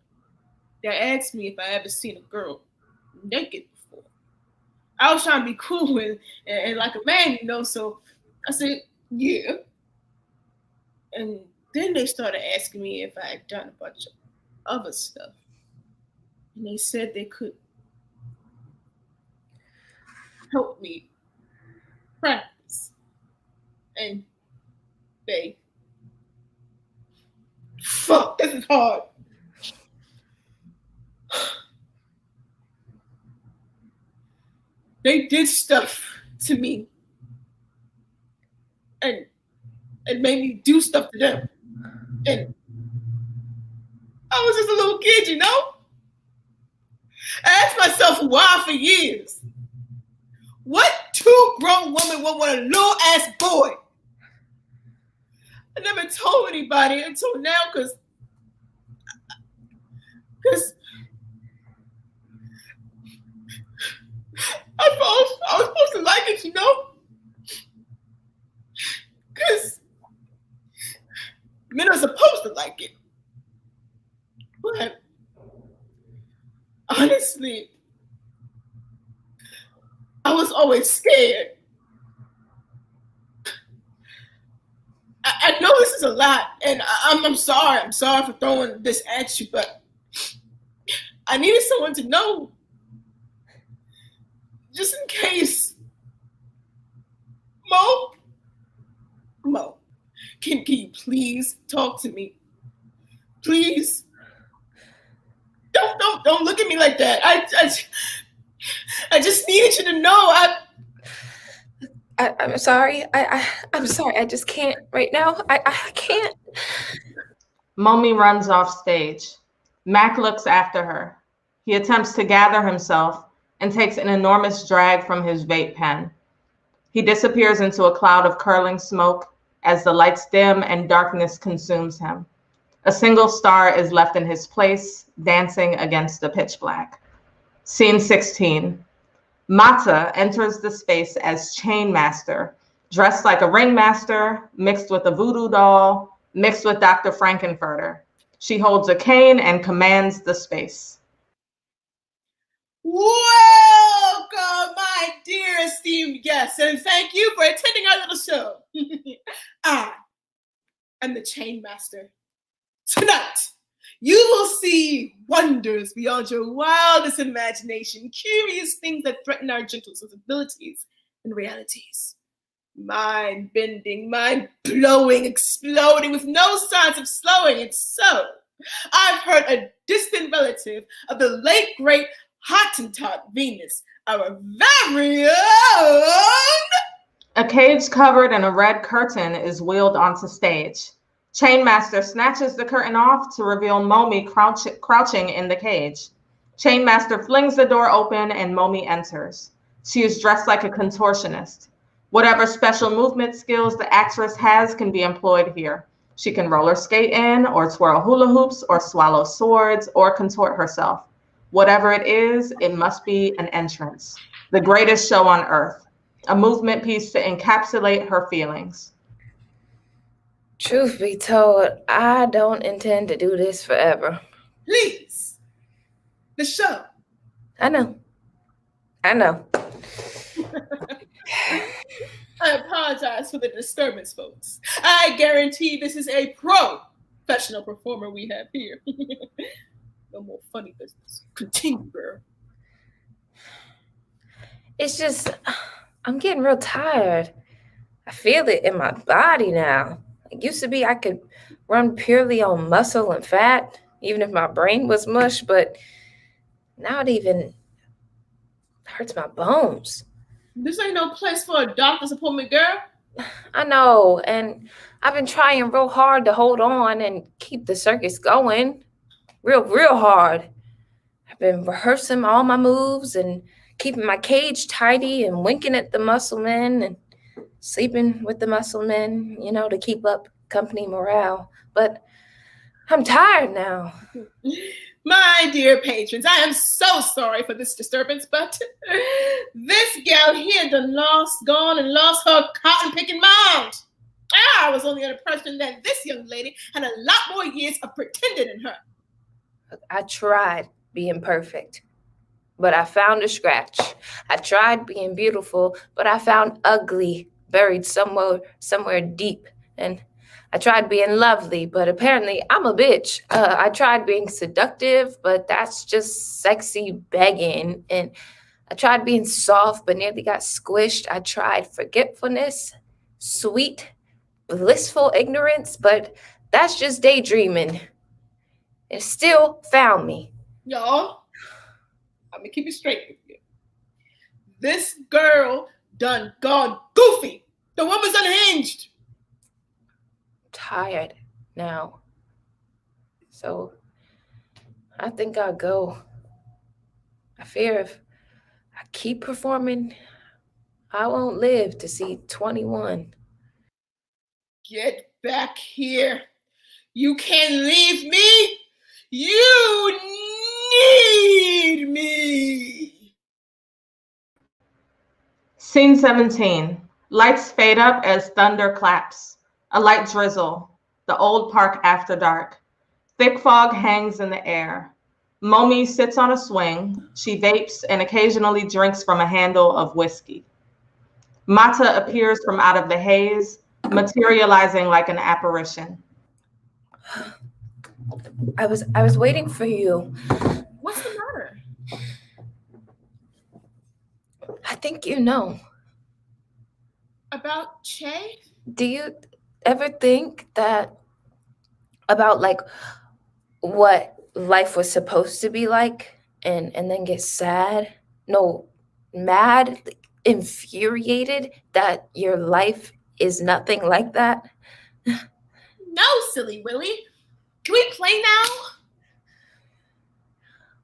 they asked me if I ever seen a girl naked before. I was trying to be cool and like a man, you know, so I said, yeah. And then they started asking me if I had done a bunch of other stuff. And they said they could help me practice. And fuck, this is hard. They did stuff to me and made me do stuff to them. And I was just a little kid, you know? I asked myself why for years. What two grown women would want a little ass boy? I never told anybody until now because I was supposed to like it, you know? Because men are supposed to like it. But honestly, I was always scared. I know this is a lot, and I'm sorry. I'm sorry for throwing this at you, but I needed someone to know. Just in case. Mo, can you please talk to me? Please. Don't look at me like that. I just needed you to know. I'm sorry. I'm sorry. I just can't right now. I can't. Momi runs off stage. Mac looks after her. He attempts to gather himself and takes an enormous drag from his vape pen. He disappears into a cloud of curling smoke as the lights dim and darkness consumes him. A single star is left in his place, dancing against the pitch black. Scene 16. Mata enters the space as Chainmaster, dressed like a ringmaster, mixed with a voodoo doll, mixed with Dr. Frankenfurter. She holds a cane and commands the space. Welcome, my dear esteemed guests, and thank you for attending our little show. I am the Chainmaster. Tonight, you will see wonders beyond your wildest imagination, curious things that threaten our gentle sensibilities and realities. Mind-bending, mind-blowing, exploding with no signs of slowing. It's so. I've heard a distant relative of the late, great Hottentot Venus, our very own. A cage covered in a red curtain is wheeled onto stage. Chainmaster snatches the curtain off to reveal Momi crouching in the cage. Chainmaster flings the door open and Momi enters. She is dressed like a contortionist. Whatever special movement skills the actress has can be employed here. She can roller skate in, or twirl hula hoops, or swallow swords, or contort herself. Whatever it is, it must be an entrance. The greatest show on earth. A movement piece to encapsulate her feelings. Truth be told, I don't intend to do this forever. Please. The show. I know. I apologize for the disturbance, folks. I guarantee this is a professional performer we have here. No more funny business. Continue, girl. It's just, I'm getting real tired. I feel it in my body now. It used to be I could run purely on muscle and fat, even if my brain was mush, but now it even hurts my bones. This ain't no place for a doctor's appointment, girl. I know, and I've been trying real hard to hold on and keep the circus going. Real hard. I've been rehearsing all my moves and keeping my cage tidy and winking at the muscle men and sleeping with the muscle men, to keep up company morale. But I'm tired now. My dear patrons, I am so sorry for this disturbance, but this gal here done gone and lost her cotton-picking mind. I was only under the impression that this young lady had a lot more years of pretending in her. I tried being perfect, but I found a scratch. I tried being beautiful, but I found ugly buried somewhere deep. And I tried being lovely, but apparently I'm a bitch. I tried being seductive, but that's just sexy begging. And I tried being soft, but nearly got squished. I tried forgetfulness, sweet, blissful ignorance, but that's just daydreaming. It still found me. Y'all, I'm gonna keep it straight with you. This girl done gone goofy. The woman's unhinged. Tired now. So I think I'll go. I fear if I keep performing, I won't live to see 21. Get back here. You can't leave me. You need me. Scene 17. Lights fade up as thunder claps. A light drizzle. The old park after dark. Thick fog hangs in the air. Momi sits on a swing. She vapes and occasionally drinks from a handle of whiskey. Mata appears from out of the haze, materializing like an apparition. I was waiting for you. What's the matter? I think you know. About Che? Do you ever think that about like what life was supposed to be like and then get sad? No, mad, infuriated that your life is nothing like that? No, silly Willie. Can we play now?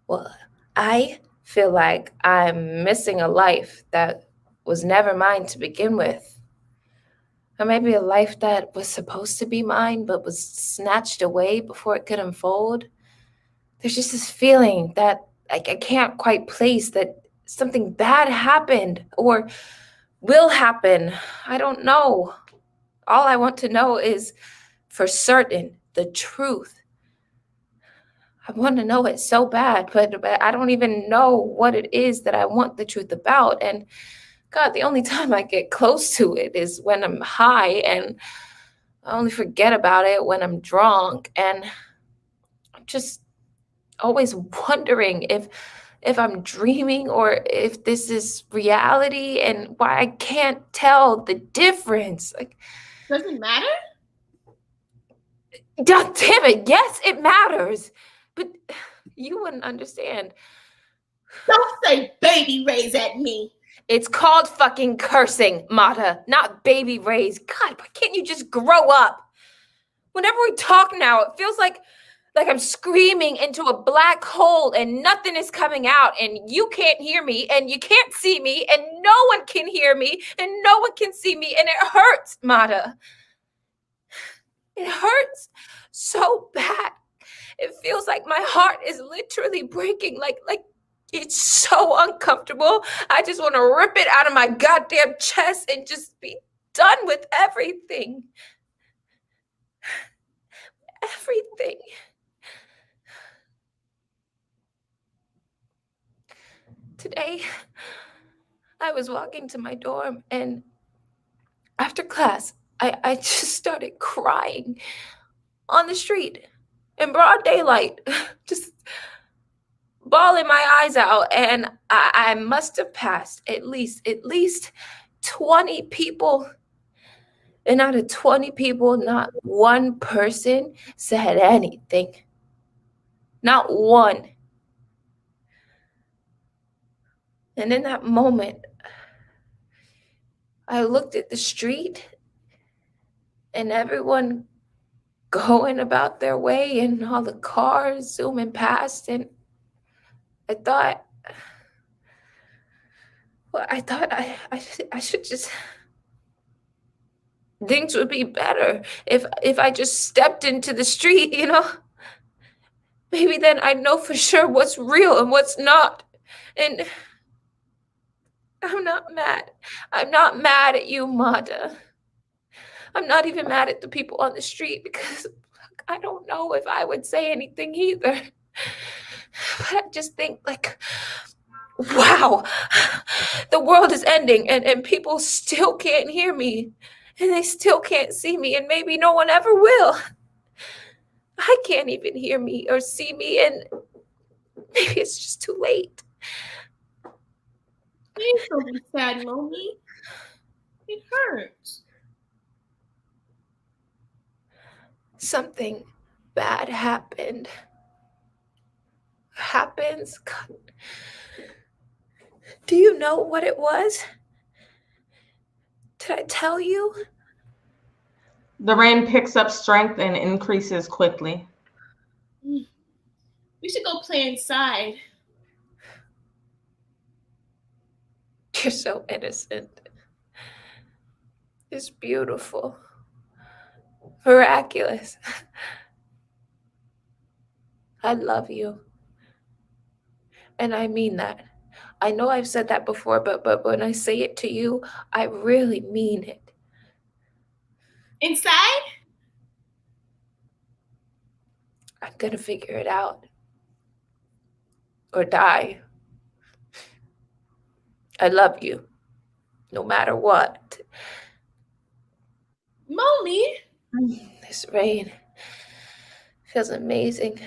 Well, I feel like I'm missing a life that was never mine to begin with. Or maybe a life that was supposed to be mine but was snatched away before it could unfold. There's just this feeling that I can't quite place, that something bad happened or will happen. I don't know. All I want to know is for certain the truth. I want to know it so bad, but I don't even know what it is that I want the truth about. And God, the only time I get close to it is when I'm high, and I only forget about it when I'm drunk. And I'm just always wondering if I'm dreaming or if this is reality, and why I can't tell the difference. Like, does it matter? God damn it, yes, it matters. But you wouldn't understand. Don't say baby raise at me. It's called fucking cursing, Mata, not baby raise. God, why can't you just grow up? Whenever we talk now, it feels like Like I'm screaming into a black hole and nothing is coming out, and you can't hear me and you can't see me and no one can hear me and no one can see me, and it hurts, Mata. It hurts so bad. It feels like my heart is literally breaking. Like it's so uncomfortable. I just want to rip it out of my goddamn chest and just be done with everything. Everything. Today, I was walking to my dorm, and after class, I just started crying on the street in broad daylight, just bawling my eyes out. And I must have passed at least 20 people. And out of 20 people, not one person said anything. Not one. And in that moment, I looked at the street and everyone going about their way and all the cars zooming past, and I thought I should just, things would be better if I just stepped into the street, you know? Maybe then I'd know for sure what's real and what's not. And I'm not mad. I'm not mad at you, Mata. I'm not even mad at the people on the street, because I don't know if I would say anything either. But I just think, like, wow, the world is ending and people still can't hear me and they still can't see me, and maybe no one ever will. I can't even hear me or see me, and maybe it's just too late. Please don't be sad, Momi. It hurts. Something bad happened. Happens. God. Do you know what it was? Did I tell you? The rain picks up strength and increases quickly. We should go play inside. You're so innocent. It's beautiful. Miraculous. I love you. And I mean that. I know I've said that before, but when I say it to you, I really mean it. Inside? I'm gonna figure it out. Or die. I love you. No matter what. Momi? This rain feels amazing.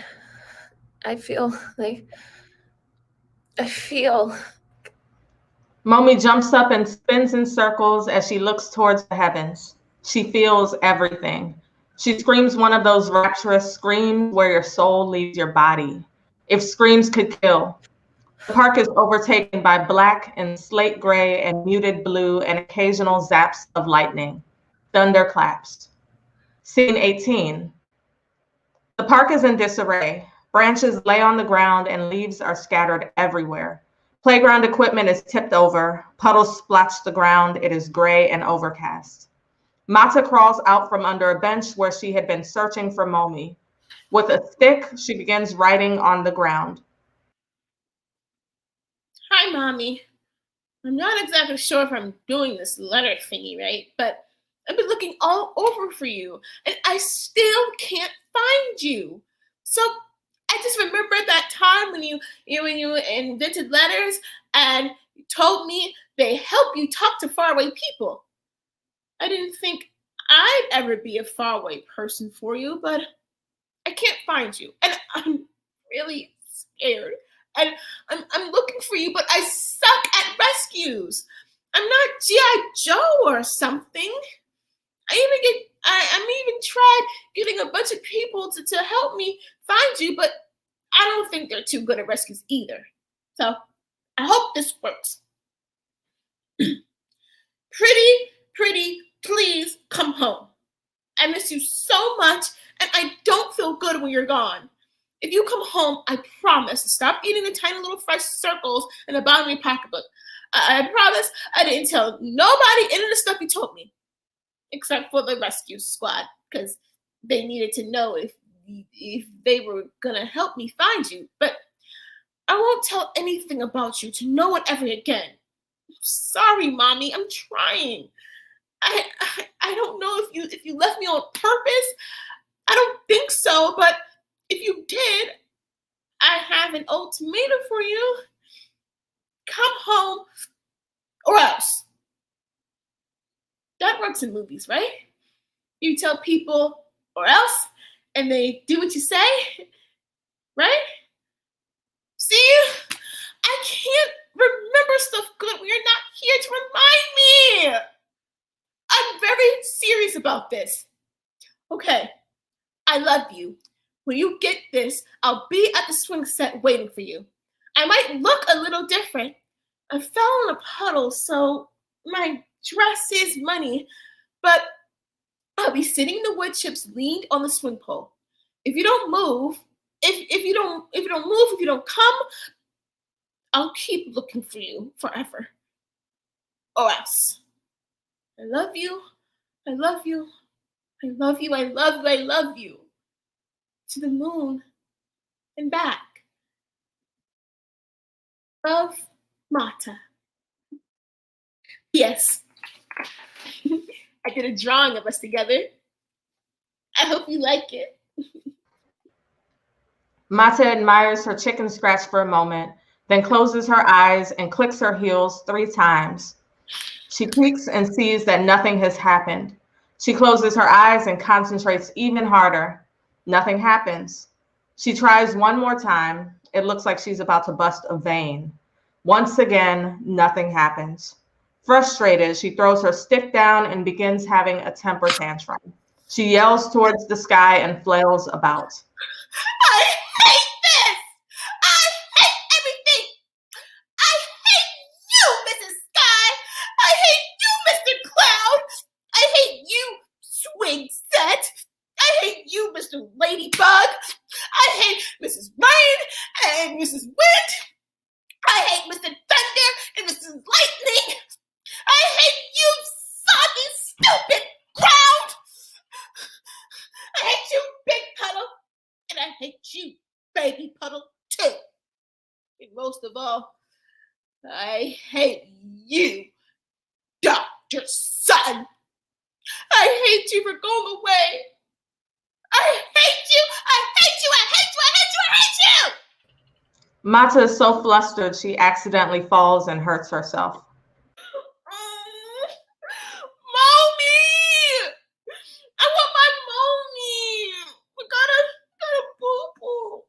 I feel. Momi jumps up and spins in circles as she looks towards the heavens. She feels everything. She screams one of those rapturous screams where your soul leaves your body. If screams could kill. The park is overtaken by black and slate gray and muted blue and occasional zaps of lightning. Thunderclaps. Scene 18. The park is in disarray. Branches lay on the ground and leaves are scattered everywhere. Playground equipment is tipped over. Puddles splotch the ground. It is gray and overcast. Mata crawls out from under a bench where she had been searching for Momi. With a stick, she begins writing on the ground. Hi, Mommy. I'm not exactly sure if I'm doing this letter thingy right, but I've been looking all over for you, and I still can't find you. So I just remembered that time when you invented letters and you told me they help you talk to faraway people. I didn't think I'd ever be a faraway person for you, but I can't find you, and I'm really scared. And I'm looking for you, but I suck at rescues. I'm not G.I. Joe or something. I even tried getting a bunch of people to help me find you, but I don't think they're too good at rescues either. So I hope this works. Pretty, please come home. I miss you so much, and I don't feel good when you're gone. If you come home, I promise to stop eating the tiny little fresh circles in the bottom of your pocketbook. I promise I didn't tell nobody any of the stuff you told me, except for the rescue squad, because they needed to know if they were gonna help me find you. But I won't tell anything about you to no one ever again. Sorry, Mommy, I'm trying. I don't know if you left me on purpose. I don't think so, but if you did, I have an ultimatum for you. Come home or else. That works in movies, right? You tell people or else, and they do what you say, right? See? I can't remember stuff good when you're not here to remind me. I'm very serious about this. Okay, I love you. When you get this, I'll be at the swing set waiting for you. I might look a little different. I fell in a puddle, so my dress is muddy, but I'll be sitting in the wood chips leaned on the swing pole. If you don't move, if you don't come, I'll keep looking for you forever. Or else. I love you. I love you. I love you. I love you. I love you. To the moon and back. Love, Mata. Yes. I did a drawing of us together. I hope you like it. Mata admires her chicken scratch for a moment, then closes her eyes and clicks her heels 3 times. She peeks and sees that nothing has happened. She closes her eyes and concentrates even harder. Nothing happens. She tries one more time. It looks like she's about to bust a vein. Once again, nothing happens. Frustrated, she throws her stick down and begins having a temper tantrum. She yells towards the sky and flails about. I hate this! I hate everything! I hate you, Mrs. Sky! I hate you, Mr. Cloud! I hate you, Swing Set! I hate you, Mr. Ladybug! I hate Mrs. Rain and Mrs. Wind! I hate Mr. Thunder and Mrs. Lightning! I hate you, soggy, stupid ground! I hate you, Big Puddle! And I hate you, Baby Puddle, too. And most of all, I hate you, Dr. Sun. I hate you for going away. I hate you. I hate you. I hate you. I hate you. I hate you. Mata is so flustered she accidentally falls and hurts herself. Mommy! I want my mommy. We gotta boo-boo.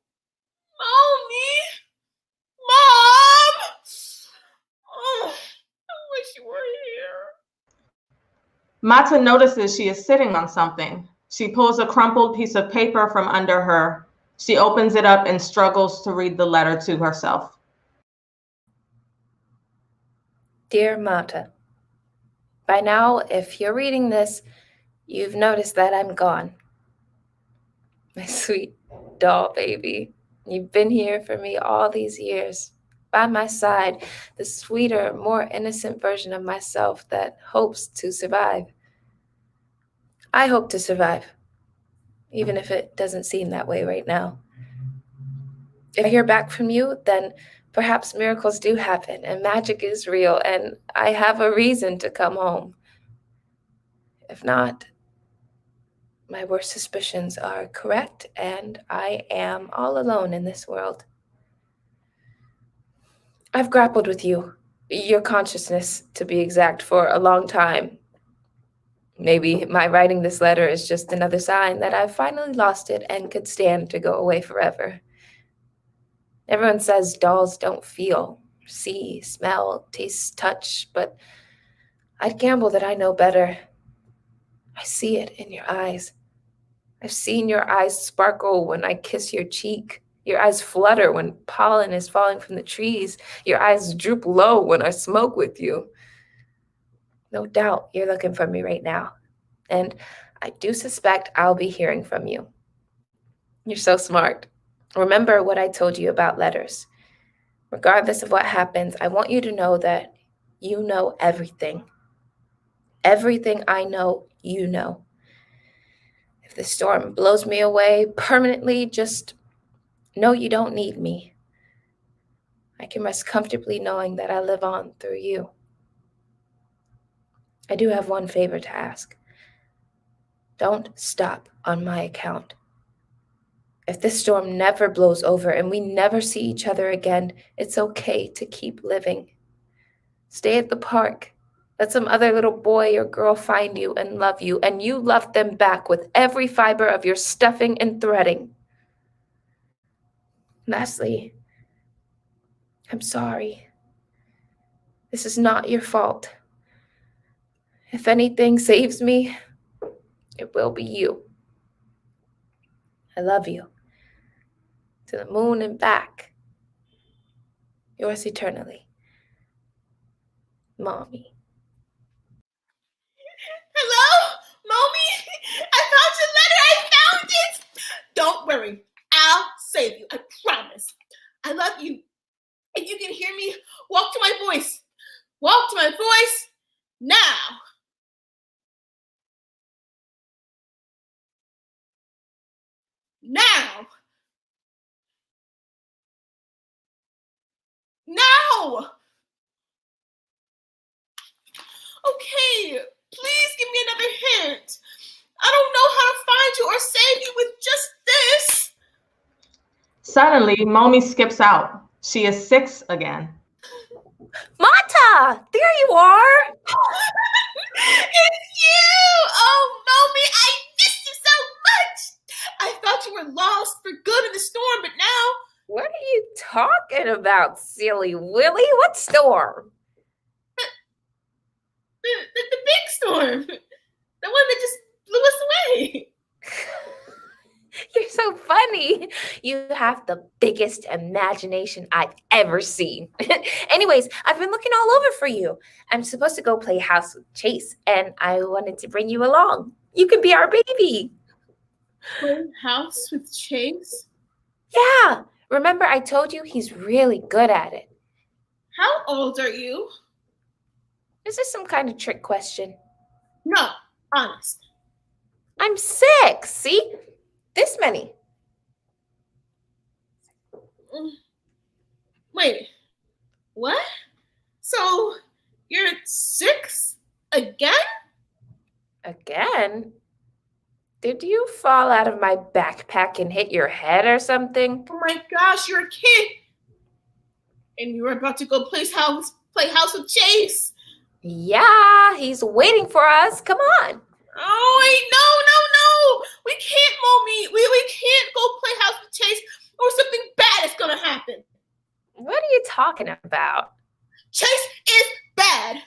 Mommy! Mom! Oh, I wish you were here. Mata notices she is sitting on something. She pulls a crumpled piece of paper from under her. She opens it up and struggles to read the letter to herself. Dear Mata, by now, if you're reading this, you've noticed that I'm gone. My sweet doll baby, you've been here for me all these years. By my side, the sweeter, more innocent version of myself that hopes to survive. I hope to survive, even if it doesn't seem that way right now. If I hear back from you, then perhaps miracles do happen and magic is real and I have a reason to come home. If not, my worst suspicions are correct and I am all alone in this world. I've grappled with you, your consciousness to be exact, for a long time. Maybe my writing this letter is just another sign that I've finally lost it and could stand to go away forever. Everyone says dolls don't feel, see, smell, taste, touch, but I'd gamble that I know better. I see it in your eyes. I've seen your eyes sparkle when I kiss your cheek. Your eyes flutter when pollen is falling from the trees. Your eyes droop low when I smoke with you. No doubt you're looking for me right now, and I do suspect I'll be hearing from you. You're so smart. Remember what I told you about letters. Regardless of what happens, I want you to know that you know everything. Everything I know, you know. If the storm blows me away permanently, just know you don't need me. I can rest comfortably knowing that I live on through you. I do have one favor to ask. Don't stop on my account. If this storm never blows over and we never see each other again, it's okay to keep living. Stay at the park. Let some other little boy or girl find you and love you, and you love them back with every fiber of your stuffing and threading. Lastly, I'm sorry. This is not your fault. If anything saves me, it will be you. I love you. To the moon and back. Yours eternally. Mommy. Hello, Mommy? I found your letter. I found it. Don't worry. I'll save you. I promise. I love you. If you can hear me, walk to my voice. Walk to my voice now. Now. Now. Okay, please give me another hint. I don't know how to find you or save you with just this. Suddenly, Momi skips out. She is 6 again. Mata, there you are. It's you! Oh, Momi, I missed you so much. I thought you were lost for good in the storm, but now... What are you talking about, silly Willy? What storm? The big storm. The one that just blew us away. You're so funny. You have the biggest imagination I've ever seen. Anyways, I've been looking all over for you. I'm supposed to go play house with Chase, and I wanted to bring you along. You can be our baby. Play house with Chase? Yeah. Remember I told you he's really good at it. How old are you? Is this some kind of trick question? No, honest. I'm 6. See? This many. Wait, what? So you're 6 again? Again? Did you fall out of my backpack and hit your head or something? Oh my gosh, you're a kid. And you were about to go play house with Chase. Yeah, he's waiting for us. Come on. Oh, wait, no. We can't, Mommy. We can't go play house with Chase or something bad is going to happen. What are you talking about? Chase is bad.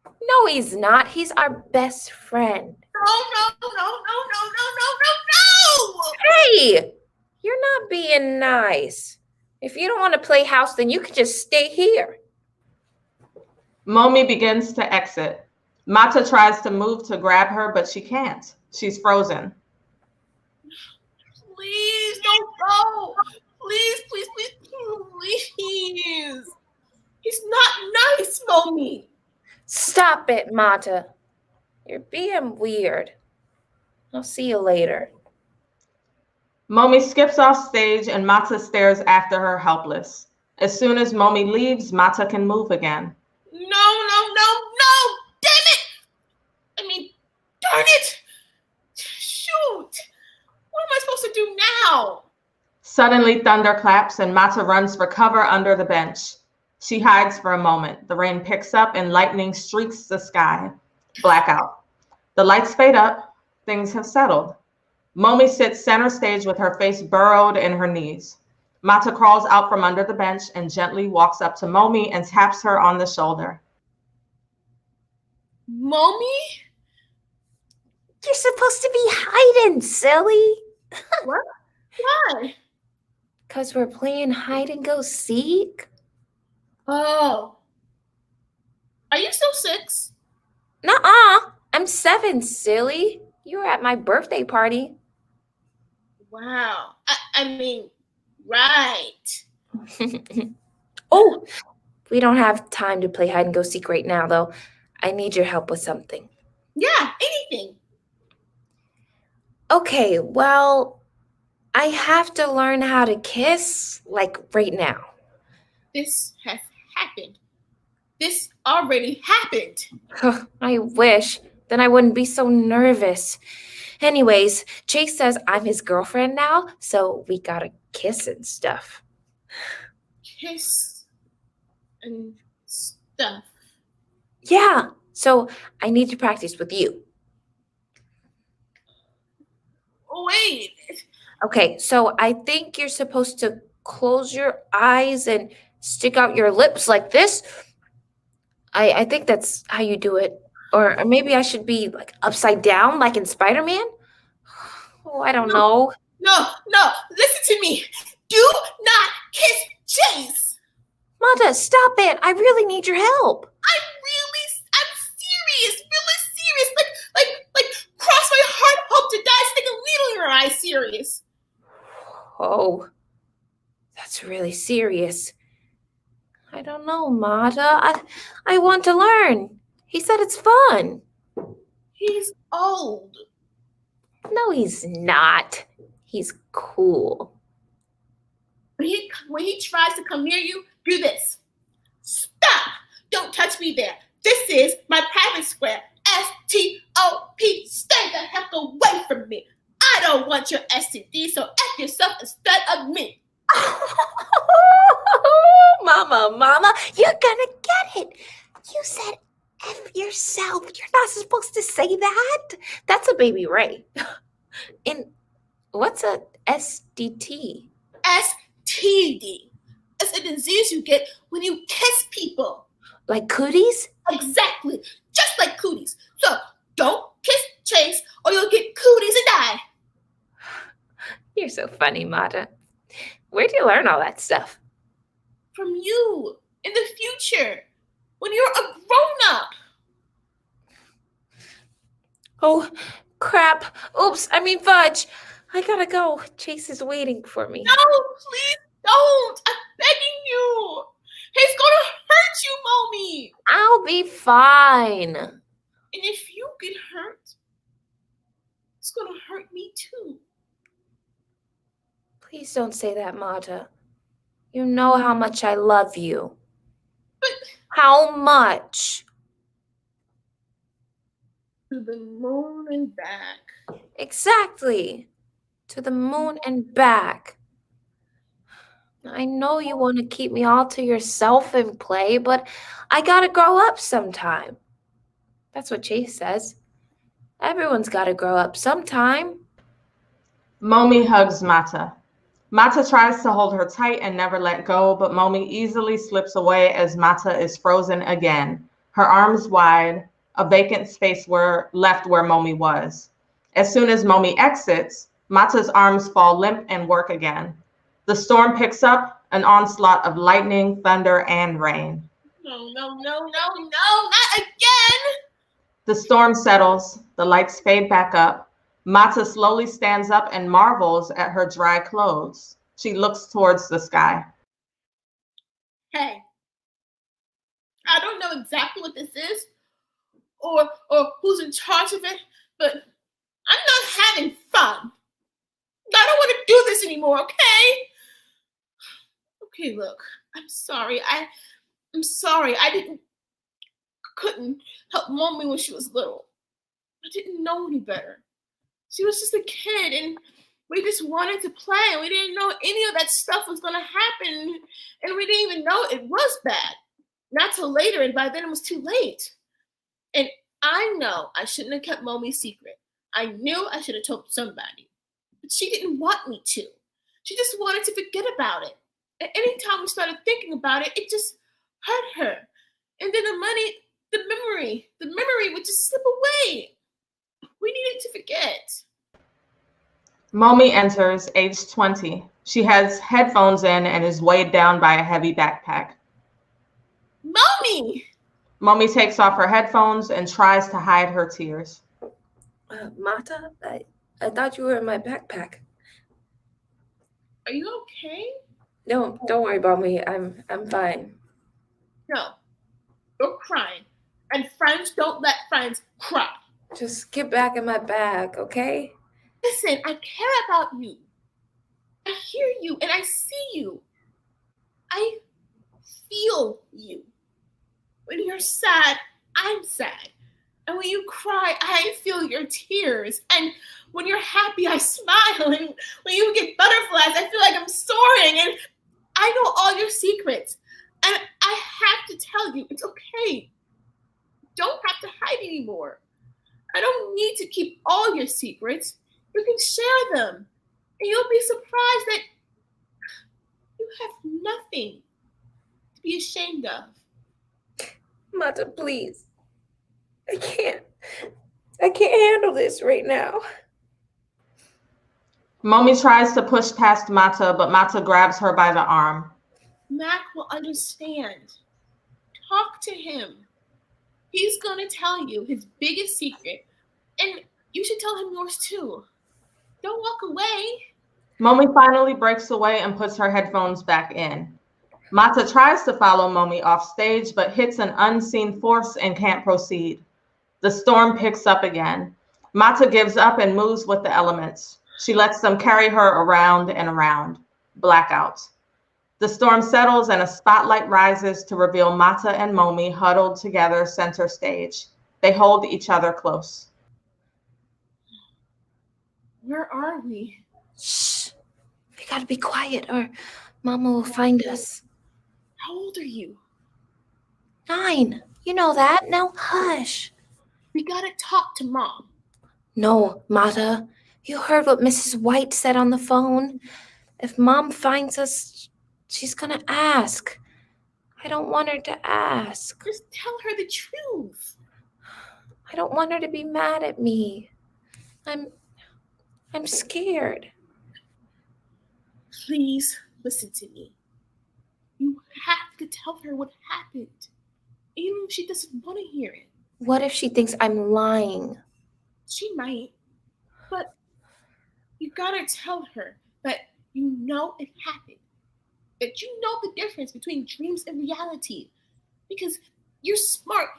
No, he's not. He's our best friend. No. Hey, you're not being nice. If you don't want to play house, then you can just stay here. Momi begins to exit. Mata tries to move to grab her, but she can't. She's frozen. Please don't go. Please. He's not nice, Mommy. Stop it, Mata. You're being weird. I'll see you later. Momi skips off stage and Mata stares after her helpless. As soon as Momi leaves, Mata can move again. No. Damn it. I mean, darn it. Shoot. What am I supposed to do now? Suddenly, thunder claps and Mata runs for cover under the bench. She hides for a moment. The rain picks up and lightning streaks the sky. Blackout. The lights fade up. Things have settled. Momi sits center stage with her face burrowed in her knees. Mata crawls out from under the bench and gently walks up to Momi and taps her on the shoulder. Momi? You're supposed to be hiding, silly. What? Why? Because we're playing hide and go seek. Oh. Are you still 6? Nuh-uh. I'm 7, silly. You were at my birthday party. Wow. I mean, Right. Oh, we don't have time to play hide and go seek right now, though. I need your help with something. Yeah, anything. Okay, well, I have to learn how to kiss, like right now. This has happened. This already happened. I wish. Then I wouldn't be so nervous. Anyways, Chase says I'm his girlfriend now, so we gotta kiss and stuff. Kiss and stuff. Yeah, so I need to practice with you. Wait. Okay, so I think you're supposed to close your eyes and stick out your lips like this. I think that's how you do it. Or maybe I should be like upside down like in Spider-Man? Oh, I don't know. No, listen to me. Do not kiss Chase. Mata, stop it. I really need your help. I'm serious, really serious. Like, cross my heart, hope to die, stick a needle in your eye, serious. Oh, that's really serious. I don't know, Mata. I want to learn. He said it's fun. He's old. No, he's not. He's cool. When he tries to come near you, do this. Stop! Don't touch me there. This is my private square. STOP. Stay the heck away from me. I don't want your STD, so F yourself instead of me. Mama, you're gonna get it. You said F yourself. You're not supposed to say that. That's a baby Ray. And what's a SDT? STD. It's a disease you get when you kiss people. Like cooties? Exactly. Just like cooties. So don't kiss Chase or you'll get cooties and die. You're so funny, Mata. Where'd you learn all that stuff? From you in the future when you're a grown-up. Oh, crap. Oops, I mean fudge. I gotta go. Chase is waiting for me. No, please don't. I'm begging you. He's gonna hurt you, Mommy. I'll be fine. And if you get hurt, it's gonna hurt me too. Please don't say that, Mata. You know how much I love you. But how much? To the moon and back. Exactly. To the moon and back. I know you want to keep me all to yourself and play, but I gotta grow up sometime. That's what Chase says. Everyone's gotta grow up sometime. Momi hugs Mata. Mata tries to hold her tight and never let go, but Momi easily slips away as Mata is frozen again, her arms wide, a vacant space left where Momi was. As soon as Momi exits, Mata's arms fall limp and work again. The storm picks up, an onslaught of lightning, thunder, and rain. No, not again! The storm settles, the lights fade back up. Mata slowly stands up and marvels at her dry clothes. She looks towards the sky. Hey, I don't know exactly what this is or who's in charge of it, but I'm not having fun. I don't want to do this anymore, okay? Okay, look, I'm sorry. I'm sorry. I couldn't help Mommy when she was little. I didn't know any better. She was just a kid, and we just wanted to play. We didn't know any of that stuff was going to happen, and we didn't even know it was bad. Not till later, and by then it was too late. And I know I shouldn't have kept Mommy's secret. I knew I should have told somebody, but she didn't want me to. She just wanted to forget about it. And anytime we started thinking about it, it just hurt her. And then the memory would just slip away. We needed to forget. Momi enters, age 20. She has headphones in and is weighed down by a heavy backpack. Momi! Momi takes off her headphones and tries to hide her tears. Mata, I thought you were in my backpack. Are you okay? No, don't worry about me. I'm fine. No, you're crying. And friends don't let friends cry. Just get back in my bag, okay? Listen, I care about you. I hear you and I see you. I feel you. When you're sad, I'm sad. And when you cry, I feel your tears. And when you're happy, I smile. And when you get butterflies, I feel like I'm soaring. And I know all your secrets. And I have to tell you, it's okay. You don't have to hide anymore. I don't need to keep all your secrets. You can share them. And you'll be surprised that you have nothing to be ashamed of. Mata, please. I can't handle this right now. Momi tries to push past Mata, but Mata grabs her by the arm. Mac will understand. Talk to him. He's going to tell you his biggest secret, and you should tell him yours too. Don't walk away. Momi finally breaks away and puts her headphones back in. Mata tries to follow Momi off stage, but hits an unseen force and can't proceed. The storm picks up again. Mata gives up and moves with the elements. She lets them carry her around and around. Blackout. The storm settles and a spotlight rises to reveal Mata and Momi huddled together center stage. They hold each other close. Where are we? Shh. We gotta be quiet or Mama will find us. How old are you? 9. You know that. Now hush. We gotta talk to Mom. No, Mata. You heard what Mrs. White said on the phone. If Mom finds us, she's gonna ask. I don't want her to ask. Just tell her the truth. I don't want her to be mad at me. I'm scared. Please listen to me. You have to tell her what happened, even if she doesn't want to hear it. What if she thinks I'm lying? She might, but you gotta tell her that you know it happened, that you know the difference between dreams and reality, because you're smart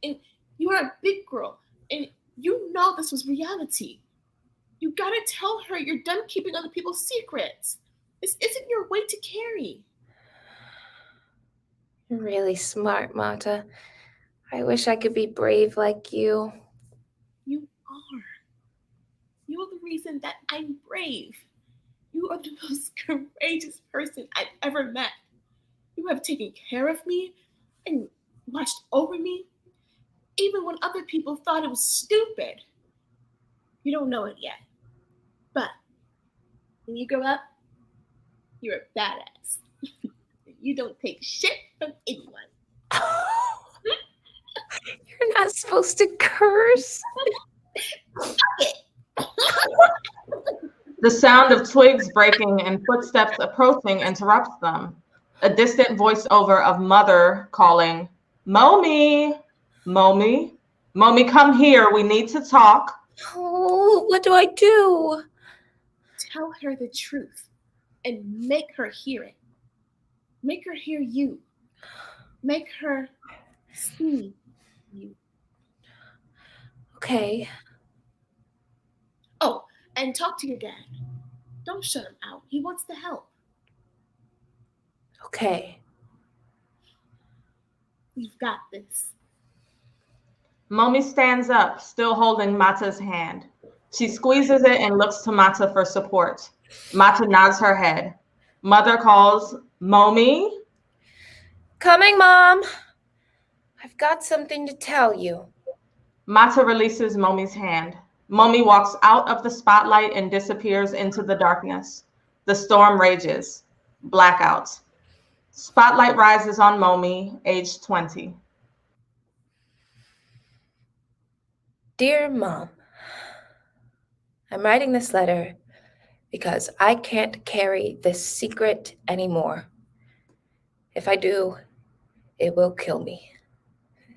and you're a big girl and you know this was reality. You gotta tell her you're done keeping other people's secrets. This isn't your weight to carry. You're really smart, Mata. I wish I could be brave like you. You are. You're the reason that I'm brave. You are the most courageous person I've ever met. You have taken care of me and watched over me, even when other people thought it was stupid. You don't know it yet, but when you grow up, you're a badass. You don't take shit from anyone. You're not supposed to curse. The sound of twigs breaking and footsteps approaching interrupts them. A distant voiceover of Mother calling, Momi, Momi, Momi, come here. We need to talk. Oh, what do I do? Tell her the truth and make her hear it. Make her hear you. Make her see you. Okay. Oh, and talk to your dad. Don't shut him out. He wants to help. Okay. We've got this. Momi stands up, still holding Mata's hand. She squeezes it and looks to Mata for support. Mata nods her head. Mother calls, Momi? Coming, Mom. I've got something to tell you. Mata releases Momi's hand. Momi walks out of the spotlight and disappears into the darkness. The storm rages. Blackout. Spotlight rises on Momi, age 20. Dear Mom, I'm writing this letter because I can't carry this secret anymore. If I do, it will kill me.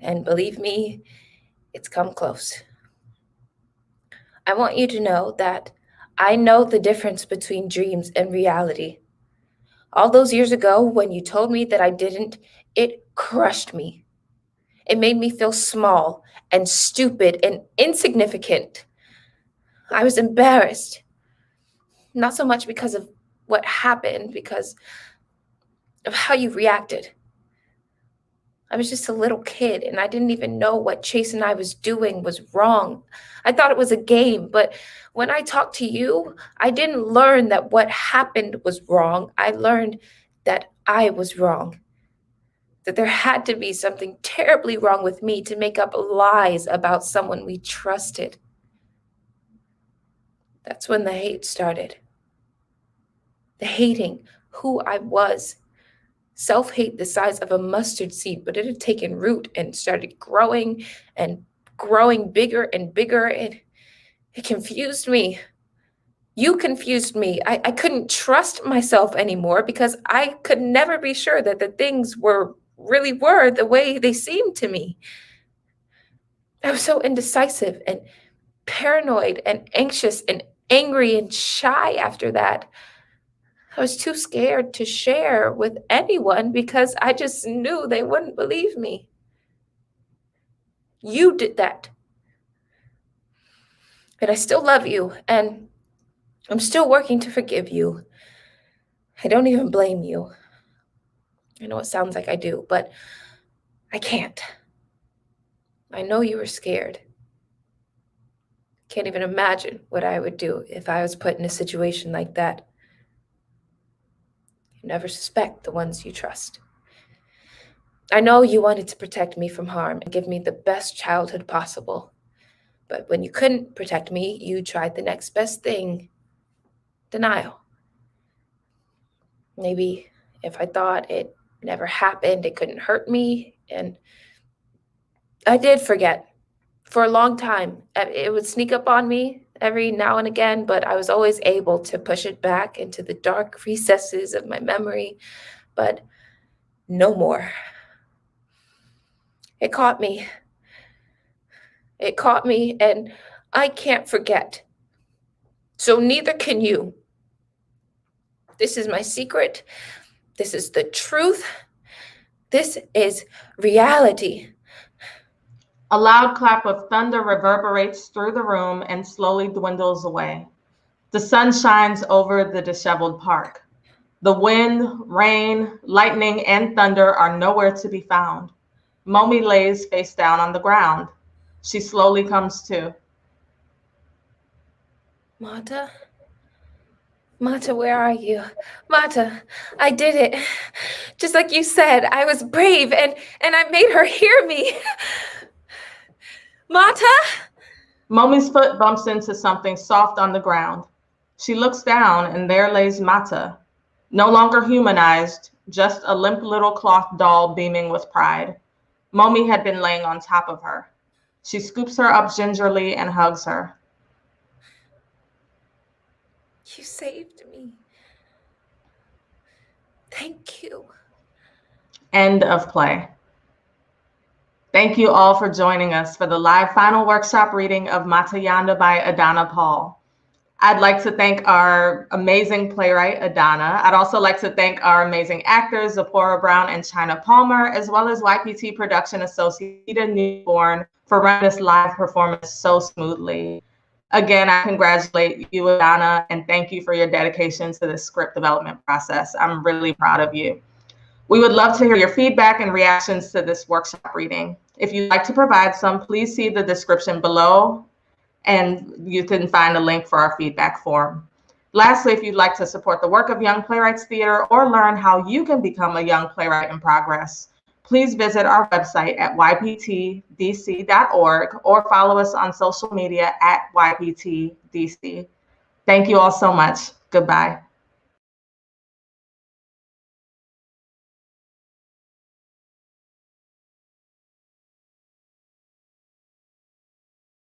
And believe me, it's come close. I want you to know that I know the difference between dreams and reality. All those years ago, when you told me that I didn't, it crushed me. It made me feel small and stupid and insignificant. I was embarrassed. Not so much because of what happened, because of how you reacted. I was just a little kid, and I didn't even know what Chase and I was doing was wrong. I thought it was a game, but when I talked to you, I didn't learn that what happened was wrong. I learned that I was wrong, that there had to be something terribly wrong with me to make up lies about someone we trusted. That's when the hate started. The hating who I was. Self-hate the size of a mustard seed, but it had taken root and started growing and growing bigger and bigger. It confused me. You confused me. I couldn't trust myself anymore because I could never be sure that the things really were the way they seemed to me. I was so indecisive and paranoid and anxious and angry and shy after that. I was too scared to share with anyone because I just knew they wouldn't believe me. You did that. And I still love you, and I'm still working to forgive you. I don't even blame you. I know it sounds like I do, but I can't. I know you were scared. Can't even imagine what I would do if I was put in a situation like that. You never suspect the ones you trust. I know you wanted to protect me from harm and give me the best childhood possible. But when you couldn't protect me, you tried the next best thing, denial. Maybe if I thought it never happened, it couldn't hurt me. And I did forget for a long time. It would sneak up on me every now and again, but I was always able to push it back into the dark recesses of my memory, but no more. It caught me. It caught me, and I can't forget. So neither can you. This is my secret. This is the truth. This is reality. A loud clap of thunder reverberates through the room and slowly dwindles away. The sun shines over the disheveled park. The wind, rain, lightning, and thunder are nowhere to be found. Momi lays face down on the ground. She slowly comes to. Mata? Mata, where are you? Mata, I did it. Just like you said, I was brave and I made her hear me. Mata? Momi's foot bumps into something soft on the ground. She looks down and there lays Mata, no longer humanized, just a limp little cloth doll beaming with pride. Momi had been laying on top of her. She scoops her up gingerly and hugs her. You saved me. Thank you. End of play. Thank you all for joining us for the live final workshop reading of MATAYANDA by Adanna Paul. I'd like to thank our amazing playwright, Adanna. I'd also like to thank our amazing actors, Zipporah Brown and China Palmer, as well as YPT production associate Newborn for running this live performance so smoothly. Again, I congratulate you, Adanna, and thank you for your dedication to the script development process. I'm really proud of you. We would love to hear your feedback and reactions to this workshop reading. If you'd like to provide some, please see the description below, and you can find a link for our feedback form. Lastly, if you'd like to support the work of Young Playwrights Theater or learn how you can become a Young Playwright in Progress, please visit our website at yptdc.org or follow us on social media at yptdc. Thank you all so much. Goodbye.